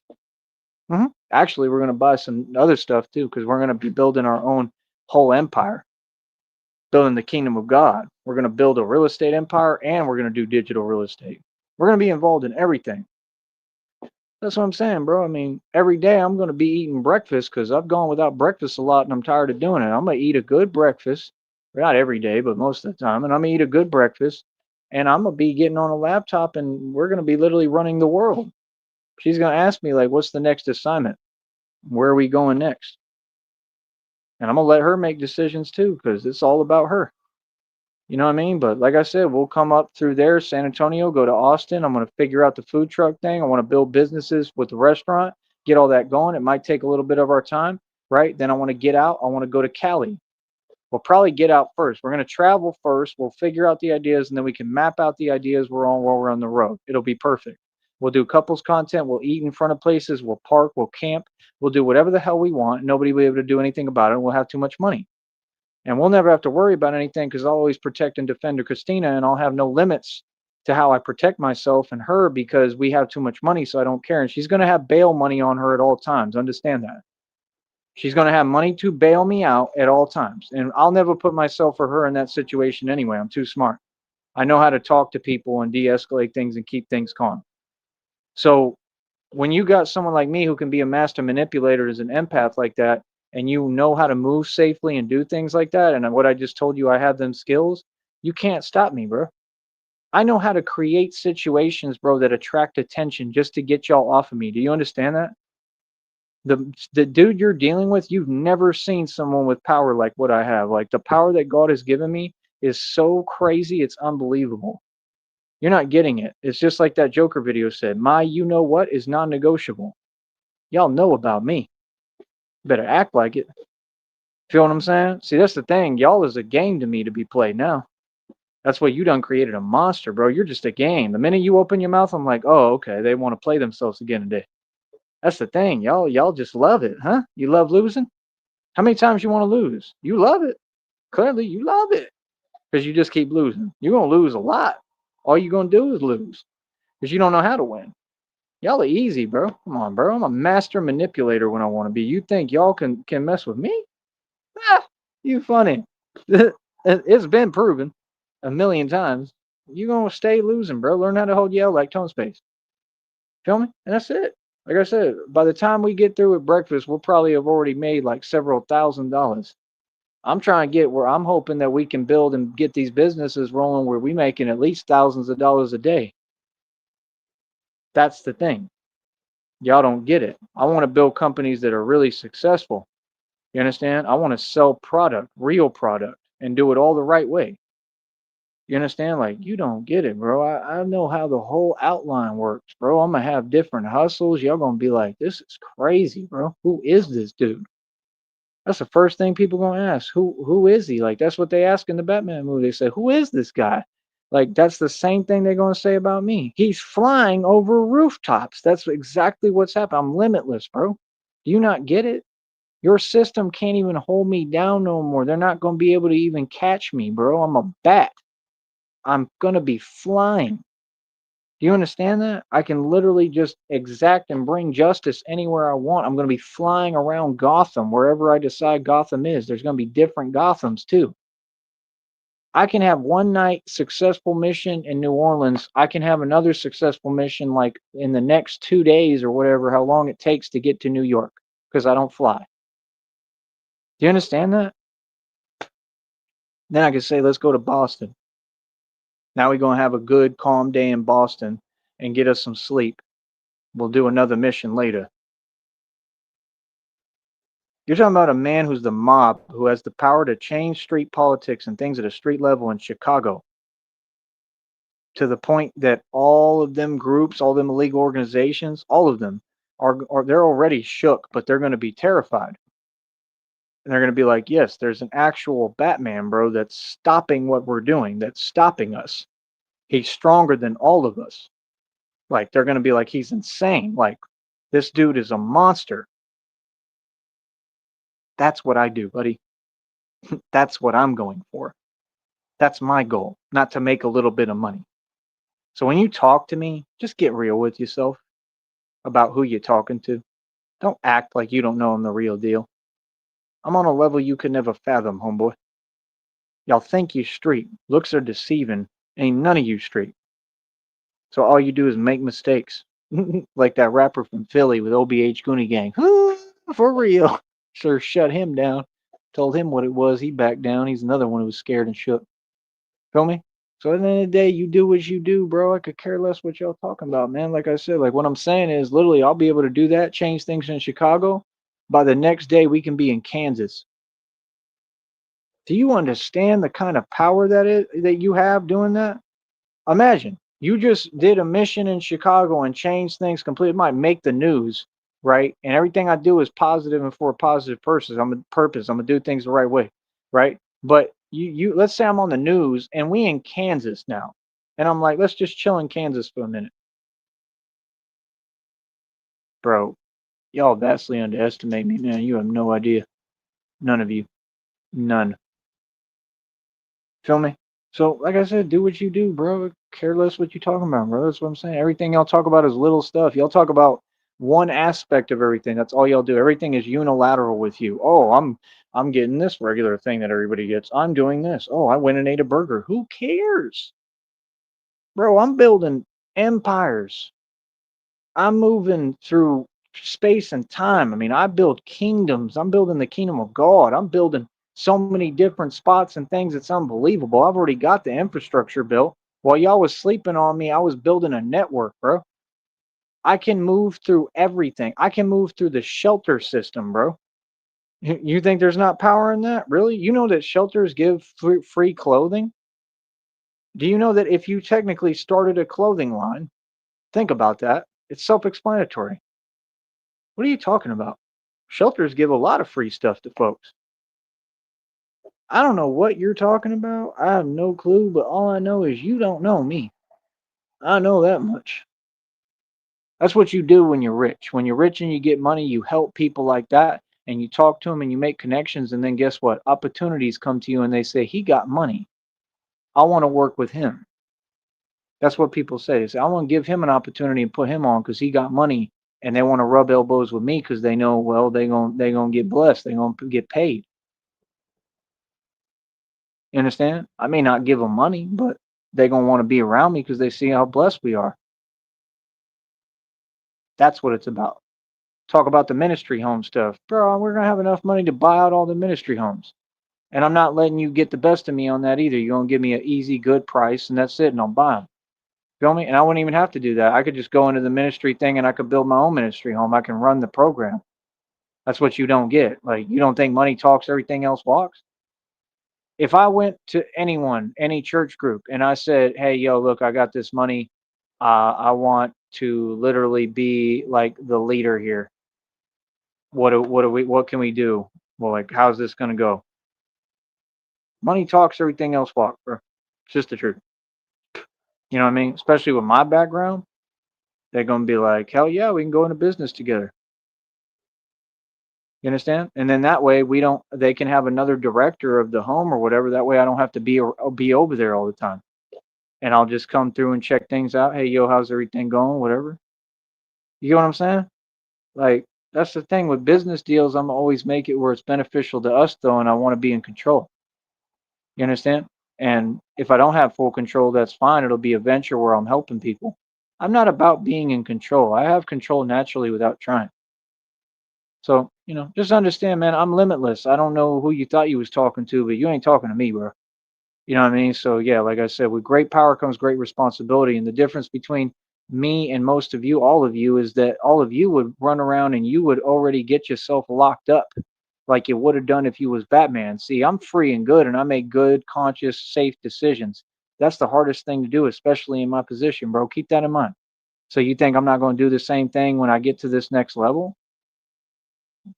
Speaker 1: Actually, we're going to buy some other stuff too because we're going to be building our own whole empire, building the kingdom of God. We're going to build a real estate empire and we're going to do digital real estate. We're going to be involved in everything. That's what I'm saying, bro. I mean, every day I'm going to be eating breakfast because I've gone without breakfast a lot and I'm tired of doing it. I'm going to eat a good breakfast, not every day, but most of the time. And I'm going to eat a good breakfast and I'm going to be getting on a laptop and we're going to be literally running the world. She's going to ask me, like, what's the next assignment? Where are we going next? And I'm going to let her make decisions too because it's all about her. You know what I mean? But like I said, we'll come up through there, San Antonio, go to Austin. I'm going to figure out the food truck thing. I want to build businesses with the restaurant, get all that going. It might take a little bit of our time, right? Then I want to get out. I want to go to Cali. We'll probably get out first. We're going to travel first. We'll figure out the ideas and then we can map out the ideas we're on while we're on the road. It'll be perfect. We'll do couples content. We'll eat in front of places. We'll park. We'll camp. We'll do whatever the hell we want. Nobody will be able to do anything about it. We'll have too much money. And we'll never have to worry about anything because I'll always protect and defend her, Christina, and I'll have no limits to how I protect myself and her because we have too much money, so I don't care. And she's going to have bail money on her at all times. Understand that. She's going to have money to bail me out at all times. And I'll never put myself or her in that situation anyway. I'm too smart. I know how to talk to people and de-escalate things and keep things calm. So when you got someone like me who can be a master manipulator as an empath like that, and you know how to move safely and do things like that, and what I just told you, I have them skills, you can't stop me, bro. I know how to create situations, bro, that attract attention just to get y'all off of me. Do you understand that? The dude you're dealing with, you've never seen someone with power like what I have. Like the power that God has given me is so crazy, it's unbelievable. You're not getting it. It's just like that Joker video said, my you know what is non-negotiable. Y'all know about me. Better act like it. Feel what I'm saying? See, that's the thing. Y'all is a game to me to be played now. That's what you done created a monster, bro. You're just a game. The minute you open your mouth, I'm like, oh, okay, they want to play themselves again today. That's the thing. Y'all just love it, huh? You love losing? How many times you want to lose? You love it. Clearly, you love it. Because you just keep losing. You're gonna lose a lot. All you're gonna do is lose. Because you don't know how to win. Y'all are easy, bro. Come on, bro. I'm a master manipulator when I want to be. You think y'all can mess with me? Ah, you funny. It's been proven a million times. You're gonna stay losing, bro. Learn how to hold yell like tone space. Feel me? And that's it. Like I said, by the time we get through with breakfast, we'll probably have already made like several $1,000s. I'm trying to get where I'm hoping that we can build and get these businesses rolling where we making at least thousands of dollars a day. That's the thing. Y'all don't get it. I want to build companies that are really successful. You understand? I want to sell product, real product, and do it all the right way. You understand? Like, you don't get it, bro. I know how the whole outline works, bro. I'm going to have different hustles. Y'all going to be like, this is crazy, bro. Who is this dude? That's the first thing people going to ask. Who is he? Like, that's what they ask in the Batman movie. They say, who is this guy? Like, that's the same thing they're going to say about me. He's flying over rooftops. That's exactly what's happened. I'm limitless, bro. Do you not get it? Your system can't even hold me down no more. They're not going to be able to even catch me, bro. I'm a bat. I'm going to be flying. Do you understand that? I can literally just exact and bring justice anywhere I want. I'm going to be flying around Gotham, wherever I decide Gotham is. There's going to be different Gothams too. I can have one night successful mission in New Orleans. I can have another successful mission like in the next 2 days or whatever, how long it takes to get to New York because I don't fly. Do you understand that? Then I can say, let's go to Boston. Now we're going to have a good, calm day in Boston and get us some sleep. We'll do another mission later. You're talking about a man who's the mob, who has the power to change street politics and things at a street level in Chicago to the point that all of them groups, all them illegal organizations, all of them are they're already shook, but they're going to be terrified. And they're going to be like, yes, there's an actual Batman, bro, that's stopping what we're doing, that's stopping us. He's stronger than all of us. Like, they're going to be like, he's insane. Like, this dude is a monster. That's what I do, buddy. That's what I'm going for. That's my goal, not to make a little bit of money. So when you talk to me, just get real with yourself about who you're talking to. Don't act like you don't know I'm the real deal. I'm on a level you could never fathom, homeboy. Y'all think you street. Looks are deceiving. Ain't none of you street. So all you do is make mistakes. Like that rapper from Philly with OBH Goonie Gang. For real. Sure shut him down. Told him what it was. He backed down. He's another one who was scared and shook. Feel me? So at the end of the day, you do what you do, bro. I could care less what y'all talking about, man. Like I said, like what I'm saying is literally I'll be able to do that, change things in Chicago. By the next day, we can be in Kansas. Do you understand the kind of power that you have doing that? Imagine you just did a mission in Chicago and changed things completely. It might make the news, right? And everything I do is positive and for a positive purpose. I'm a purpose. I'm gonna do things the right way, right? But you let's say I'm on the news and we in Kansas now, and I'm like, let's just chill in Kansas for a minute, bro. Y'all vastly underestimate me, man. You have no idea. None of you. None. Feel me? So, like I said, do what you do, bro. Care less what you talking about, bro. That's what I'm saying. Everything y'all talk about is little stuff. Y'all talk about one aspect of everything. That's all y'all do. Everything is unilateral with you. Oh, I'm getting this regular thing that everybody gets. I'm doing this. Oh, I went and ate a burger. Who cares? Bro, I'm building empires. I'm moving through space and time. I mean, I build kingdoms. I'm building the kingdom of God. I'm building so many different spots and things. It's unbelievable. I've already got the infrastructure built. While y'all was sleeping on me, I was building a network, bro. I can move through everything. I can move through the shelter system, bro. You think there's not power in that? Really? You know that shelters give free clothing? Do you know that if you technically started a clothing line, think about that. It's self explanatory. What are you talking about? Shelters give a lot of free stuff to folks. I don't know what you're talking about. I have no clue, but all I know is you don't know me. I know that much. That's what you do when you're rich. When you're rich and you get money, you help people like that and you talk to them and you make connections. And then guess what? Opportunities come to you and they say, he got money. I want to work with him. That's what people say. They say, I want to give him an opportunity and put him on because he got money and they want to rub elbows with me because they know, well, they gonna get blessed. They're gonna get paid. You understand? I may not give them money, but they're gonna want to be around me because they see how blessed we are. That's what it's about. Talk about the ministry home stuff, bro. We're gonna have enough money to buy out all the ministry homes, and I'm not letting you get the best of me on that either. You're gonna give me an easy, good price, and that's it, and I'll buy them. Feel me? And I wouldn't even have to do that. I could just go into the ministry thing, and I could build my own ministry home. I can run the program. That's what you don't get. Like you don't think money talks, everything else walks. If I went to anyone, any church group, and I said, "Hey, yo, look, I got this money. I want to literally be like the leader here. What can we do? Well, like, how's this gonna go? Money talks, everything else walks, bro. It's just the truth. You know what I mean? Especially with my background, they're gonna be like, hell yeah, we can go into business together. You understand? And then that way we don't. They can have another director of the home or whatever. That way I don't have to be over there all the time. And I'll just come through and check things out. Hey, yo, how's everything going? Whatever. You get what I'm saying? Like, that's the thing with business deals. I'm always make it where it's beneficial to us, though, and I want to be in control. You understand? And if I don't have full control, that's fine. It'll be a venture where I'm helping people. I'm not about being in control. I have control naturally without trying. So, just understand, man, I'm limitless. I don't know who you thought you was talking to, but you ain't talking to me, bro. You know what I mean? So yeah, like I said, with great power comes great responsibility. And the difference between me and most of you, all of you, is that all of you would run around and you would already get yourself locked up like you would have done if you was Batman. See, I'm free and good and I make good, conscious, safe decisions. That's the hardest thing to do, especially in my position, bro. Keep that in mind. So you think I'm not going to do the same thing when I get to this next level?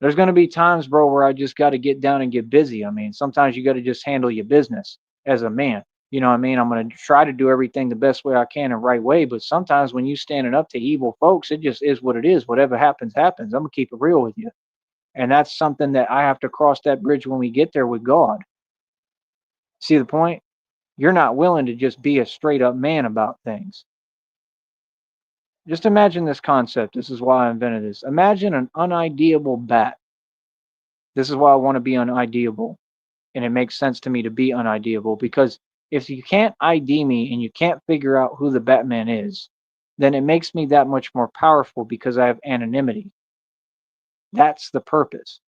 Speaker 1: There's going to be times, bro, where I just got to get down and get busy. I mean, sometimes you got to just handle your business as a man. You know what I mean? I'm going to try to do everything the best way I can and right way. But sometimes when you standing up to evil folks, it just is what it is. Whatever happens, happens. I'm going to keep it real with you. And that's something that I have to cross that bridge when we get there with God. See the point? You're not willing to just be a straight up man about things. Just imagine this concept. This is why I invented this. Imagine an unideable bat. This is why I want to be unideable. And it makes sense to me to be unideable because if you can't ID me and you can't figure out who the Batman is, then it makes me that much more powerful because I have anonymity. That's the purpose.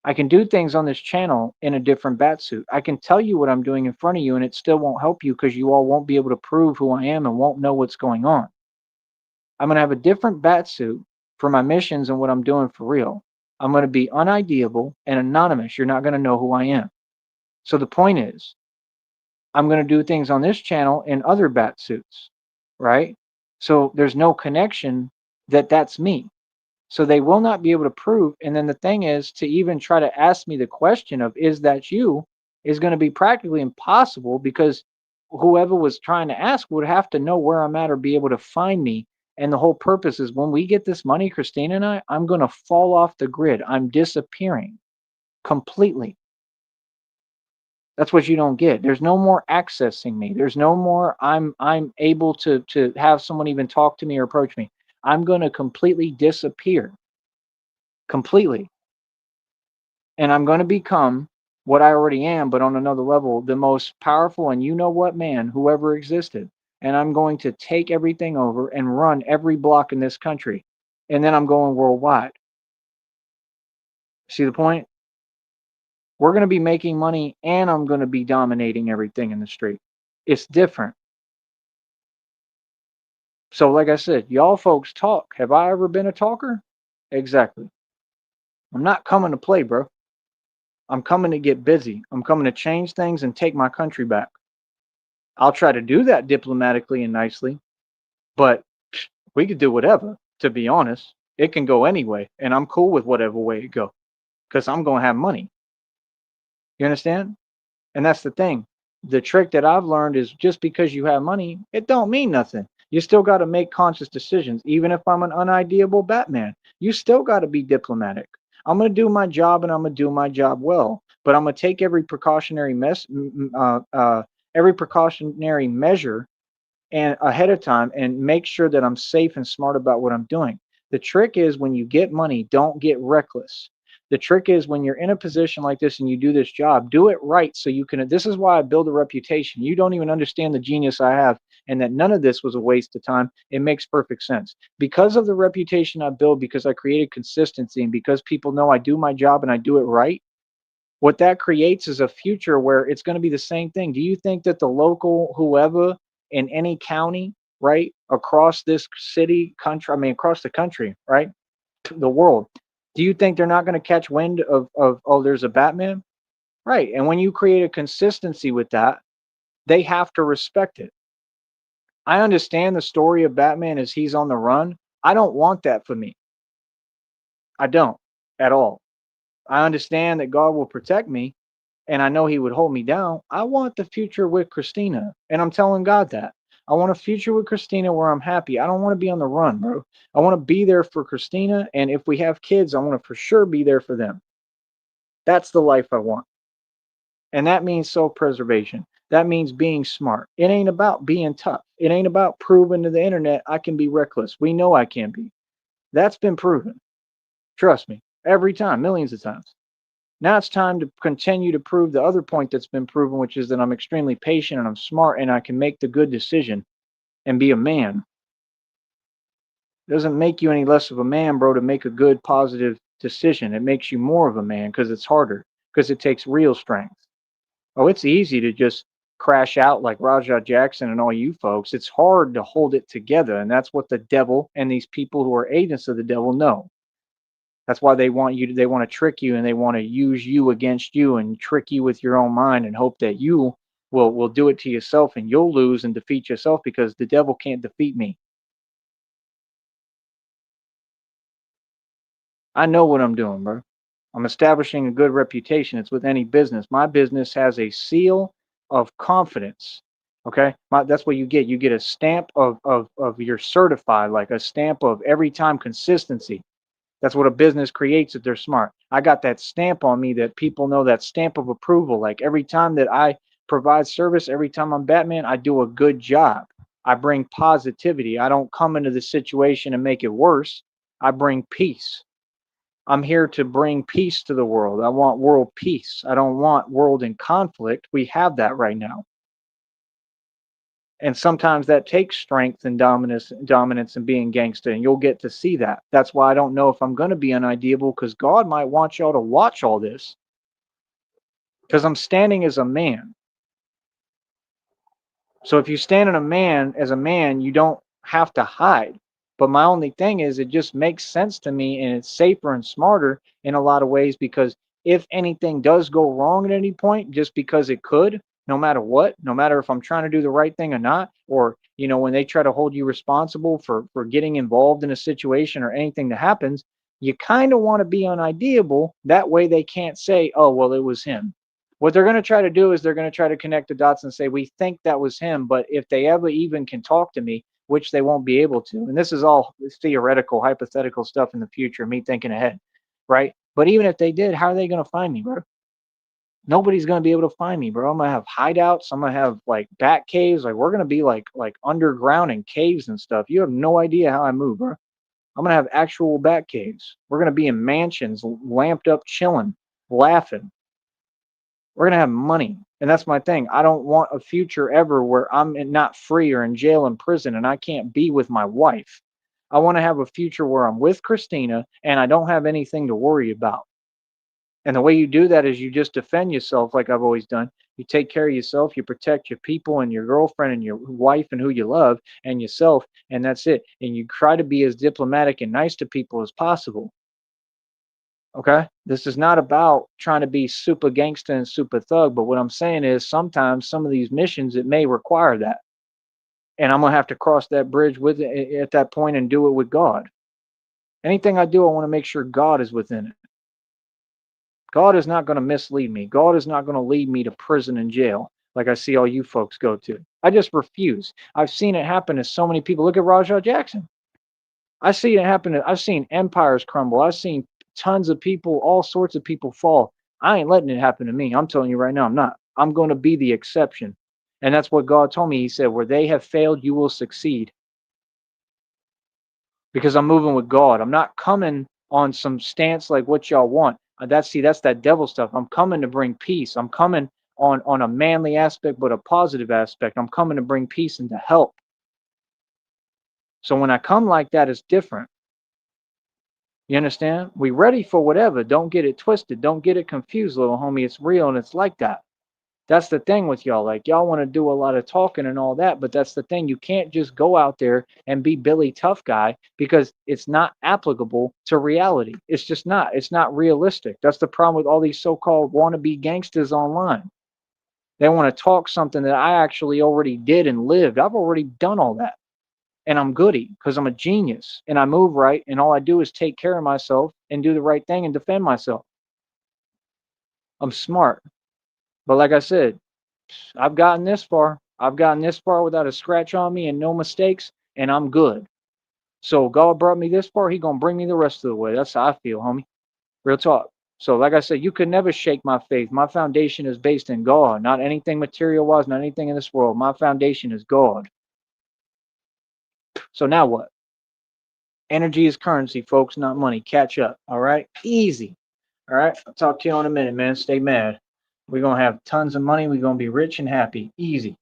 Speaker 1: I can do things on this channel in a different bat suit. I can tell you what I'm doing in front of you and it still won't help you because you all won't be able to prove who I am and won't know what's going on. I'm going to have a different bat suit for my missions and what I'm doing for real. I'm going to be unideable and anonymous. You're not going to know who I am. So the point is, I'm going to do things on this channel in other bat suits, right? So there's no connection that that's me. So they will not be able to prove. And then the thing is, to even try to ask me the question of, is that you, is going to be practically impossible because whoever was trying to ask would have to know where I'm at or be able to find me. And the whole purpose is when we get this money, Christina and I'm going to fall off the grid. I'm disappearing completely. That's what you don't get. There's no more accessing me. There's no more I'm able to have someone even talk to me or approach me. I'm going to completely disappear. Completely. And I'm going to become what I already am, but on another level, the most powerful and you know what man who ever existed. And I'm going to take everything over and run every block in this country. And then I'm going worldwide. See the point? We're going to be making money and I'm going to be dominating everything in the street. It's different. So, like I said, y'all folks talk. Have I ever been a talker? Exactly. I'm not coming to play, bro. I'm coming to get busy. I'm coming to change things and take my country back. I'll try to do that diplomatically and nicely, but we could do whatever, to be honest. It can go anyway, and I'm cool with whatever way it go because I'm going to have money. You understand? And that's the thing. The trick that I've learned is just because you have money, it don't mean nothing. You still got to make conscious decisions. Even if I'm an unideable Batman, you still got to be diplomatic. I'm going to do my job and I'm going to do my job well, but I'm going to take every precautionary measure and ahead of time and make sure that I'm safe and smart about what I'm doing. The trick is when you get money, don't get reckless. The trick is when you're in a position like this and you do this job, do it right so you can. This is why I build a reputation. You don't even understand the genius I have and that none of this was a waste of time. It makes perfect sense. Because of the reputation I build, because I created consistency and because people know I do my job and I do it right, what that creates is a future where it's going to be the same thing. Do you think that the local whoever in any county, right, across this city, country, I mean, across the country, right, the world, do you think they're not going to catch wind of, oh, there's a Batman? Right. And when you create a consistency with that, they have to respect it. I understand the story of Batman as he's on the run. I don't want that for me. I don't at all. I understand that God will protect me and I know he would hold me down. I want the future with Christina. And I'm telling God that. I want a future with Christina where I'm happy. I don't want to be on the run, bro. I want to be there for Christina. And if we have kids, I want to for sure be there for them. That's the life I want. And that means self preservation. That means being smart. It ain't about being tough. It ain't about proving to the internet I can be reckless. We know I can be. That's been proven. Trust me. Every time, millions of times. Now it's time to continue to prove the other point that's been proven, which is that I'm extremely patient and I'm smart and I can make the good decision and be a man. It doesn't make you any less of a man, bro, to make a good, positive decision. It makes you more of a man because it's harder, because it takes real strength. Oh, it's easy to just crash out like Rajah Jackson and all you folks. It's hard to hold it together. And that's what the devil and these people who are agents of the devil know. That's why they want you to, they want to trick you and they want to use you against you and trick you with your own mind and hope that you will do it to yourself and you'll lose and defeat yourself because the devil can't defeat me. I know what I'm doing, bro. I'm establishing a good reputation. It's with any business. My business has a seal of confidence. Okay. That's what you get. You get a stamp of you're certified, like a stamp of every time consistency. That's what a business creates if they're smart. I got that stamp on me that people know, that stamp of approval. Like every time that I provide service, every time I'm Batman, I do a good job. I bring positivity. I don't come into the situation and make it worse. I bring peace. I'm here to bring peace to the world. I want world peace. I don't want world in conflict. We have that right now. And sometimes that takes strength and dominance and being gangster, and you'll get to see that. That's why I don't know if I'm going to be unideable, because God might want y'all to watch all this, because I'm standing as a man. So if you stand in a man as a man, you don't have to hide. But my only thing is, it just makes sense to me, and it's safer and smarter in a lot of ways, because if anything does go wrong at any point, just because it could, no matter what, no matter if I'm trying to do the right thing or not, or when they try to hold you responsible for getting involved in a situation or anything that happens, you kind of want to be unideable. That way they can't say, oh, well, it was him. What they're going to try to do is they're going to try to connect the dots and say, we think that was him, but if they ever even can talk to me, which they won't be able to, and this is all theoretical, hypothetical stuff in the future, me thinking ahead, right? But even if they did, how are they going to find me, bro? Nobody's going to be able to find me, bro. I'm going to have hideouts. I'm going to have like bat caves. Like we're going to be like underground in caves and stuff. You have no idea how I move, bro. I'm going to have actual bat caves. We're going to be in mansions, lamped up, chilling, laughing. We're going to have money. And that's my thing. I don't want a future ever where I'm not free or in jail and prison and I can't be with my wife. I want to have a future where I'm with Christina and I don't have anything to worry about. And the way you do that is you just defend yourself like I've always done. You take care of yourself, you protect your people and your girlfriend and your wife and who you love and yourself, and that's it. And you try to be as diplomatic and nice to people as possible. Okay? This is not about trying to be super gangster and super thug, but what I'm saying is sometimes some of these missions, it may require that. And I'm going to have to cross that bridge with it at that point and do it with God. Anything I do, I want to make sure God is within it. God is not going to mislead me. God is not going to lead me to prison and jail like I see all you folks go to. I just refuse. I've seen it happen to so many people. Look at Rajah Jackson. I see it happen. I've seen empires crumble. I've seen tons of people, all sorts of people fall. I ain't letting it happen to me. I'm telling you right now, I'm not. I'm going to be the exception. And that's what God told me. He said, where they have failed, you will succeed. Because I'm moving with God. I'm not coming on some stance like what y'all want. That's that devil stuff. I'm coming to bring peace. I'm coming on a manly aspect, but a positive aspect. I'm coming to bring peace and to help. So when I come like that, it's different. You understand? We ready for whatever. Don't get it twisted. Don't get it confused, little homie. It's real and it's like that. That's the thing with y'all. Like y'all want to do a lot of talking and all that, but that's the thing. You can't just go out there and be Billy Tough Guy because it's not applicable to reality. It's just not. It's not realistic. That's the problem with all these so-called wannabe gangsters online. They want to talk something that I actually already did and lived. I've already done all that. And I'm goody because I'm a genius and I move right. And all I do is take care of myself and do the right thing and defend myself. I'm smart. But like I said, I've gotten this far. I've gotten this far without a scratch on me and no mistakes, and I'm good. So God brought me this far, He gonna bring me the rest of the way. That's how I feel, homie. Real talk. So like I said, you could never shake my faith. My foundation is based in God, not anything material wise, not anything in this world. My foundation is God. So now what? Energy is currency, folks, not money. Catch up. All right? Easy. All right? I'll talk to you in a minute, man. Stay mad. We're gonna have tons of money. We're gonna be rich and happy. Easy.